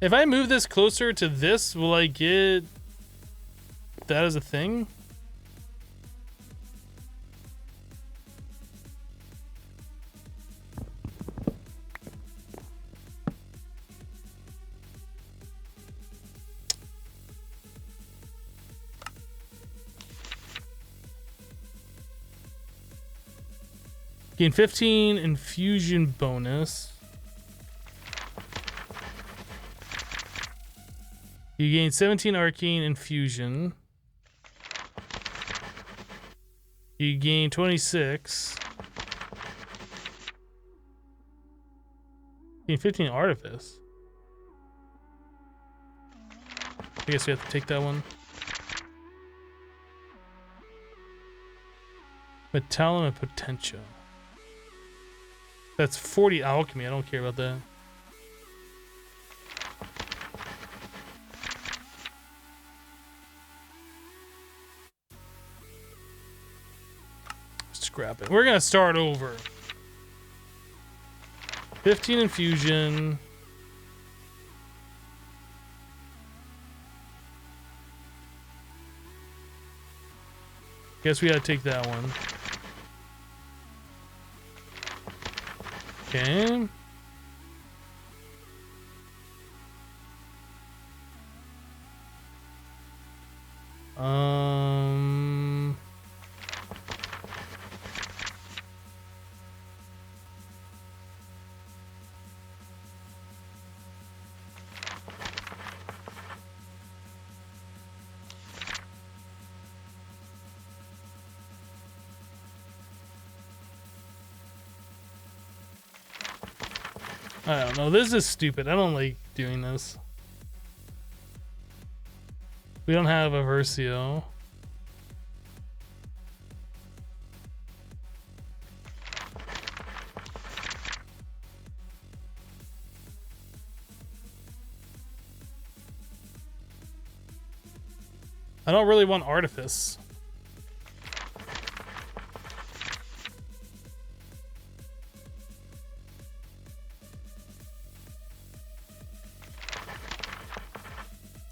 If I move this closer to this, will I get that as a thing? Gain 15 infusion bonus. You gain 17 arcane infusion. You gain 26. You gain 15 artifice. I guess we have to take that one. Metallum and potential. That's 40 alchemy. I don't care about that. Scrap it. We're gonna start over. 15 infusion. Guess we gotta take that one. Okay. I don't know. This is stupid. I don't like doing this. We don't have a Versio. I don't really want Artifice.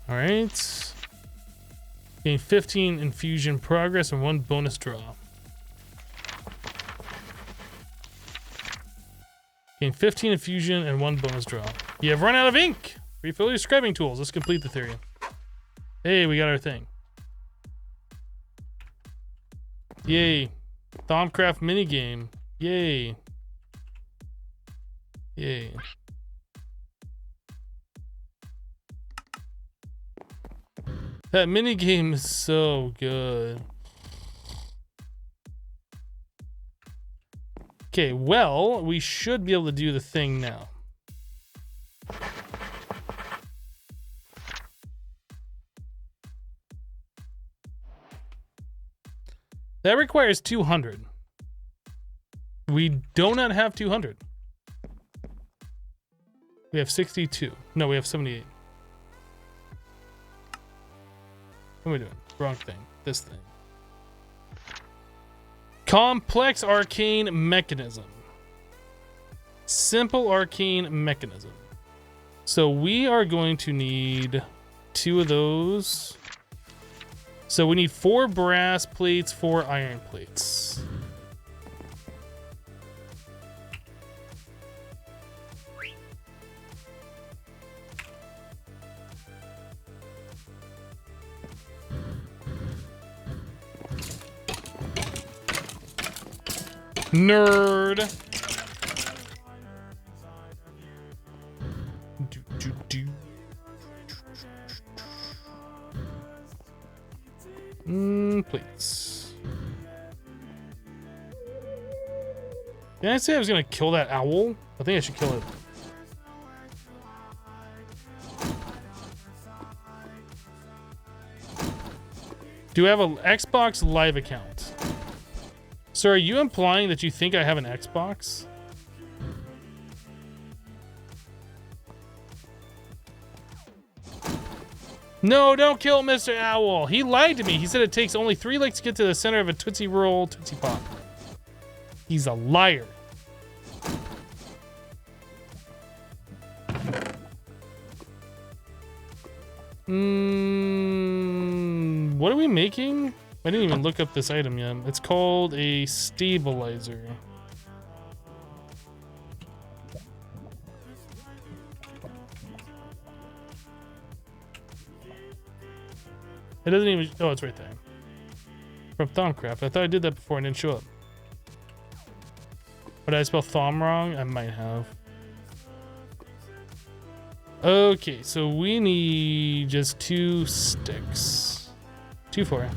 All right. Gain 15 infusion progress and 1 bonus draw. Gain 15 infusion and 1 bonus draw. You have run out of ink. Refill your scribing tools. Let's complete the theory. Hey, we got our thing. Yay. Thaumcraft minigame. Yay. Yay. That minigame is so good. Okay, well, we should be able to do the thing now. That requires 200. We do not have 200. We have 62. No, we have 78. What am I doing? Wrong thing. This thing. Complex arcane mechanism. Simple arcane mechanism. So we are going to need 2 of those. So we need 4 brass plates, 4 iron plates. Nerd. Plates. Did I say I was gonna kill that owl? I think I should kill it. Do I have an Xbox Live account? So are you implying that you think I have an Xbox? No, don't kill Mr. Owl. He lied to me. He said it takes only 3 licks to get to the center of a Tootsie Roll Tootsie Pop. He's a liar. What are we making? I didn't even look up this item yet. It's called a stabilizer. It doesn't even... Oh, it's right there. From Thaumcraft. I thought I did that before and didn't show up. But did I spell Thaum wrong? I might have. Okay, so we need just 2 sticks. 2 for it.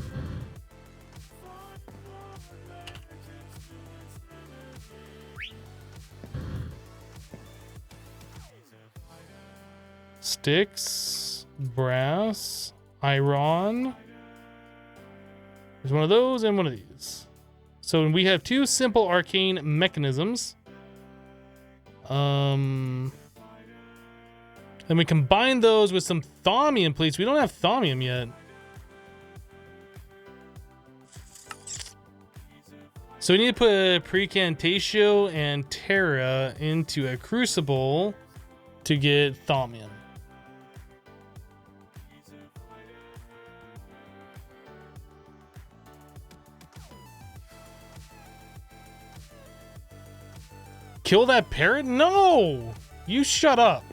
Sticks, brass, iron. There's one of those and one of these. So we have 2 simple arcane mechanisms. And we combine those with some thaumium plates. We don't have thaumium yet. So we need to put Precantatio and Terra into a crucible to get thaumium. Kill that parrot? No! You shut up.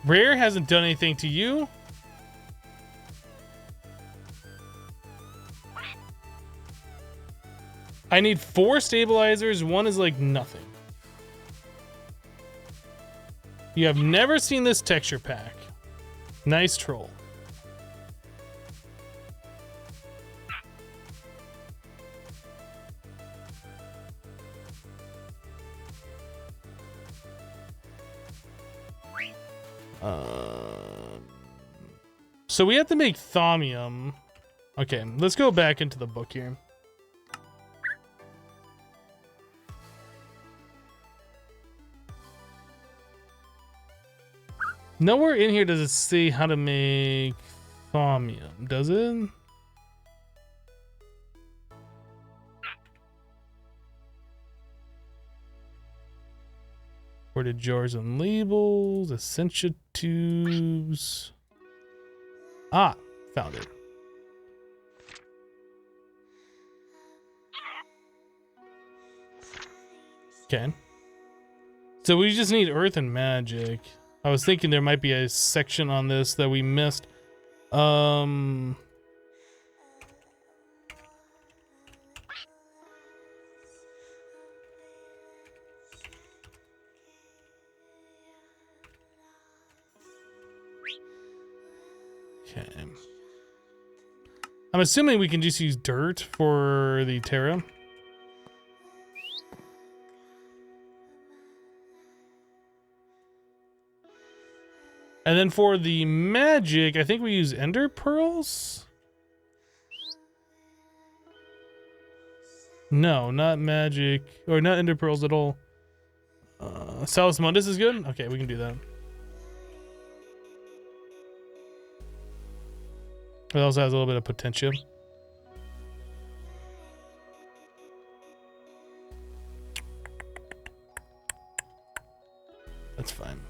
Rare hasn't done anything to you. I need 4 stabilizers. 1 is like nothing. You have never seen this texture pack. Nice troll. So we have to make thaumium. Okay, let's go back into the book here. Nowhere in here does it say how to make thaumium, does it? Ported jars and labels, Essentia tubes. Ah, found it. Okay. So we just need earth and magic. I was thinking there might be a section on this that we missed. Okay. I'm assuming we can just use dirt for the Terra. And then for the magic, I think we use ender pearls? No, not magic. Or not ender pearls at all. Salus Mundus is good? Okay, we can do that. It also has a little bit of potential. That's fine.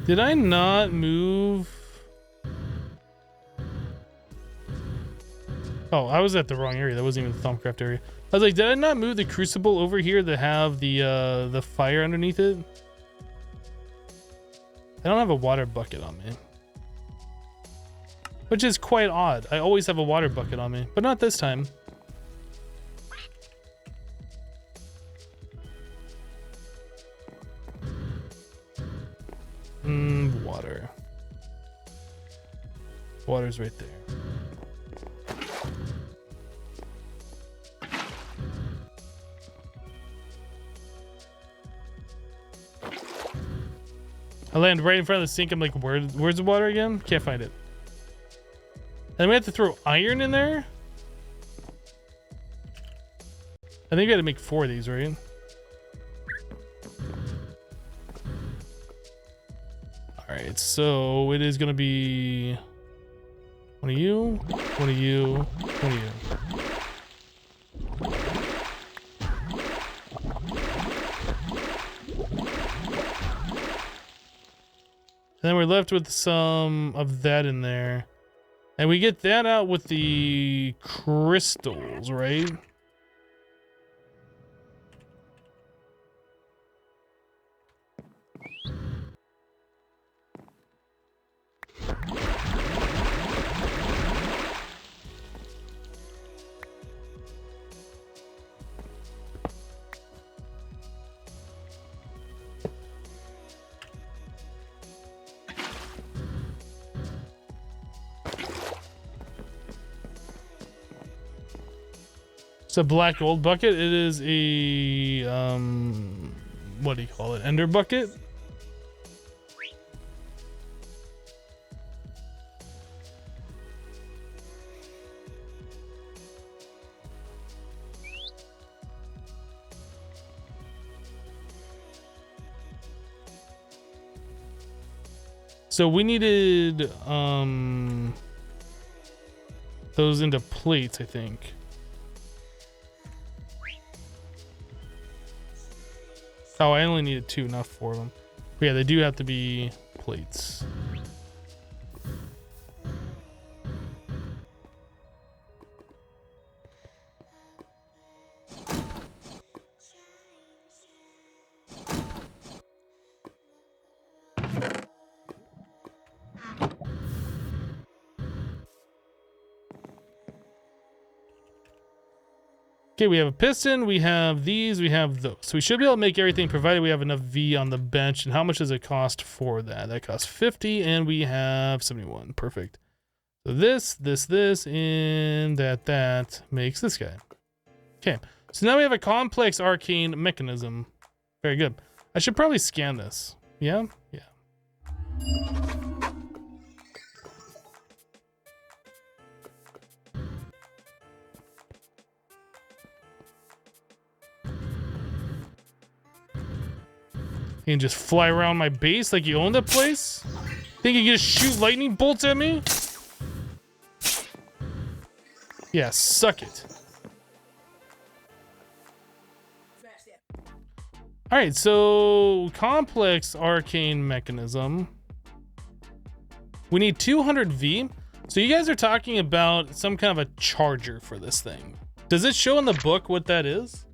Did I not move? Oh, I was at the wrong area. That wasn't even the Thaumcraft area. I was like, did I not move the crucible over here to have the fire underneath it? I don't have a water bucket on me. Which is quite odd. I always have a water bucket on me, but not this time. Water. Water's right there. I land right in front of the sink. I'm like, where's the water again? Can't find it. And we have to throw iron in there? I think we had to make 4 of these, right? Alright, so it is gonna be one of you, one of you, one of you. And then we're left with some of that in there. And we get that out with the crystals, right? It's a black gold bucket. It is a what do you call it? Ender bucket? So we needed those into plates, I think. Oh, I only needed 2, not 4 of them. But yeah, they do have to be plates. Okay, we have a piston, we have these, we have those. So we should be able to make everything provided we have enough V on the bench. And how much does it cost for that? That costs 50 and we have 71. Perfect. So this, and that makes this guy. Okay, so now we have a complex arcane mechanism. Very good. I should probably scan this. Yeah? Yeah. You can just fly around my base like you own that place? Think you can just shoot lightning bolts at me? Yeah, suck it. Alright, so complex arcane mechanism. We need 200 V. So you guys are talking about some kind of a charger for this thing. Does it show in the book what that is?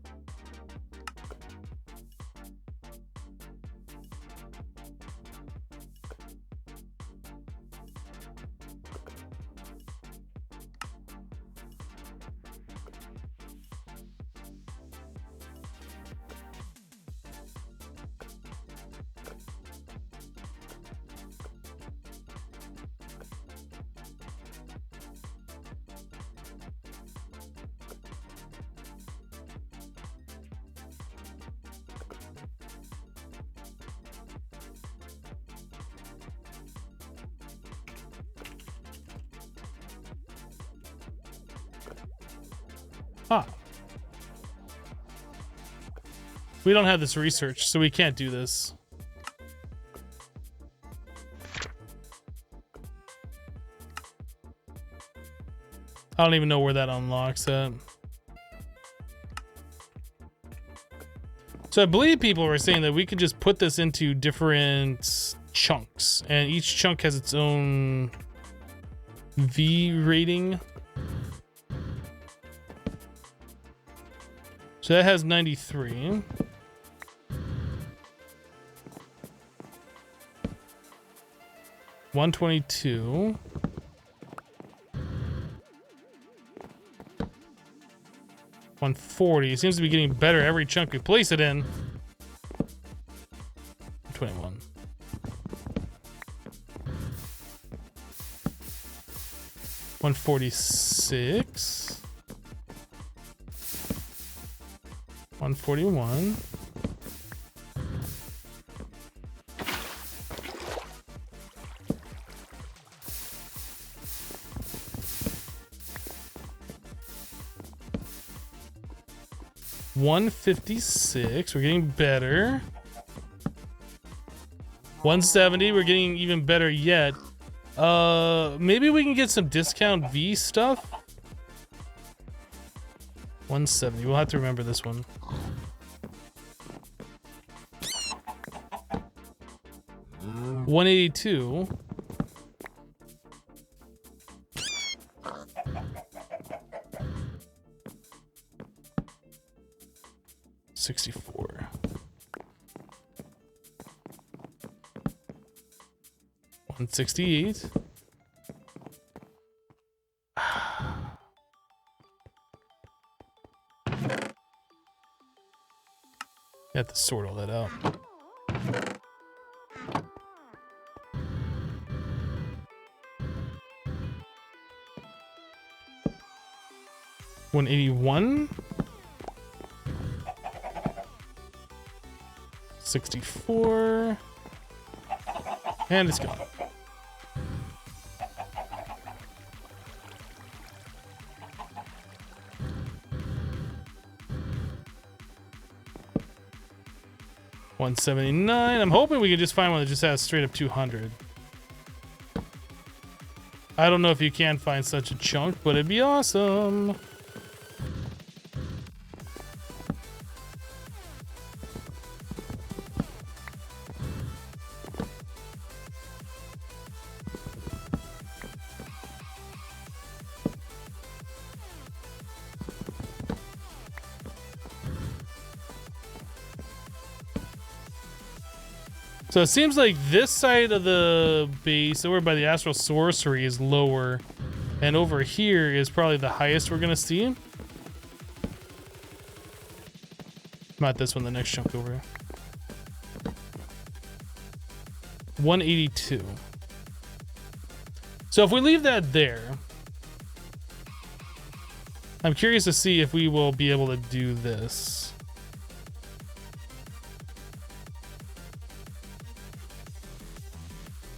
Ah. We don't have this research, so we can't do this. I don't even know where that unlocks at. So I believe people were saying that we could just put this into different chunks, and each chunk has its own V rating. So that has 93. $122. $140. It seems to be getting better every chunk we place it in. 21. $146. 141. $156. We're getting better. 170. We're getting even better yet. Maybe we can get some discount V stuff. 170. We'll have to remember this one. $182. $64. $168. You have to sort all that out. $181. 64. And it's gone. $179. I'm hoping we can just find one that just has straight up 200. I don't know if you can find such a chunk, but it'd be awesome. So it seems like this side of the base, over by the Astral Sorcery, is lower. And over here is probably the highest we're going to see. Not this one, the next chunk over. 182. So if we leave that there, I'm curious to see if we will be able to do this.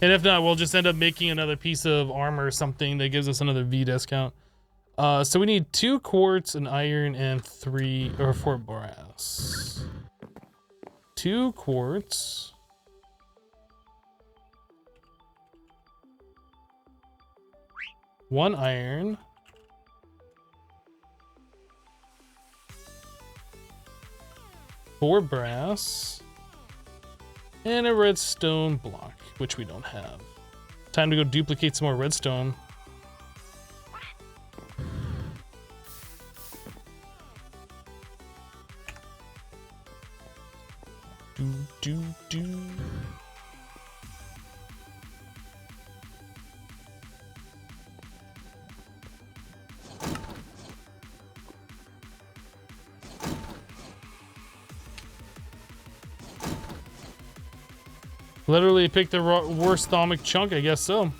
And if not, we'll just end up making another piece of armor or something that gives us another V discount. So we need 2 quartz, an iron, and 4 brass. 2 quartz. 1 iron. 4 brass. And a redstone block, which we don't have. Time to go duplicate some more redstone. Do. Literally picked the worst thaumic chunk, I guess so.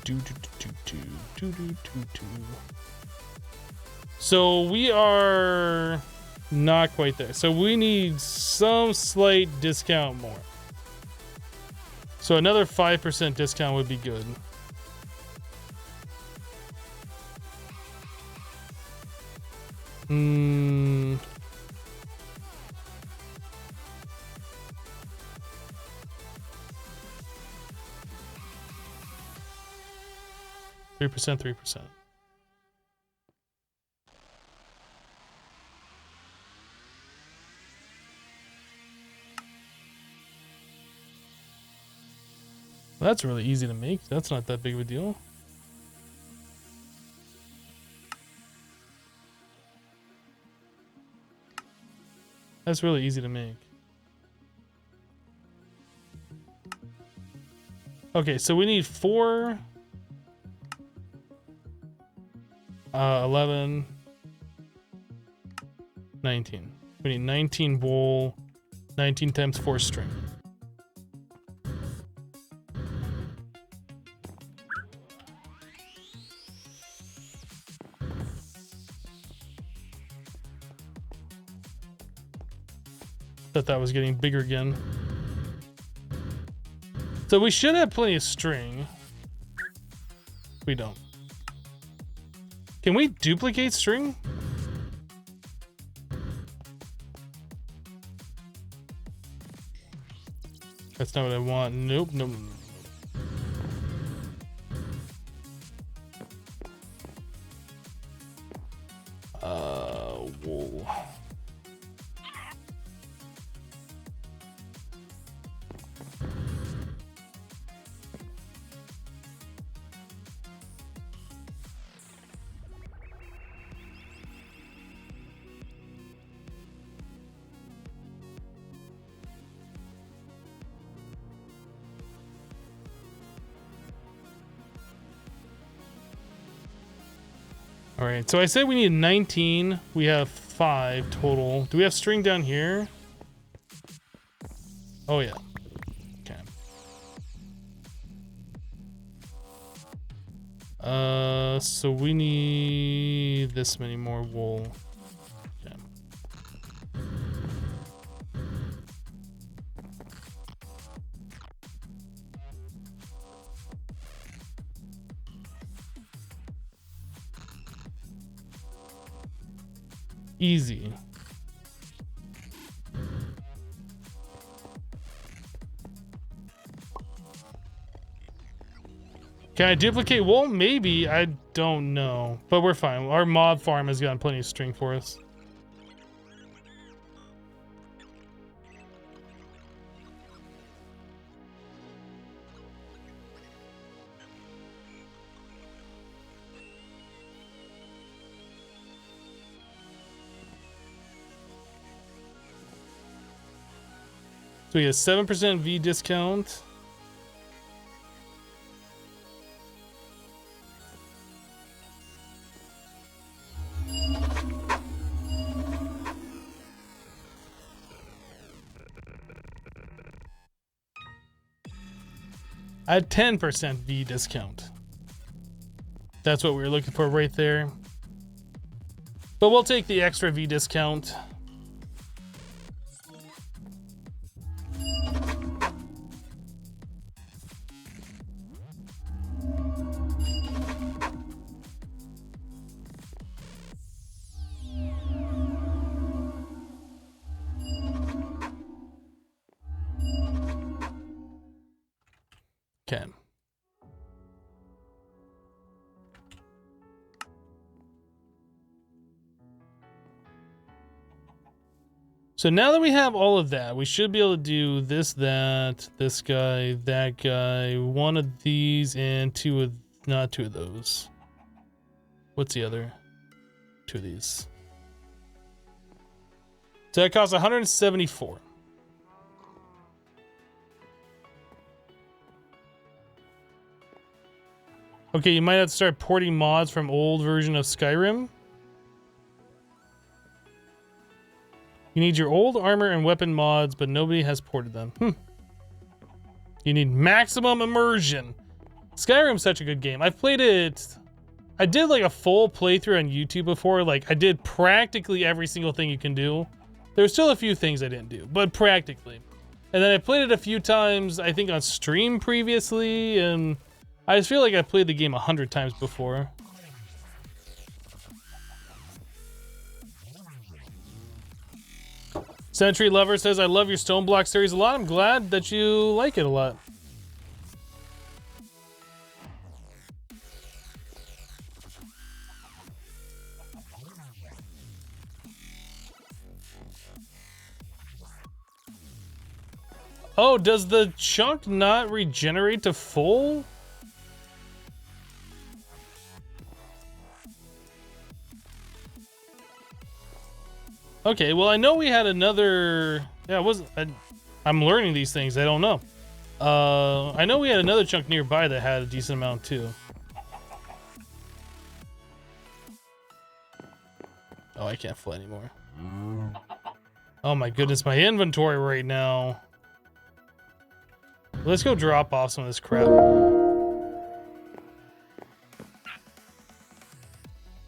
Do. So we are not quite there. So we need some slight discount more. So another 5% discount would be good. Hmm. 3%. Well, that's really easy to make. That's not that big of a deal. That's really easy to make. Okay, so we need 4... 11, 19. We need 19 wool, 19 times 4 string. Thought that was getting bigger again. So we should have plenty of string. We don't. Can we duplicate string? That's not what I want. Nope. Wool. All right, so I said we need 19. We have 5 total. Do we have string down here? Oh, yeah. Okay. So we need this many more wool. Okay. Easy. Can I duplicate wool? Maybe. I don't know. But we're fine. Our mob farm has gotten plenty of string for us. So we have 7% V discount. At 10% V discount. That's what we were looking for right there. But we'll take the extra V discount. Okay. So now that we have all of that, we should be able to do this, that, this guy, that guy, one of these, and not two of those. What's the other? Two of these. So that costs 174. Okay, you might have to start porting mods from old version of Skyrim. You need your old armor and weapon mods, but nobody has ported them. You need maximum immersion. Skyrim's such a good game. I've played it. I did like a full playthrough on YouTube before. Like I did practically every single thing you can do. There's still a few things I didn't do, but practically. And then I played it a few times, I think on stream previously, and I just feel like I played the game 100 times before. Century Lover says, I love your Stone Block series a lot. I'm glad that you like it a lot. Oh, does the chunk not regenerate to full? Okay, well, I know we had another. Yeah, I'm learning these things. I don't know. I know we had another chunk nearby that had a decent amount too. Oh, I can't fly anymore. Oh my goodness, my inventory right now. Let's go drop off some of this crap.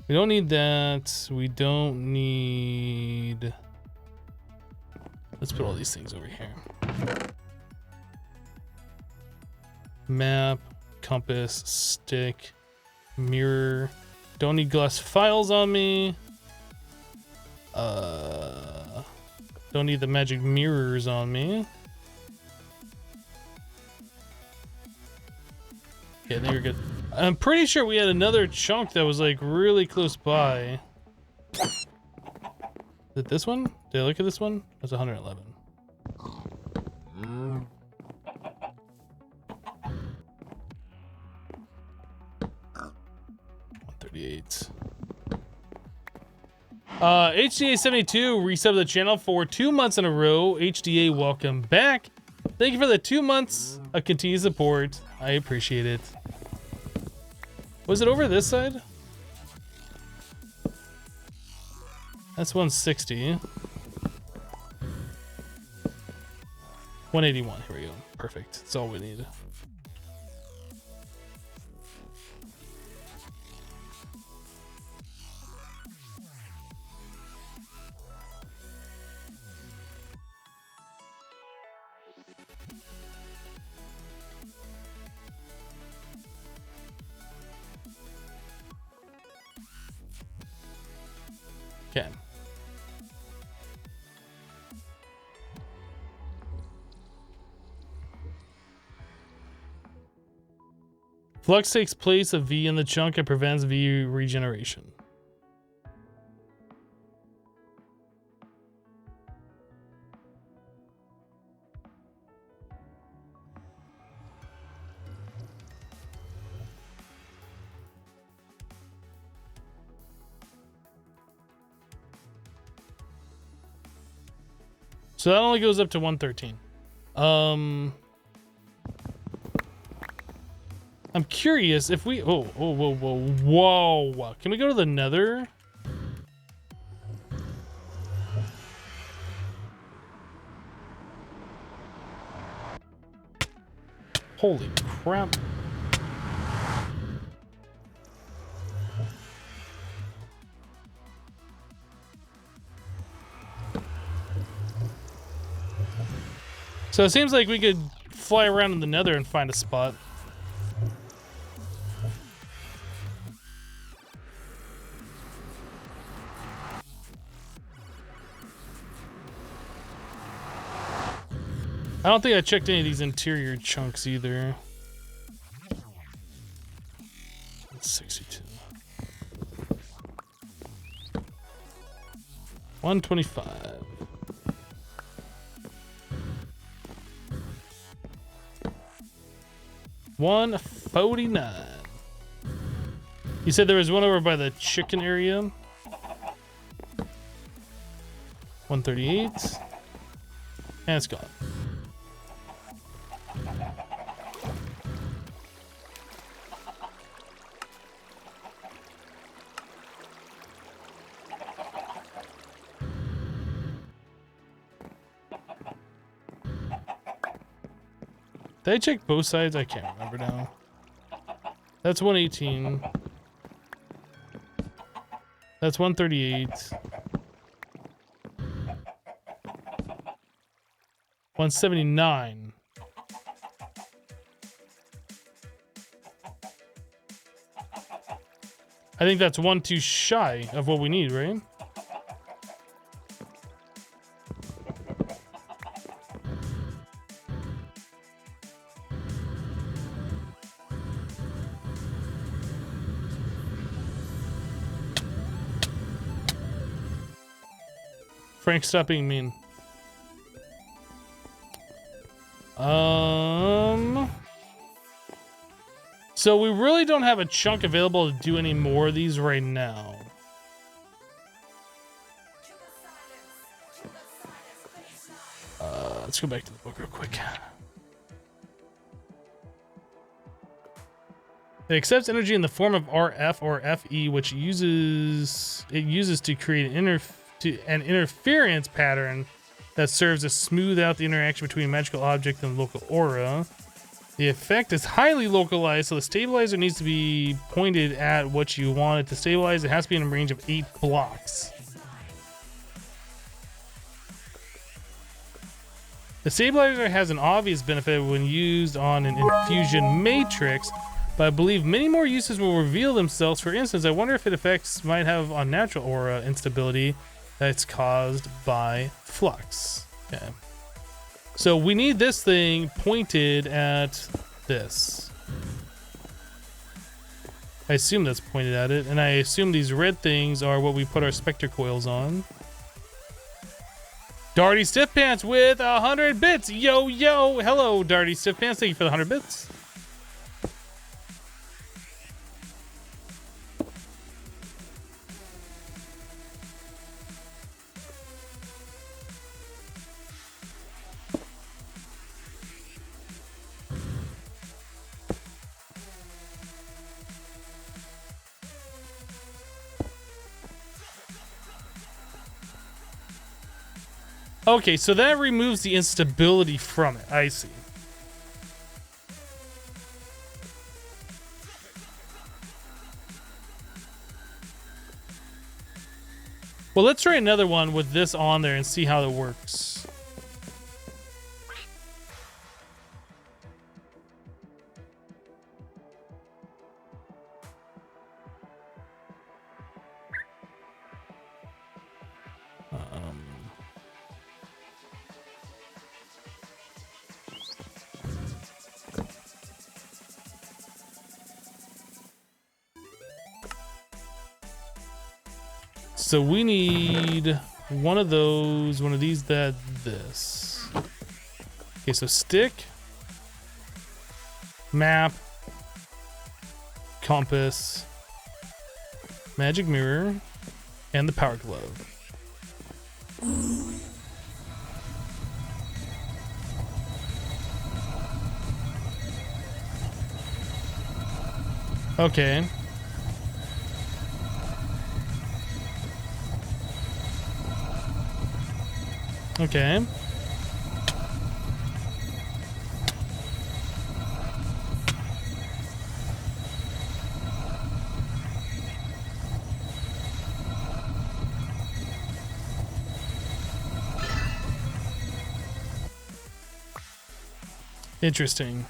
We don't need that. We don't need... Let's put all these things over here. Map, compass, stick, mirror. Don't need glass files on me. Don't need the magic mirrors on me. Okay, I think we're good. I'm pretty sure we had another chunk that was like really close by. Is it this one? Did I look at this one? That's 111. 138. HDA 72 resubbed the channel for 2 months in a row. HDA, welcome back. Thank you for the 2 months of continued support. I appreciate it. Was it over this side? That's 160. 181. Here we go. Perfect. That's all we need. Okay. Flux takes place of V in the chunk and prevents V regeneration. So that only goes up to 113. I'm curious if we. Oh, whoa! Can we go to the Nether? Holy crap! So it seems like we could fly around in the Nether and find a spot. I don't think I checked any of these interior chunks either. 62. 125. $149. You said there was one over by the chicken area. 138. And it's gone. Did I check both sides? I can't remember now. That's 118. That's 138. 179. I think that's one too shy of what we need, right? Frank, stop being mean. So we really don't have a chunk available to do any more of these right now. Let's go back to the book real quick. It accepts energy in the form of RF or FE, which uses to create an interference pattern that serves to smooth out the interaction between a magical object and local aura. The effect is highly localized, so the stabilizer needs to be pointed at what you want it to stabilize. It has to be in a range of 8 blocks. The stabilizer has an obvious benefit when used on an infusion matrix, but I believe many more uses will reveal themselves. For instance, I wonder if it effects might have on natural aura instability that's caused by flux. Okay. So we need this thing pointed at this. I assume that's pointed at it, and I assume these red things are what we put our specter coils on. Darty Stiffpants with 100 bits. Yo, yo. Hello, Darty Stiffpants. Thank you for the 100 bits. Okay, so that removes the instability from it. I see. Well, let's try another one with this on there and see how it works. So we need one of those, one of these, this. Okay, so stick, map, compass, magic mirror, and the power glove. Okay. Okay. Interesting.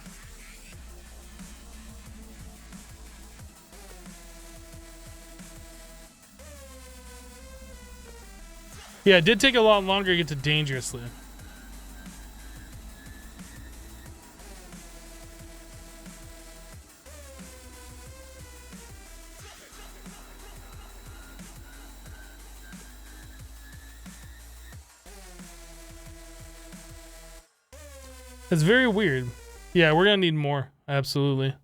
Yeah, it did take a lot longer to get to dangerously. It's very weird. Yeah, we're gonna need more. Absolutely.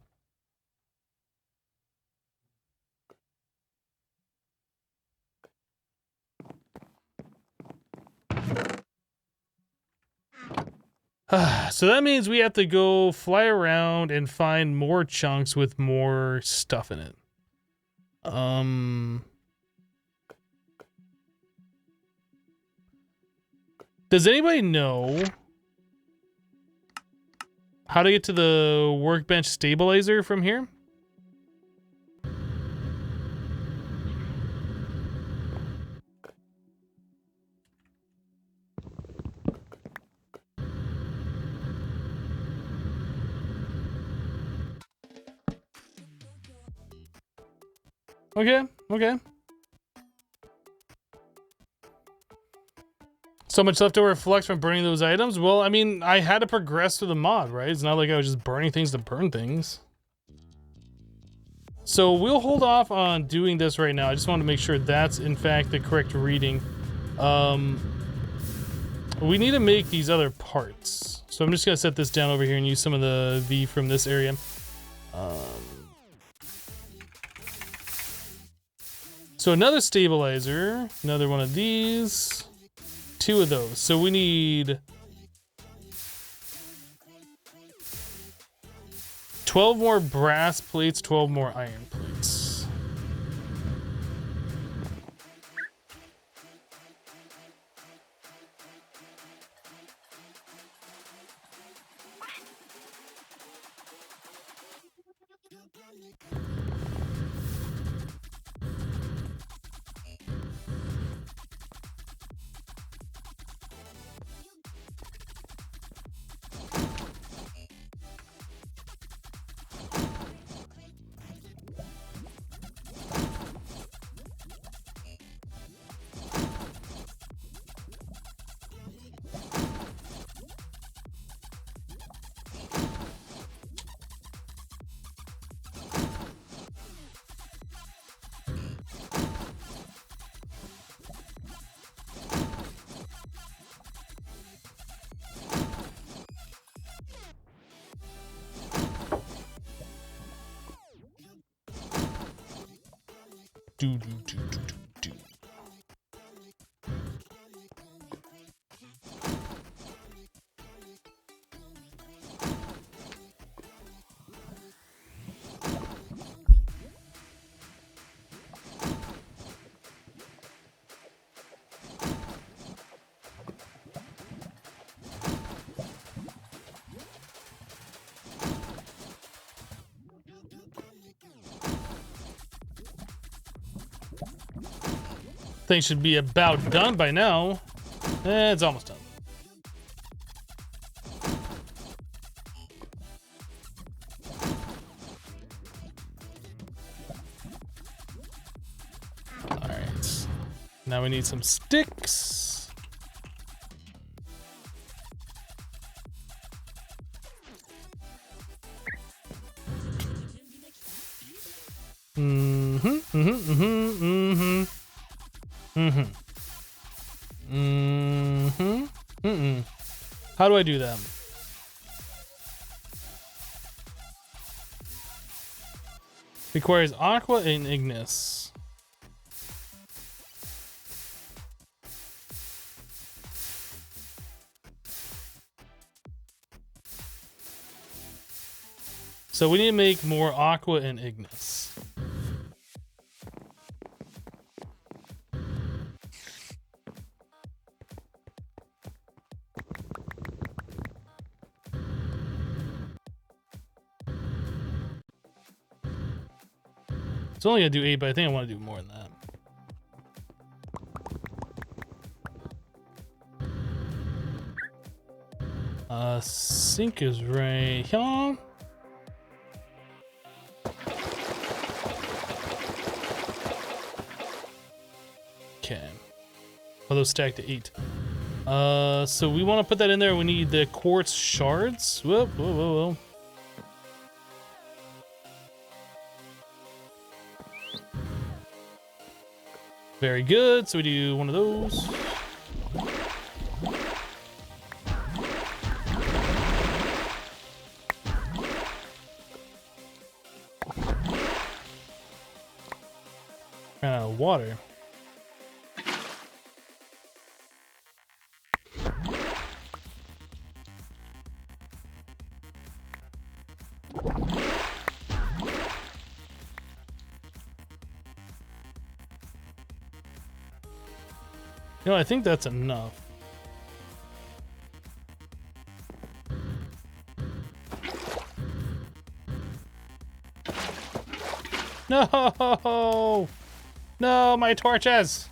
So that means we have to go fly around and find more chunks with more stuff in it. Does anybody know how to get to the workbench stabilizer from here? Okay, okay. So much leftover flux from burning those items? Well, I mean, I had to progress through the mod, right? It's not like I was just burning things to burn things. So we'll hold off on doing this right now. I just want to make sure that's, in fact, the correct reading. We need to make these other parts. So I'm just going to set this down over here and use some of the V from this area. So another stabilizer, another one of these, 2 of those. So we need 12 more brass plates, 12 more iron plates. Do, do, do, do, do, do. Thing should be about done by now. It's almost done. Alright. Now we need some sticks. How do I do that? Requires aqua and ignis. So we need to make more aqua and ignis. It's only gonna do 8, but I think I want to do more than that. Sink is right here. Okay. Oh, those stacked to 8. So we want to put that in there. We need the quartz shards. Whoa, whoa, whoa, whoa. Very good. So we do one of those. Ran out of water. You know, I think that's enough. No! No, my torches!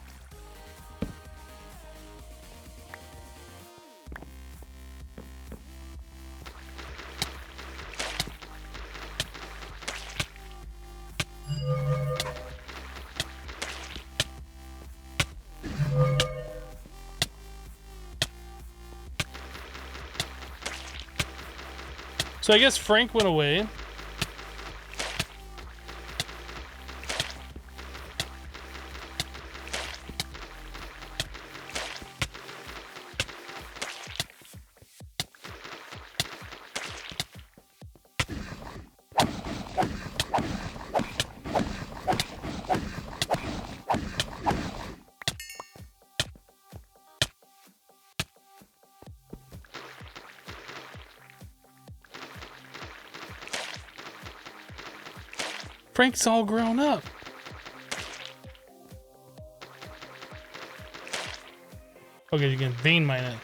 So I guess Frank went away. Frank's all grown up. Okay, you can vein mine it.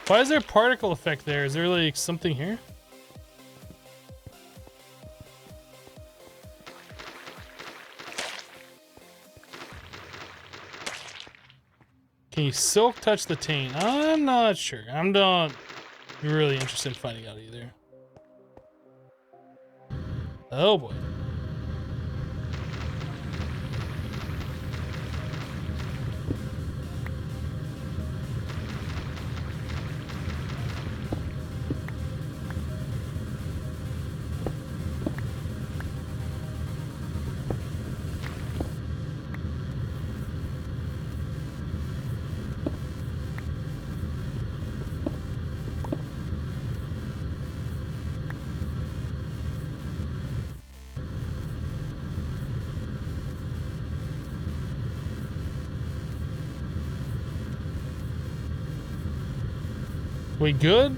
Why is there a particle effect there? Is there like something here? Can you silk touch the taint? I'm not sure. I'm not really interested in finding out either. Oh boy. We good?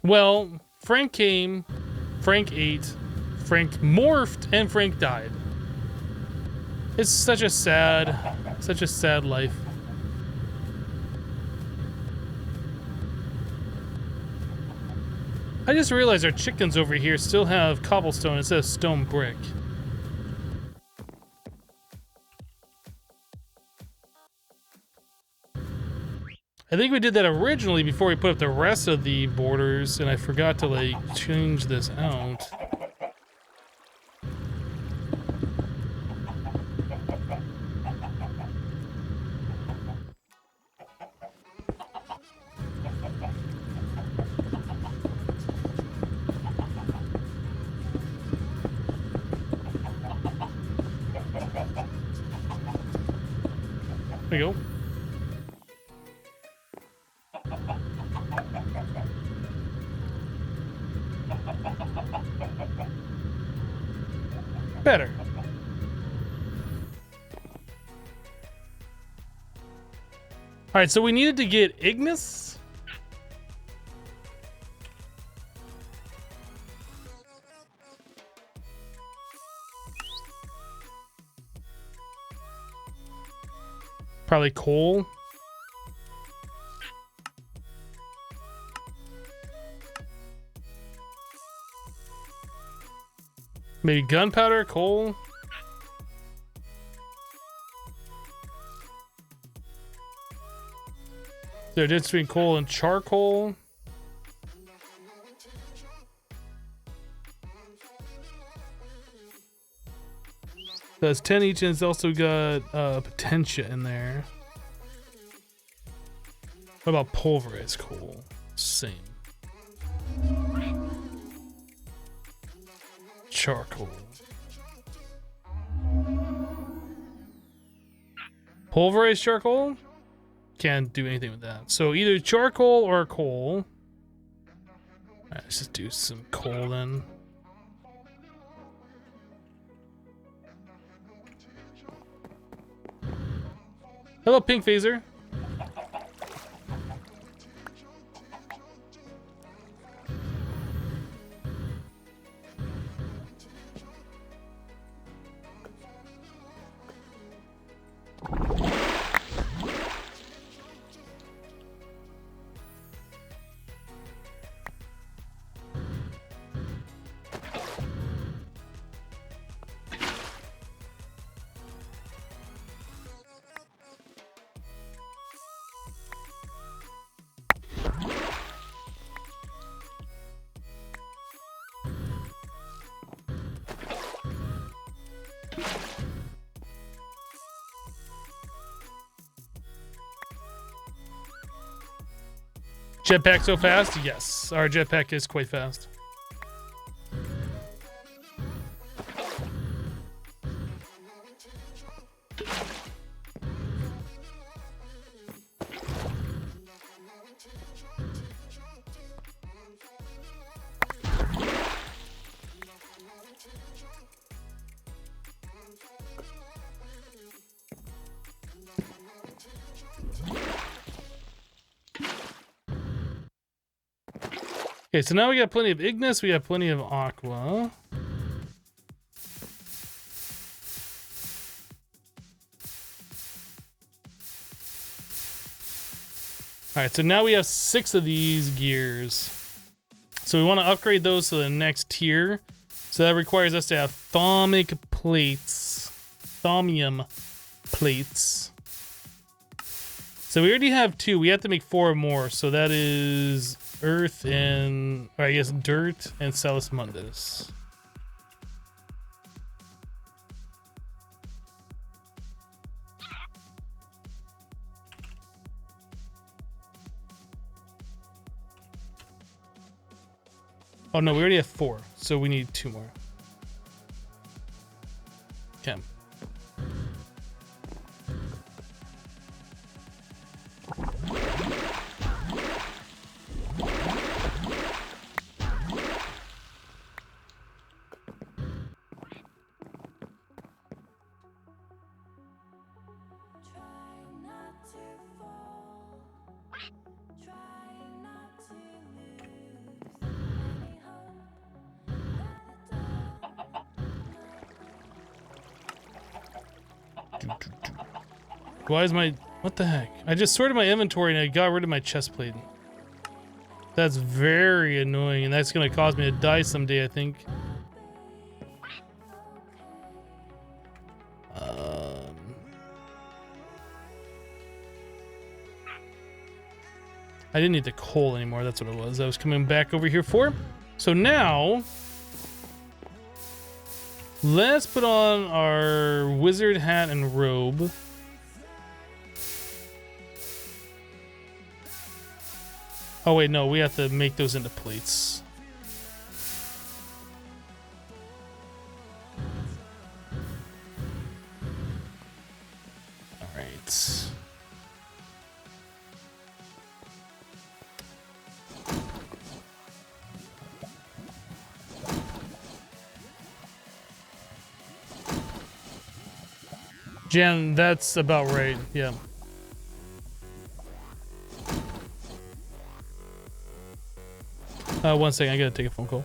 Well, Frank came, Frank ate, Frank morphed, and Frank died. It's such a sad life. I just realized our chickens over here still have cobblestone instead of stone brick. I think we did that originally before we put up the rest of the borders, and I forgot to like change this out. There you go. Better. All right, so we needed to get Ignis. Probably coal. Maybe gunpowder, coal. Is there a difference between coal and charcoal? That's 10 each, and it's also got potentia in there. What about pulverized coal? Same. Charcoal. Pulverized charcoal? Can't do anything with that. So either charcoal or coal. Alright, let's just do some coal then. Hello, Pink Phaser. Jetpack so fast? Yes, our jetpack is quite fast. Okay, so now we got plenty of Ignis, we got plenty of Aqua. Alright, so now we have 6 of these gears. So we want to upgrade those to the next tier. So that requires us to have thaumic plates. Thaumium plates. So we already have 2. We have to make 4 more. So that is Earth and, or I guess Dirt and Salus Mundus. Oh no, we already have 4, so we need 2 more. Okay. Why is my... What the heck? I just sorted my inventory and I got rid of my chest plate. That's very annoying, and that's going to cause me to die someday, I think. I didn't need the coal anymore. That's what it was. I was coming back over here for. So now, let's put on our wizard hat and robe. Oh wait, no, we have to make those into plates. All right. Jan, that's about right. Yeah. One second, I gotta take a phone call.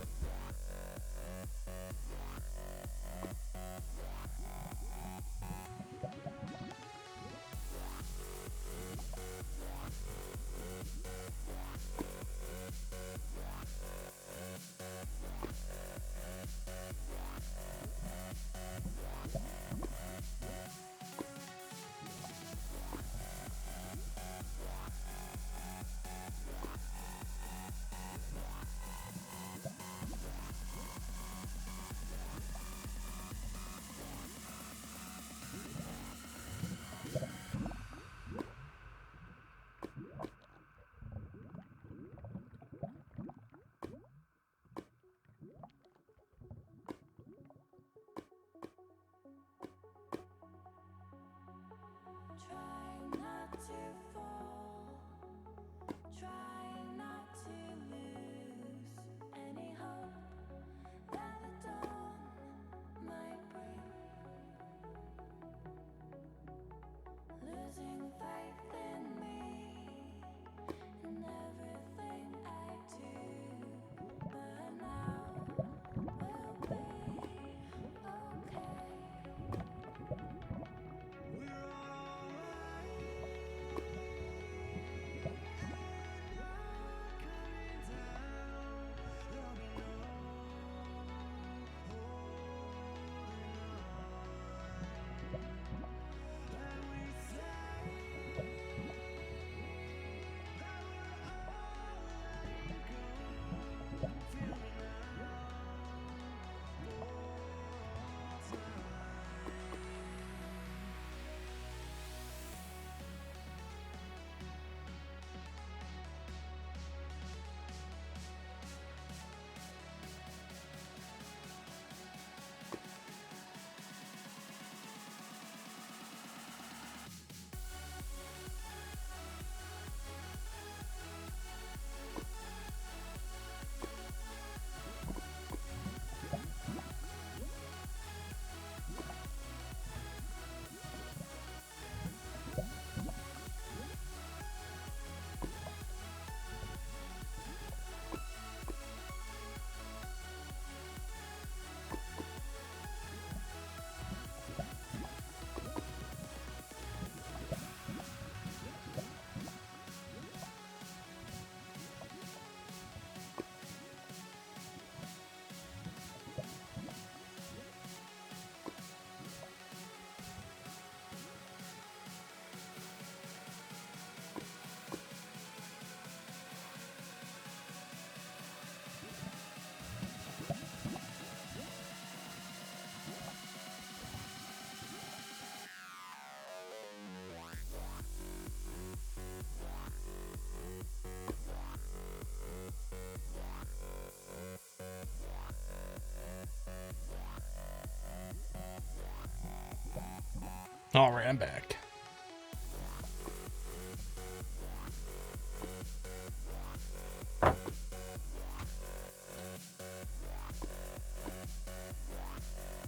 All right, I'm back.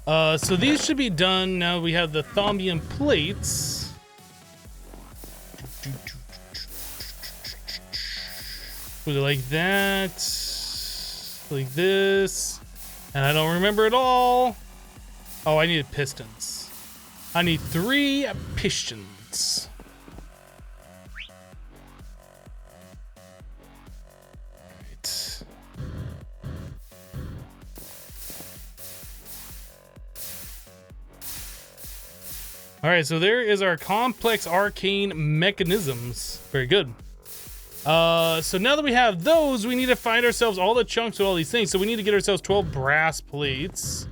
So these should be done now. We have the thaumium plates. Was it like that? Like this? And I don't remember it all. Oh, I needed pistons. I need 3 pistons. Right. All right, so there is our complex arcane mechanisms. Very good. So now that we have those, we need to find ourselves all the chunks of all these things. So we need to get ourselves 12 brass plates.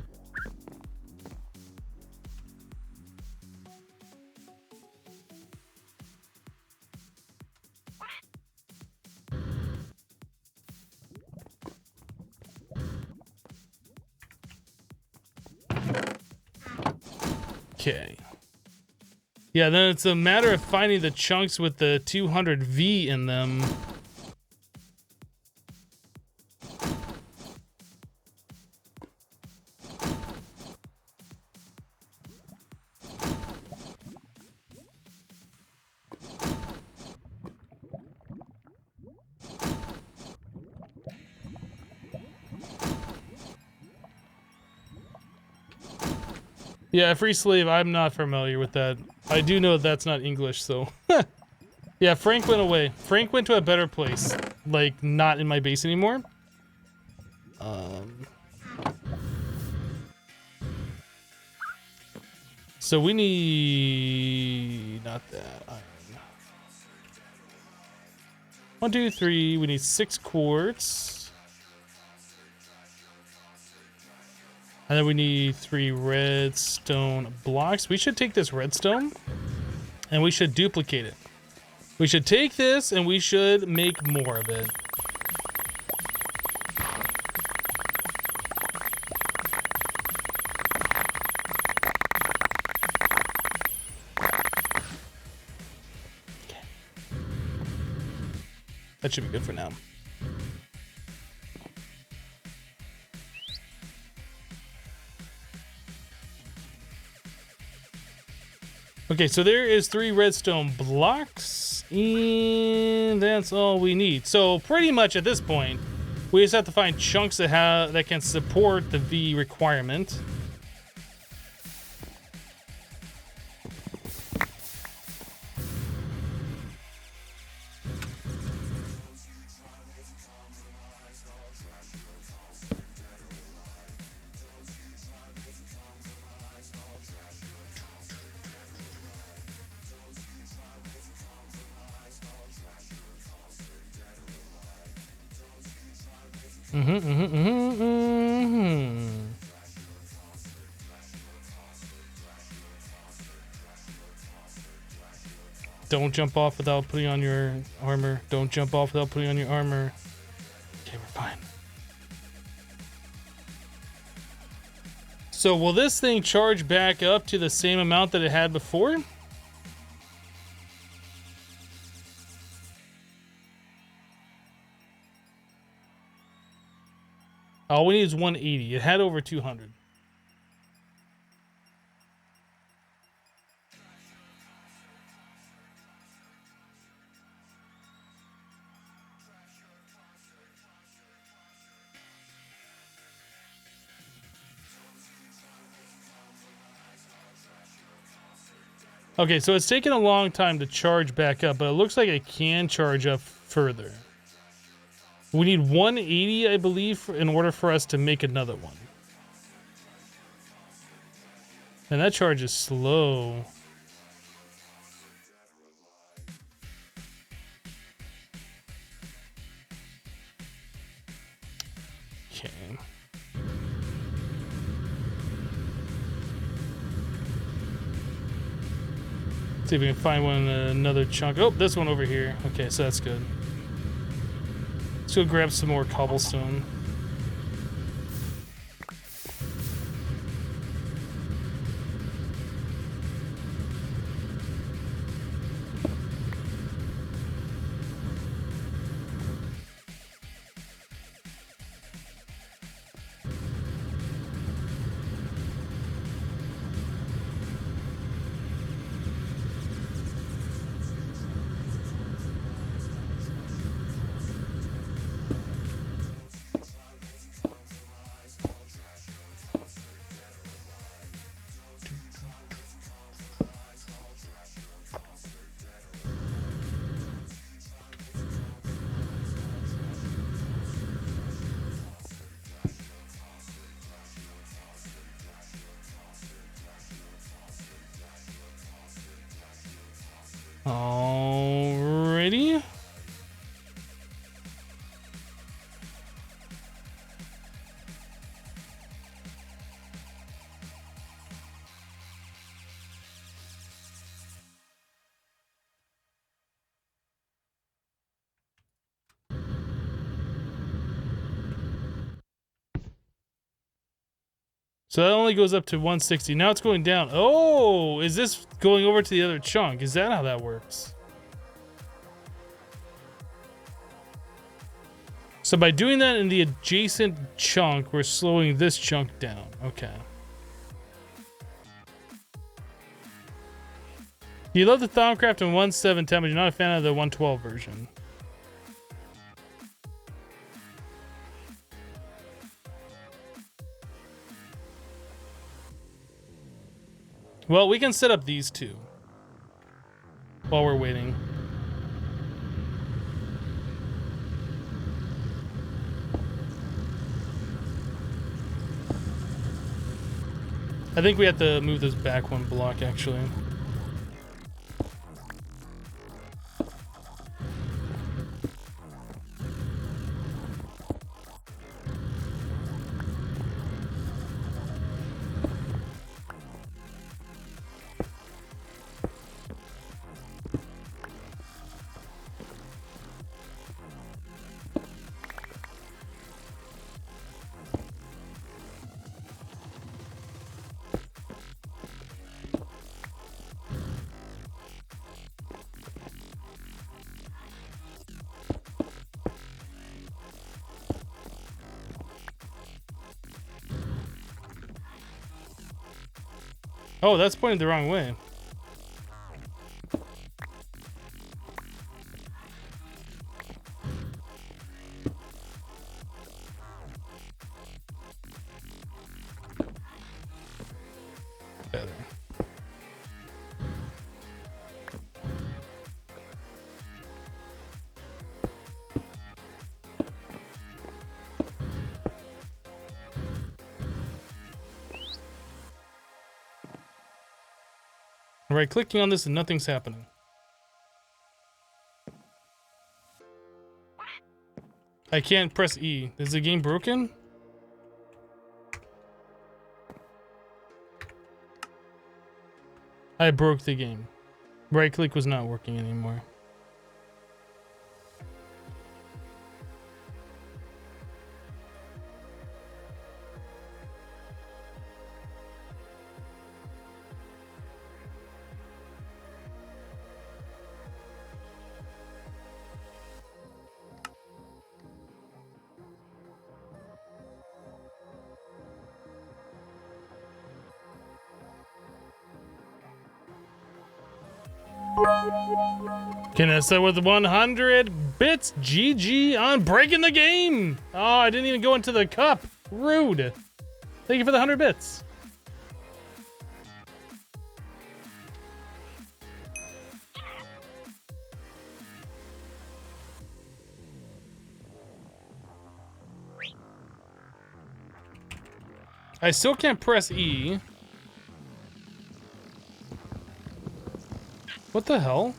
Okay. Yeah, then it's a matter of finding the chunks with the 200V in them. Yeah, free slave, I'm not familiar with that. I do know that's not English, so. Yeah, Frank went away. Frank went to a better place. Like, not in my base anymore. So we need... not that. Iron. 1, 2, 3. We need 6 quartz. And then we need 3 redstone blocks. We should take this redstone and we should duplicate it. We should take this and we should make more of it. Okay. That should be good for now. Okay, so there is 3 redstone blocks, and that's all we need. So pretty much at this point, we just have to find chunks that can support the V requirement. Don't jump off without putting on your armor. Don't jump off without putting on your armor. Okay, we're fine. So will this thing charge back up to the same amount that it had before? All we need is 180. It had over 200. Okay, so it's taken a long time to charge back up, but it looks like it can charge up further. We need 180, I believe, in order for us to make another one. And that charge is slow. Okay. See if we can find one, another chunk. Oh, this one over here. Okay, so that's good. Let's go grab some more cobblestone. Alrighty. So that only goes up to 160. Now it's going down. Oh, is this going over to the other chunk? Is that how that works? So by doing that in the adjacent chunk, we're slowing this chunk down. Okay. You love the Thaumcraft in 1.7.10, but you're not a fan of the 1.12 version. Well, we can set up these two while we're waiting. I think we have to move this back one block, actually. Oh, that's pointed the wrong way. Better. Right, clicking on this and nothing's happening. I can't press E. Is the game broken? I broke the game. Right click was not working anymore. Kinessa with 100 bits. GG on breaking the game. Oh, I didn't even go into the cup. Rude. Thank you for the 100 bits. I still can't press E. What the hell?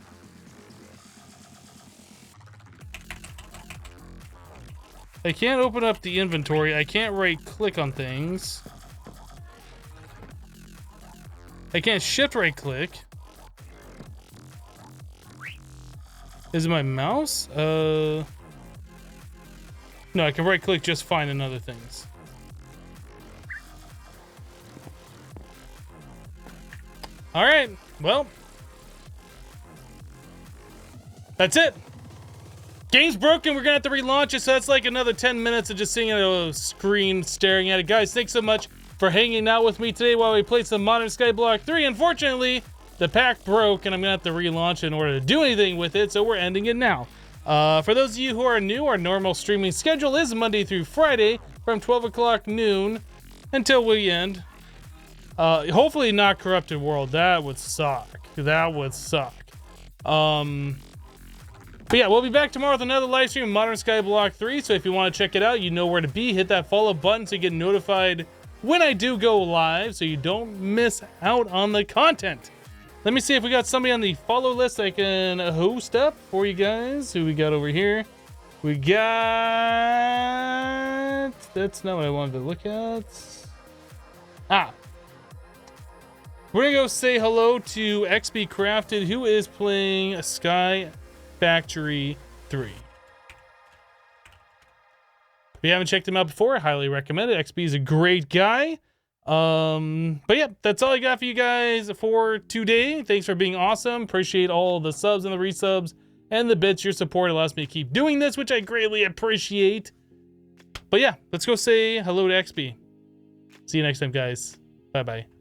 I can't open up the inventory. I can't right click on things. I can't shift right click. Is it my mouse? No, I can right click just fine in other things. All right, well. That's it. Game's broken. We're gonna have to relaunch it, so that's like another 10 minutes of just sitting at a screen staring at it. Guys, thanks so much for hanging out with me today while we played some Modern Skyblock 3. Unfortunately, the pack broke, and I'm gonna have to relaunch it in order to do anything with it, so we're ending it now. For those of you who are new, our normal streaming schedule is Monday through Friday from 12 o'clock noon until we end. Hopefully not Corrupted World. That would suck. That would suck. But yeah, we'll be back tomorrow with another live stream of Modern Skyblock 3, so if you want to check it out, you know where to be. Hit that follow button so you get notified when I do go live, so you don't miss out on the content. Let me see if we got somebody on the follow list I can host up for you guys. Who we got over here? We got... That's not what I wanted to look at. We're gonna go say hello to XB Crafted, who is playing Sky Factory 3. If you haven't checked him out before, I highly recommend it. XB is a great guy. But yeah, that's all I got for you guys for today. Thanks for being awesome. Appreciate all the subs and the resubs and the bits. Your support allows me to keep doing this, which I greatly appreciate. But yeah, let's go say hello to XB. See you next time, guys. Bye-bye.